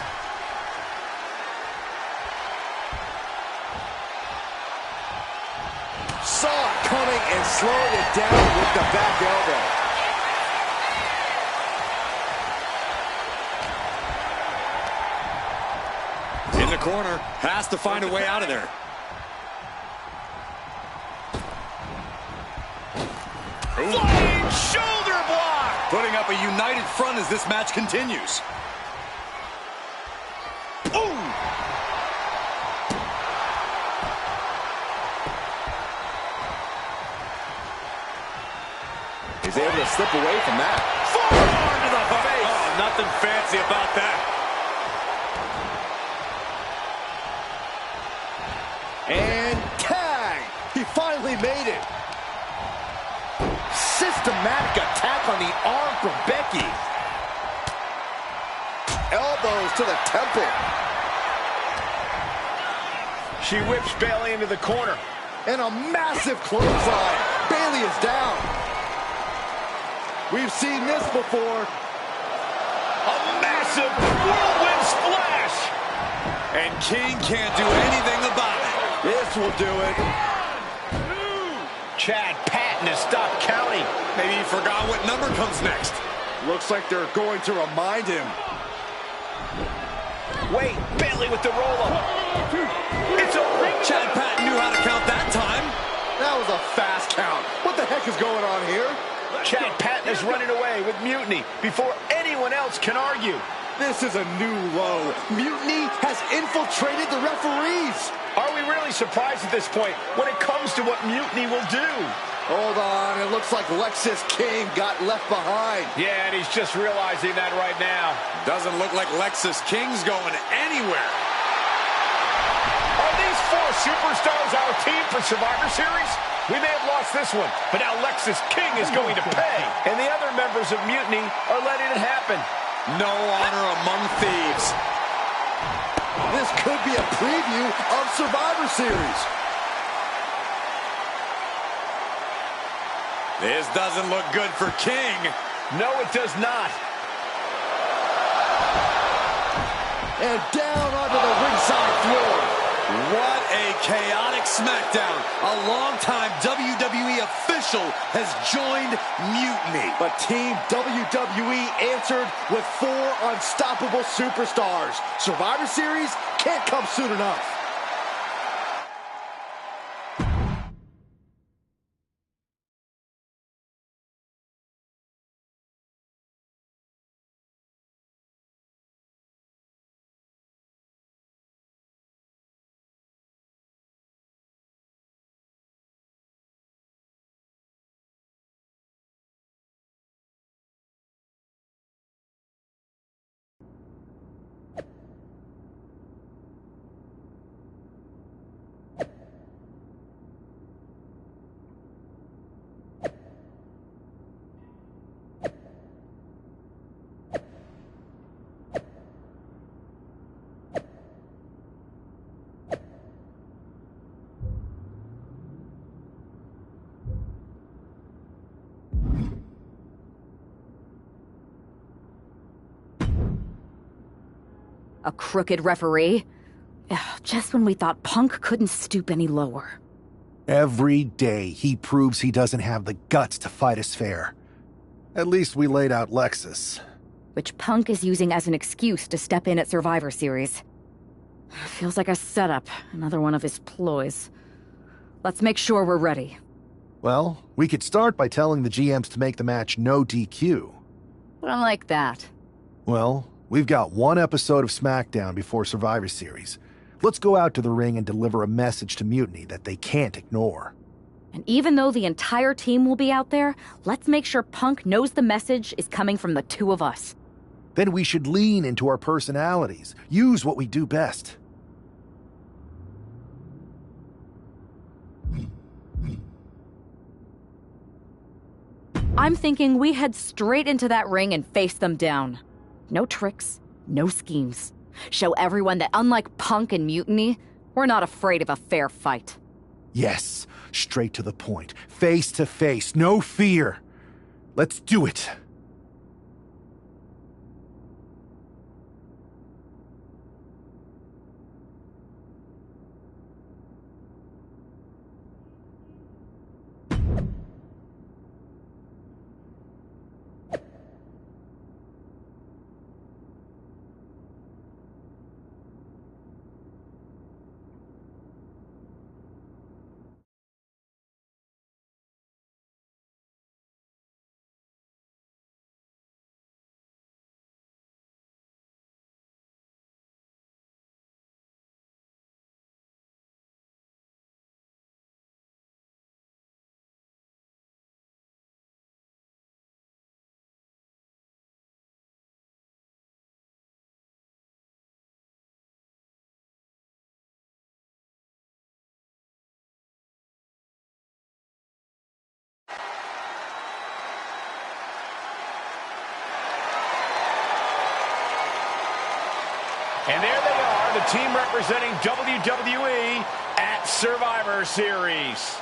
Saw it coming and slowed it down with the back elbow. In the corner, has to find a way out of there. Flying shoulder block! Putting up a united front as this match continues. Ooh! He's able to slip away from that. Forearm to the face! Oh, nothing fancy about that. And tag! He finally made it. Systematic attack on the arm from Becky. Elbows to the temple. She whips Bayley into the corner. And a massive clothesline. Bayley is down. We've seen this before. A massive whirlwind splash! And King can't do anything about it. This will do it. Chad Patton has stopped counting. Maybe he forgot what number comes next. Looks like they're going to remind him. Wait, Bayley with the roll-up. It's over. Chad Patton knew how to count that time. That was a fast count. What the heck is going on here? Chad Patton is running away with Mutiny before anyone else can argue. This is a new low. Mutiny has infiltrated the referees. Are we really surprised at this point when it comes to what Mutiny will do? Hold on, it looks like Lexis King got left behind. Yeah, and he's just realizing that right now. Doesn't look like Lexis King's going anywhere. Are these four superstars our team for Survivor Series? We may have lost this one, but now Lexis King is going to pay. And the other members of Mutiny are letting it happen. No honor among thieves. This could be a preview of Survivor Series. This doesn't look good for King. No, it does not. And down onto the ringside floor. What a chaotic SmackDown. A longtime WWE official has joined Mutiny. But Team WWE answered with 4 unstoppable superstars. Survivor Series can't come soon enough. A crooked referee? Ugh, just when we thought Punk couldn't stoop any lower. Every day he proves he doesn't have the guts to fight us fair. At least we laid out Lexus. Which Punk is using as an excuse to step in at Survivor Series. Feels like a setup, another one of his ploys. Let's make sure we're ready. Well, we could start by telling the GMs to make the match no DQ. I like that. Well, we've got one episode of SmackDown before Survivor Series. Let's go out to the ring and deliver a message to Mutiny that they can't ignore. And even though the entire team will be out there, let's make sure Punk knows the message is coming from the two of us. Then we should lean into our personalities, use what we do best. I'm thinking we head straight into that ring and face them down. No tricks, no schemes. Show everyone that unlike Punk and Mutiny, we're not afraid of a fair fight. Yes, straight to the point, face to face, no fear. Let's do it. And there they are, the team representing WWE at Survivor Series.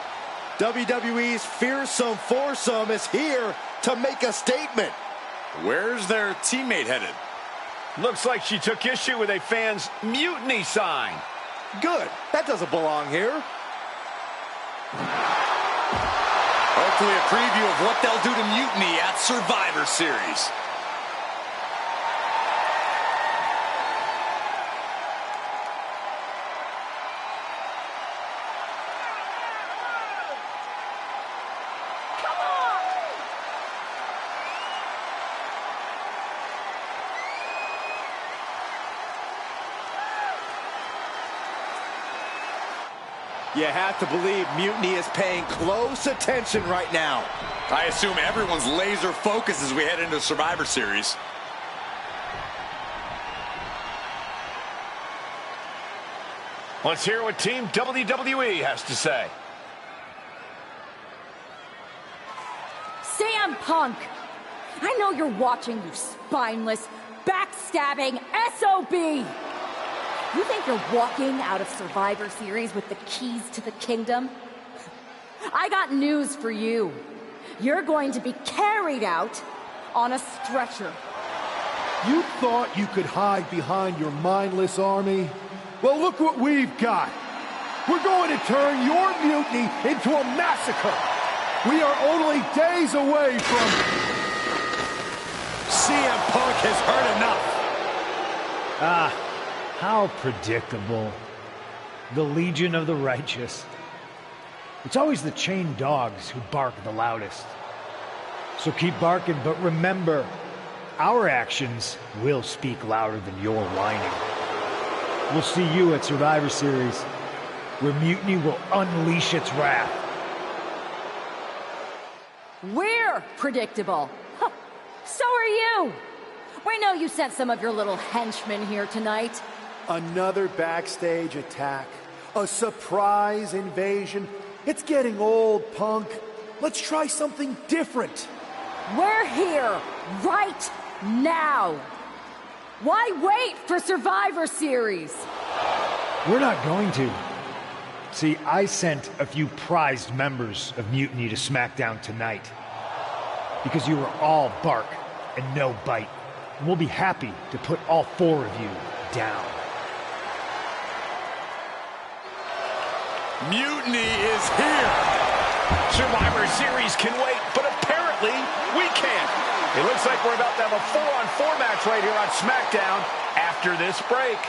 WWE's fearsome foursome is here to make a statement. Where's their teammate headed? Looks like she took issue with a fan's mutiny sign. Good. That doesn't belong here. Hopefully a preview of what they'll do to Mutiny at Survivor Series. You have to believe Mutiny is paying close attention right now. I assume everyone's laser focused as we head into Survivor Series. Let's hear what Team WWE has to say. CM Punk! I know you're watching, you spineless, backstabbing SOB! You think you're walking out of Survivor Series with the keys to the kingdom? I got news for you. You're going to be carried out on a stretcher. You thought you could hide behind your mindless army? Well, look what we've got. We're going to turn your mutiny into a massacre. We are only days away from... CM Punk has heard enough. How predictable. The Legion of the Righteous. It's always the chained dogs who bark the loudest. So keep barking, but remember, our actions will speak louder than your whining. We'll see you at Survivor Series, where Mutiny will unleash its wrath. We're predictable. Huh. So are you. We know you sent some of your little henchmen here tonight. Another backstage attack. A surprise invasion. It's getting old, Punk. Let's try something different. We're here right now. Why wait for Survivor Series? We're not going to. See, I sent a few prized members of Mutiny to SmackDown tonight. Because you were all bark and no bite. And we'll be happy to put all four of you down. Mutiny is here. Survivor Series can wait, but apparently we can't. It looks like we're about to have a 4-on-4 match right here on SmackDown after this break.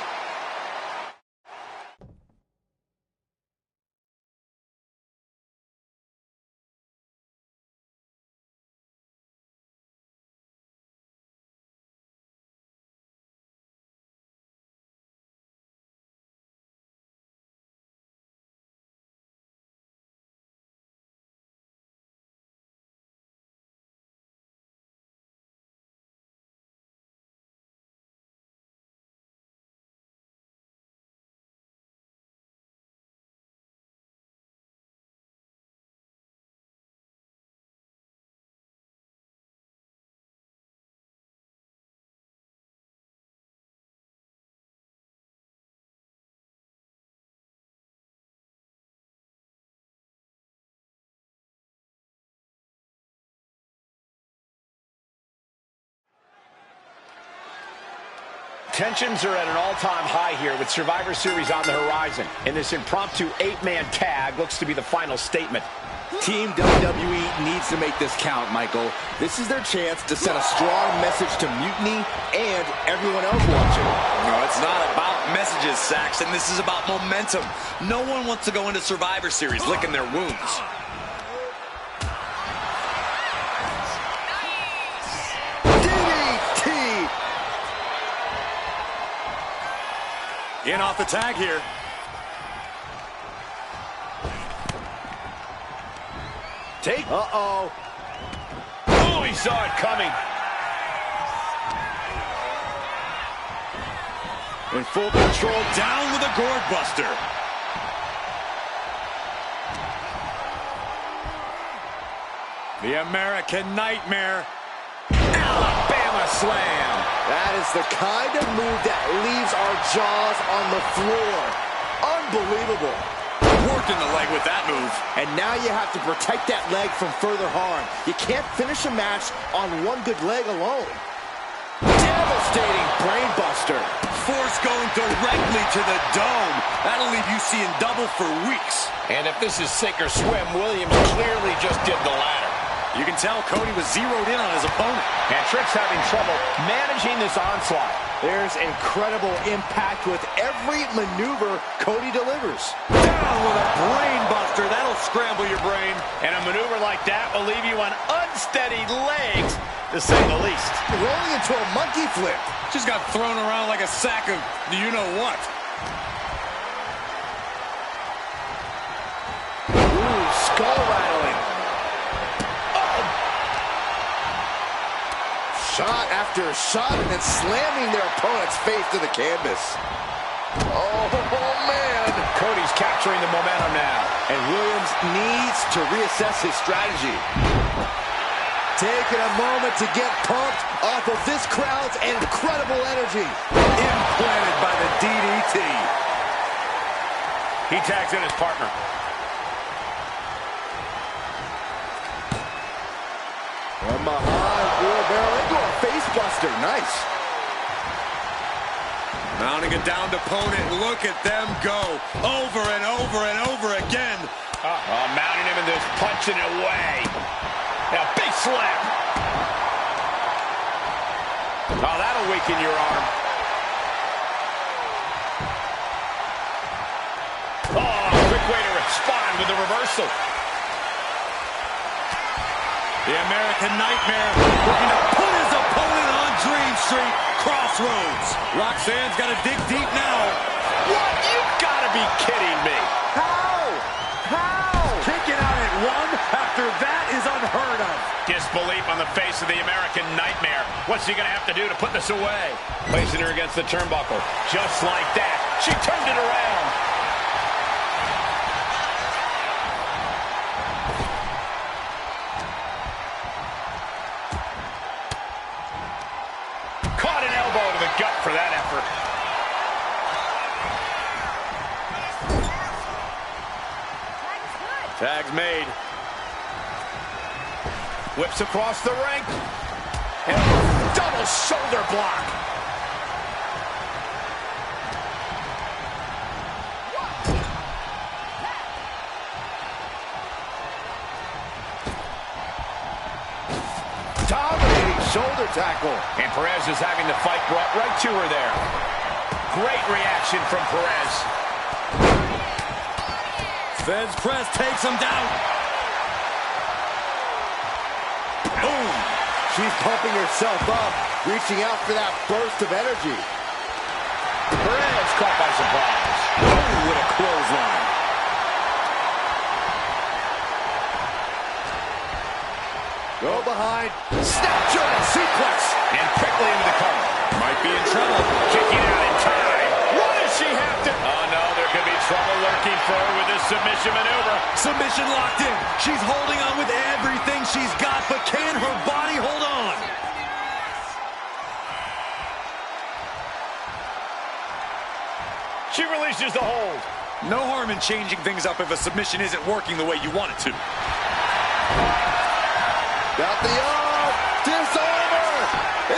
Tensions are at an all-time high here with Survivor Series on the horizon. And this impromptu 8-man tag looks to be the final statement. Team WWE needs to make this count, Michael. This is their chance to send a strong message to Mutiny and everyone else watching. No, it's not about messages, Saxton. This is about momentum. No one wants to go into Survivor Series licking their wounds. DDT! In off the tag here. Take. Uh-oh. Oh, he saw it coming. In full control, down with a gourd buster. The American Nightmare. Alabama slam. That is the kind of move that leaves our jaws on the floor. Unbelievable. Working the leg with that move. And now you have to protect that leg from further harm. You can't finish a match on one good leg alone. Devastating brainbuster. Force going directly to the dome. That'll leave you seeing double for weeks. And if this is sink or swim, Williams clearly just did the latter. You can tell Cody was zeroed in on his opponent. And Trick's having trouble managing this onslaught. There's incredible impact with every maneuver Cody delivers. Down with a brain buster. That'll scramble your brain. And a maneuver like that will leave you on unsteady legs, to say the least. Rolling into a monkey flip. Just got thrown around like a sack of you-know-what. Ooh, skull rattling. Shot after shot and then slamming their opponent's face to the canvas. Oh, man. Cody's capturing the momentum now. And Williams needs to reassess his strategy. Taking a moment to get pumped off of this crowd's incredible energy. Implanted by the DDT. He tags in his partner. From behind, wheelbarrow into a face buster. Nice. Mounting a downed opponent. Look at them go. Over and over and over again. Mounting him and just punching it away. Now, big slap. Oh, that'll weaken your arm. Oh, quick way to respond with the reversal. The American Nightmare looking to put his opponent on Dream Street Crossroads. Roxanne's got to dig deep now. What? You've got to be kidding me. How? Kicking out at one after that is unheard of. Disbelief on the face of the American Nightmare. What's he going to have to do to put this away? Placing her against the turnbuckle. Just like that. She turned it around. Caught an elbow to the gut for that effort. Tag's made. Whips across the ring. And a double shoulder block. Dominating shoulder tackle. And Perez is having the fight brought right to her there. Great reaction from Perez. Feds press takes him down. Boom. She's pumping herself up, reaching out for that burst of energy. Perez caught by surprise. Oh, what a clothesline. Go behind. Snap German suplex. And quickly into the cover. Might be in trouble. Kicking out in time. What does she have to... Oh, no, there could be trouble lurking for her with this submission maneuver. Submission locked in. She's holding on with everything she's got, but can her body hold on? She releases the hold. No harm in changing things up if a submission isn't working the way you want it to. Got the arm. Disarm her.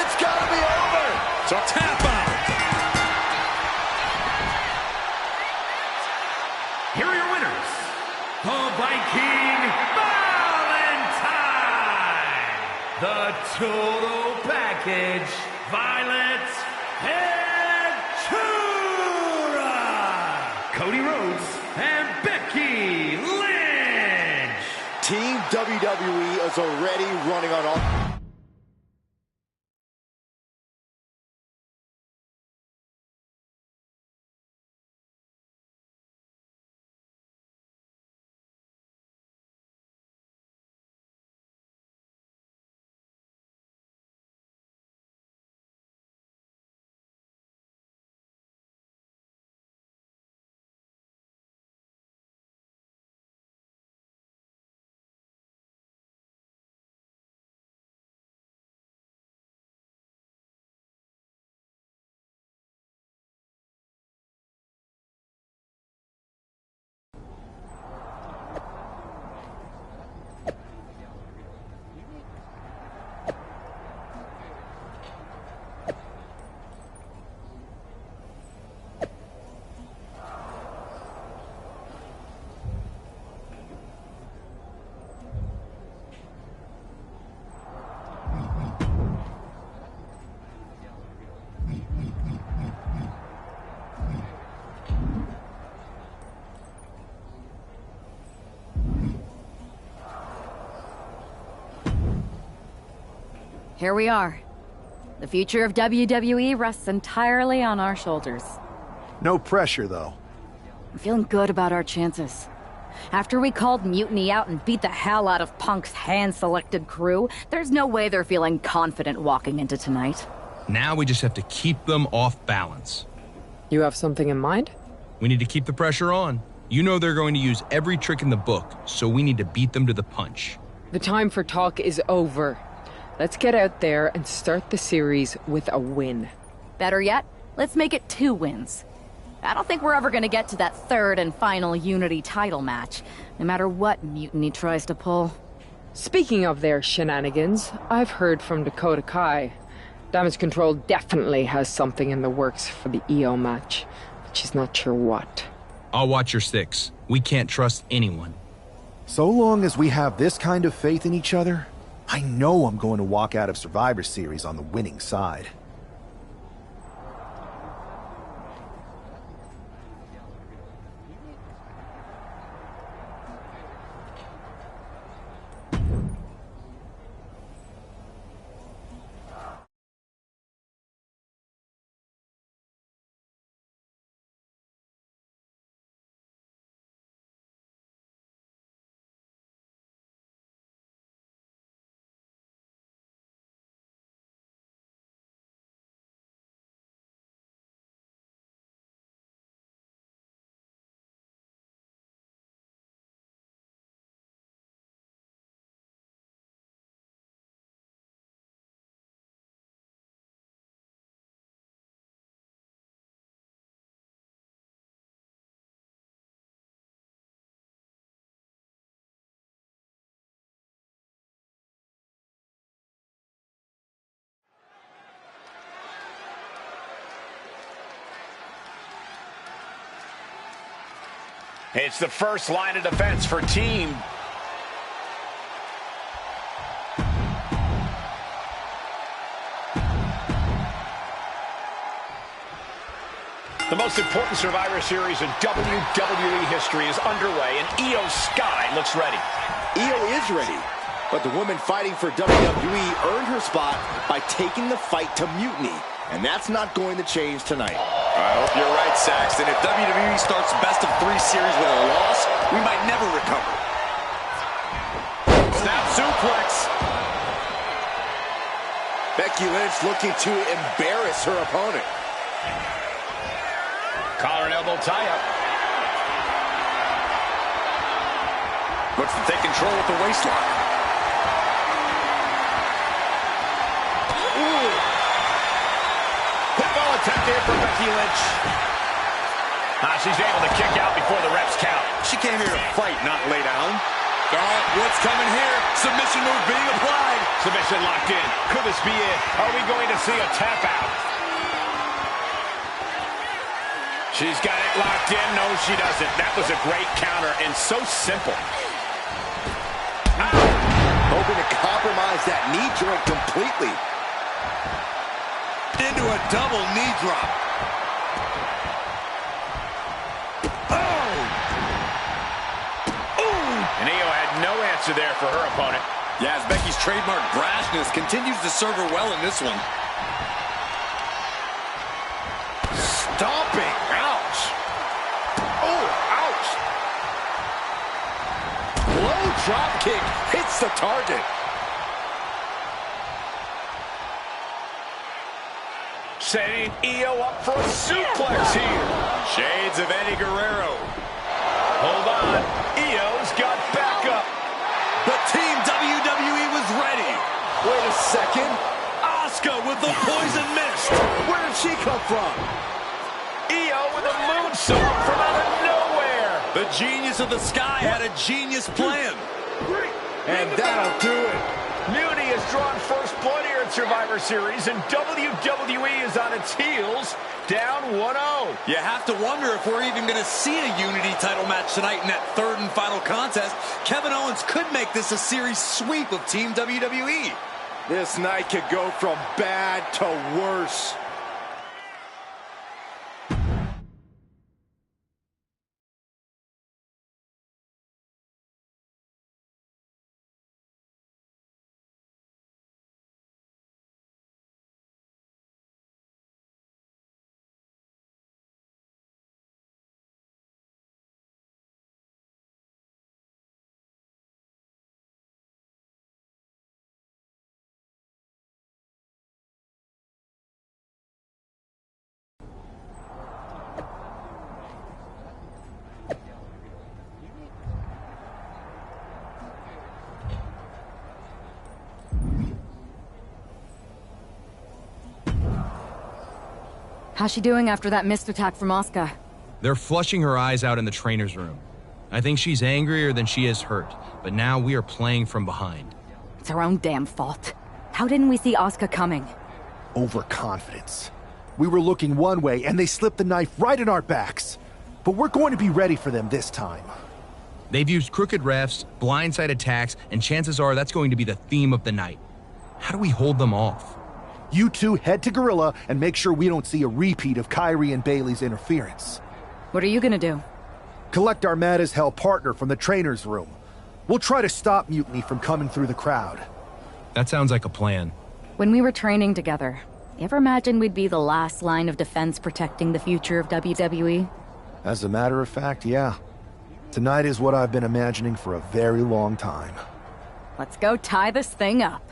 It's got to be over. So tap out. Viking Valentine. The total package, Violet Ventura. Cody Rhodes and Becky Lynch. Team WWE is already running on all... Here we are. The future of WWE rests entirely on our shoulders. No pressure, though. I'm feeling good about our chances. After we called Mutiny out and beat the hell out of Punk's hand-selected crew, there's no way they're feeling confident walking into tonight. Now we just have to keep them off balance. You have something in mind? We need to keep the pressure on. You know they're going to use every trick in the book, so we need to beat them to the punch. The time for talk is over. Let's get out there and start the series with a win. Better yet, let's make it 2 wins. I don't think we're ever gonna get to that third and final Unity title match, no matter what Mutiny tries to pull. Speaking of their shenanigans, I've heard from Dakota Kai. Damage Control definitely has something in the works for the EO match, but she's not sure what. I'll watch your 6. We can't trust anyone. So long as we have this kind of faith in each other, I know I'm going to walk out of Survivor Series on the winning side. It's the first line of defense for Team. The most important Survivor Series in WWE history is underway, and Io Sky looks ready. Io is ready, but the woman fighting for WWE earned her spot by taking the fight to Mutiny, and that's not going to change tonight. I hope you're right, Saxton. If WWE starts best of 3 series with a loss, we might never recover. Snap suplex. Becky Lynch looking to embarrass her opponent. Collar and elbow tie-up. Looks to take control with the waistlock. Attempt here for Becky Lynch. She's able to kick out before the reps count. She came here to fight, not lay down. Oh, what's coming here? Submission move being applied. Submission locked in. Could this be it? Are we going to see a tap out? She's got it locked in. No, she doesn't. That was a great counter and so simple. Hoping to compromise that knee joint completely. Into a double knee drop. And Io had no answer there for her opponent. Yeah, as Becky's trademark brashness continues to serve her well in this one. Stomping. Ouch. Oh, ouch. Low drop kick hits the target. Setting Io up for a suplex here. Shades of Eddie Guerrero. Hold on. Io's got backup. But Team WWE was ready. Wait a second. Asuka with the poison mist. Where did she come from? Io with a moonsault from out of nowhere. The genius of the sky had a genius plan. And that'll do it. Mutiny has drawn first blood here at Survivor Series, and WWE is on its heels, down 1-0. You have to wonder if we're even going to see a Unity title match tonight in that third and final contest. Kevin Owens could make this a series sweep of Team WWE. This night could go from bad to worse. How's she doing after that missed attack from Asuka? They're flushing her eyes out in the trainer's room. I think she's angrier than she is hurt, but now we are playing from behind. It's our own damn fault. How didn't we see Asuka coming? Overconfidence. We were looking one way, and they slipped the knife right in our backs. But we're going to be ready for them this time. They've used crooked refs, blindside attacks, and chances are that's going to be the theme of the night. How do we hold them off? You two head to Gorilla and make sure we don't see a repeat of Kyrie and Bailey's interference. What are you gonna do? Collect our mad-as-hell partner from the trainer's room. We'll try to stop Mutiny from coming through the crowd. That sounds like a plan. When we were training together, you ever imagine we'd be the last line of defense protecting the future of WWE? As a matter of fact, yeah. Tonight is what I've been imagining for a very long time. Let's go tie this thing up.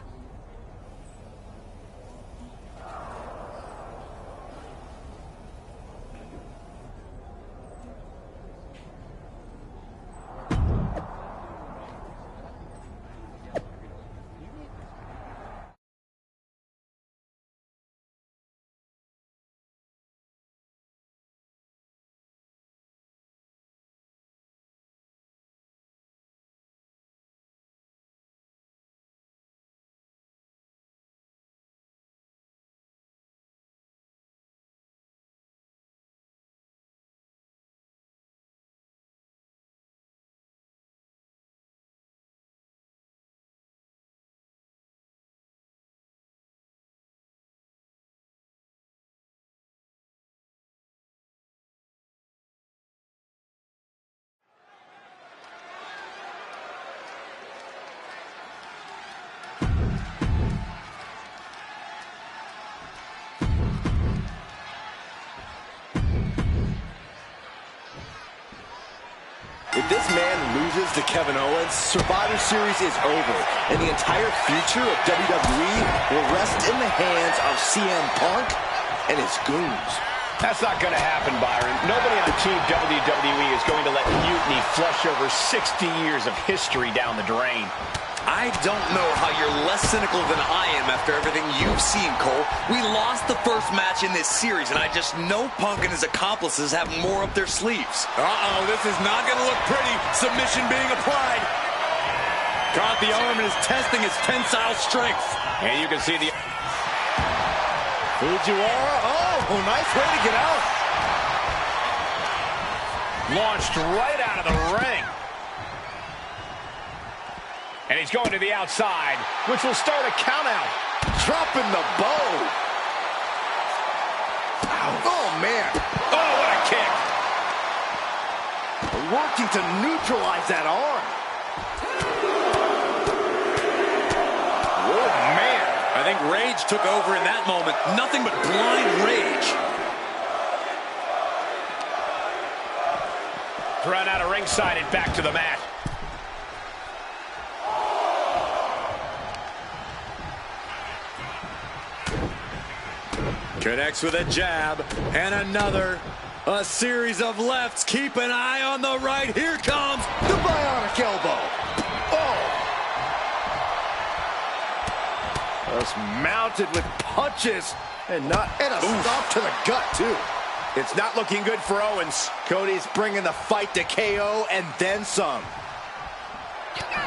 If this man loses to Kevin Owens, Survivor Series is over, and the entire future of WWE will rest in the hands of CM Punk and his goons. That's not going to happen, Byron. Nobody on Team WWE is going to let Mutiny flush over 60 years of history down the drain. I don't know how you're less cynical than I am after everything you've seen, Cole. We lost the first match in this series, and I just know Punk and his accomplices have more up their sleeves. Uh-oh, this is not going to look pretty. Submission being applied. Caught the arm and is testing his tensile strength. And you can see the... Fujiwara, oh, nice way to get out. Launched right out of the ring. And he's going to the outside, which will start a count out. Dropping the bow. Oh, man. Oh, what a kick. Working to neutralize that arm. Oh, man. I think rage took over in that moment. Nothing but blind rage. Thrown out of ringside and back to the mat. Connects with a jab and another. A series of lefts. Keep an eye on the right. Here comes the bionic elbow. Oh. Just mounted with punches and a stop to the gut, too. It's not looking good for Owens. Cody's bringing the fight to KO and then some.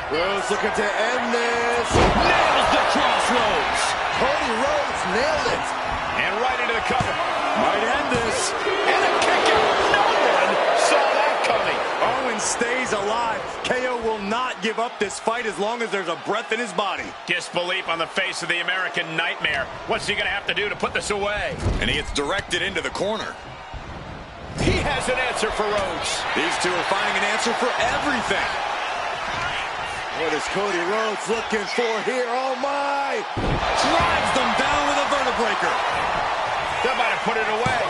Rhodes looking to end this. Nails the crossroads. Cody Rhodes nailed it. And right into the cover. Might end this. And a kick out. No one saw that coming. Owens stays alive. KO will not give up this fight as long as there's a breath in his body. Disbelief on the face of the American Nightmare. What's he going to have to do to put this away? And he gets directed into the corner. He has an answer for Rhodes. These two are finding an answer for everything. What is Cody Rhodes looking for here? Oh, my! Drives them down with a vertebraker. That might have put it away.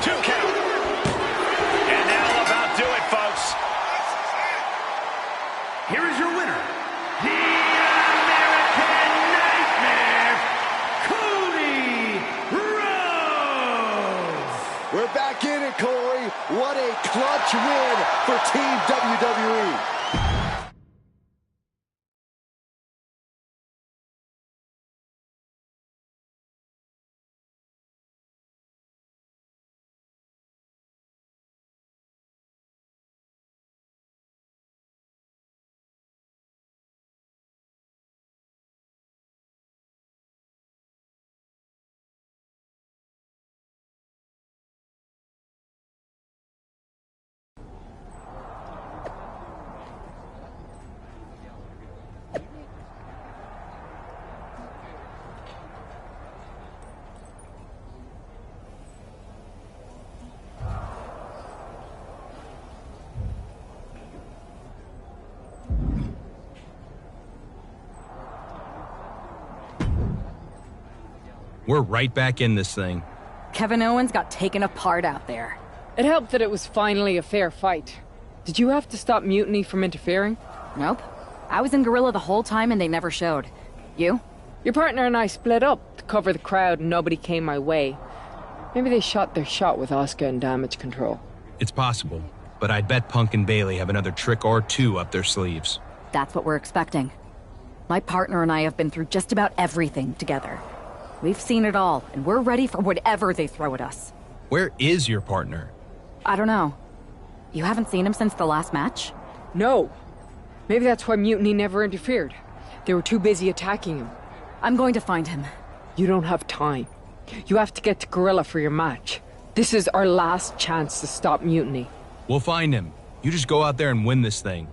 2 count. And that'll about do it, folks. Here is your winner, the American Nightmare, Cody Rhodes. We're back in it, Corey. What a clutch win for Team WWE. We're right back in this thing. Kevin Owens got taken apart out there. It helped that it was finally a fair fight. Did you have to stop Mutiny from interfering? Nope. I was in Gorilla the whole time and they never showed. You? Your partner and I split up to cover the crowd and nobody came my way. Maybe they shot their shot with Asuka and Damage Control. It's possible, but I'd bet Punk and Bailey have another trick or two up their sleeves. That's what we're expecting. My partner and I have been through just about everything together. We've seen it all, and we're ready for whatever they throw at us. Where is your partner? I don't know. You haven't seen him since the last match? No. Maybe that's why Mutiny never interfered. They were too busy attacking him. I'm going to find him. You don't have time. You have to get to Gorilla for your match. This is our last chance to stop Mutiny. We'll find him. You just go out there and win this thing.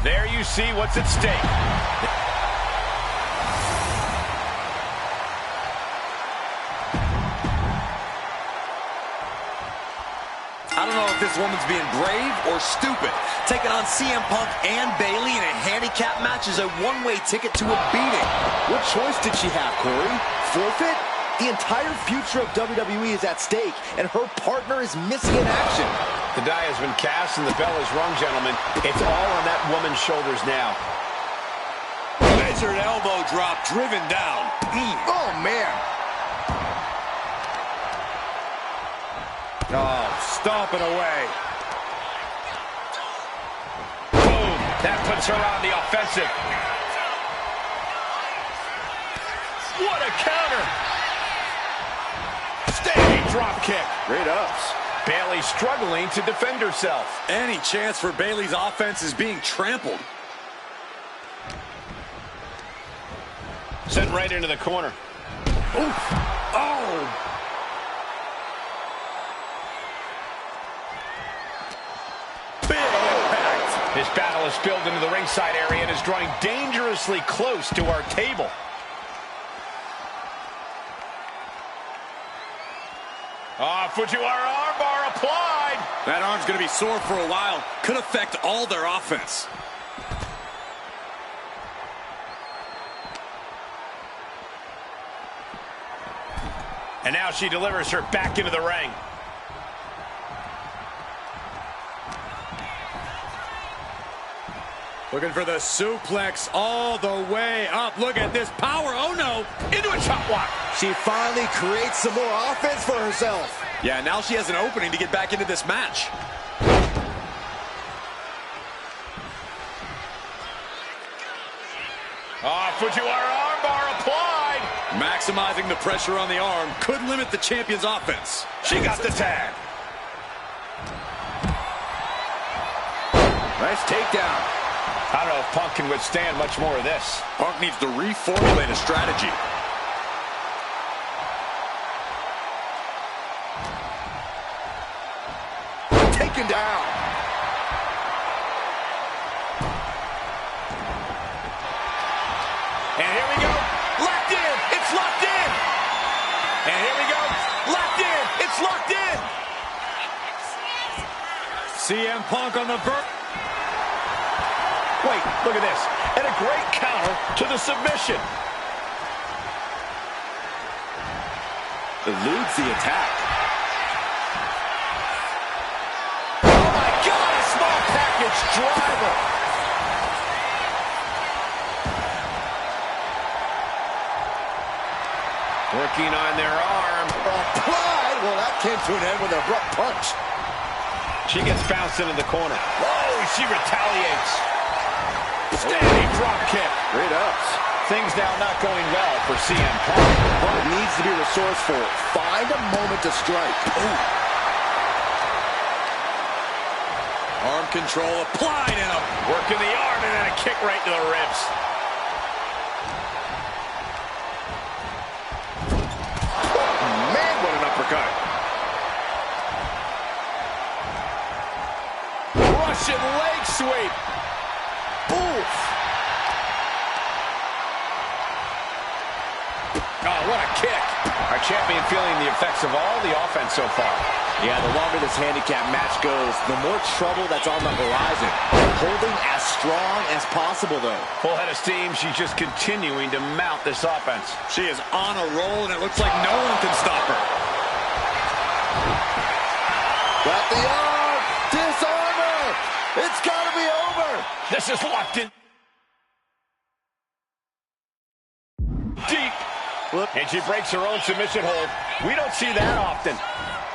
There you see what's at stake. I don't know if this woman's being brave or stupid. Taking on CM Punk and Bayley in a handicap match is a one-way ticket to a beating. What choice did she have, Corey? Forfeit? The entire future of WWE is at stake, and her partner is missing in action. The die has been cast and the bell is rung, gentlemen. It's all on that woman's shoulders now. Measured elbow drop driven down. Oh, man. Oh, stomping away. Boom. That puts her on the offensive. What a counter. Standing drop kick. Great ups. Bayley struggling to defend herself. Any chance for Bayley's offense is being trampled. Sent right into the corner. Oof. Oh. Big impact. This battle is spilled into the ringside area and is drawing dangerously close to our table. Fujiwara armbar applied. That arm's going to be sore for a while. Could affect all their offense. And now she delivers her back into the ring. Looking for the suplex all the way up. Look at this power. Oh, no. Into a chop block. She finally creates some more offense for herself. Yeah, now she has an opening to get back into this match. Fujiwara armbar applied. Maximizing the pressure on the arm could limit the champion's offense. She got the tag. Nice takedown. I don't know if Punk can withstand much more of this. Punk needs to reformulate a strategy. Taken down. And here we go. Locked in. It's locked in. And here we go. Locked in. It's locked in. CM Punk on the vert. Wait, look at this. And a great counter to the submission. Eludes the attack. Oh my God, a small package driver. Working on their arm. Applied. Well, that came to an end with an abrupt punch. She gets bounced into the corner. Whoa, she retaliates. Standing drop kick. Great ups. Things now not going well for CM Punk. Punk needs to be resourceful. Find a moment to strike. Ooh. Arm control applied and a working the arm and then a kick right to the ribs. Man, what an uppercut. Russian leg sweep. Oof. Oh, what a kick. Our champion feeling the effects of all the offense so far. Yeah, the longer this handicap match goes, the more trouble that's on the horizon. Holding as strong as possible, though. Full head of steam, she's just continuing to mount this offense. She is on a roll, and it looks like no one can stop her. Got the arm. Disarm her. It's got to be over. This is locked in. Deep. And she breaks her own submission hold. We don't see that often.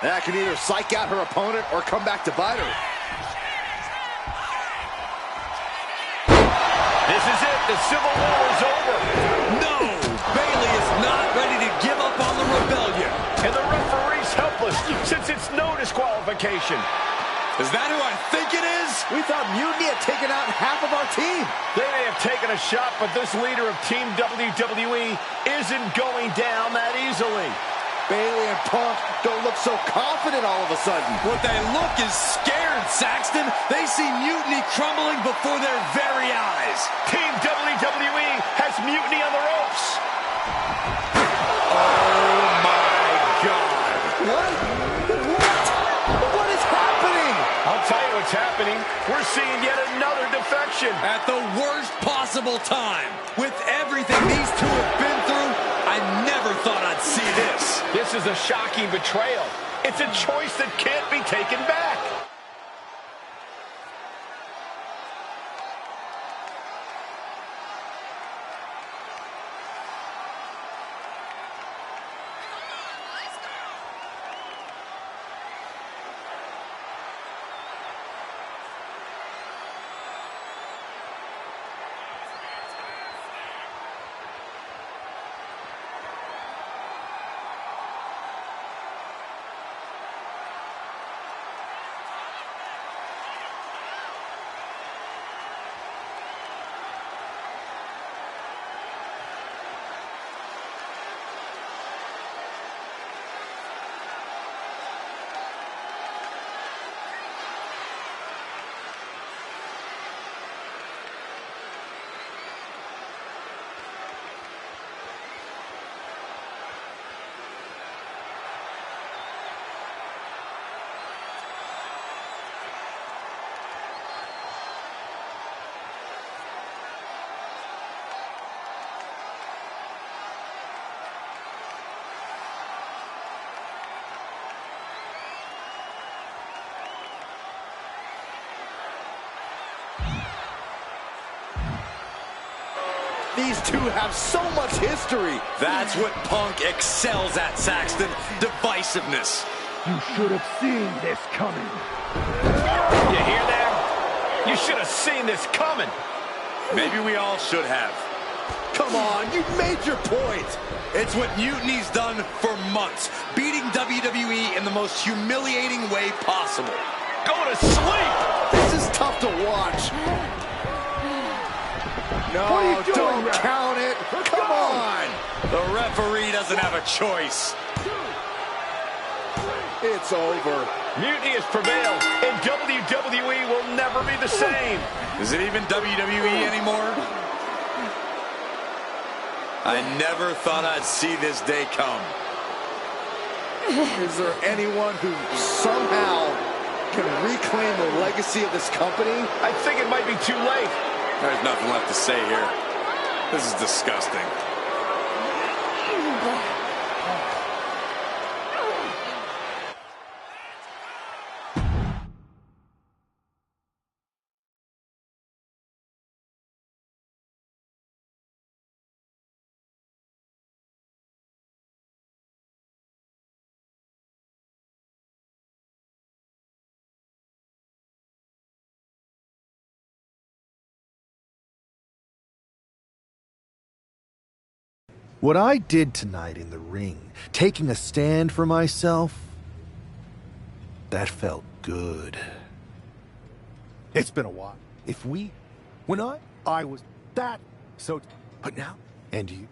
That can either psych out her opponent or come back to bite her. This is it. The Civil War is over. No! Bayley is not ready to give up on the rebellion. And the referee's helpless since it's no disqualification. Is that who I think it is? We thought Mutiny had taken out half of our team. They may have taken a shot, but this leader of Team WWE isn't going down that easily. Bailey and Punk don't look so confident all of a sudden. What they look is scared, Saxton. They see Mutiny crumbling before their very eyes. Team WWE has Mutiny on the ropes. Oh my God. What is happening? I'll tell you what's happening. We're seeing yet another defection. At the worst possible time. With everything these two have been through, I never thought I'd see this. This is a shocking betrayal. It's a choice that can't be taken back. These two have so much history. That's what Punk excels at, Saxton. Divisiveness. You should have seen this coming. You hear that? You should have seen this coming. Maybe we all should have. Come on, you made your point. It's what Mutiny's done for months, beating WWE in the most humiliating way possible. Go to sleep! This is tough to watch. No, don't count it. Come on. The referee doesn't have a choice. It's over. Mutiny has prevailed, and WWE will never be the same. Is it even WWE anymore? I never thought I'd see this day come. Is there anyone who somehow can reclaim the legacy of this company? I think it might be too late. There's nothing left to say here. This is disgusting. What I did tonight in the ring, taking a stand for myself, that felt good. It's been a while. When I was that, so, but now, and you,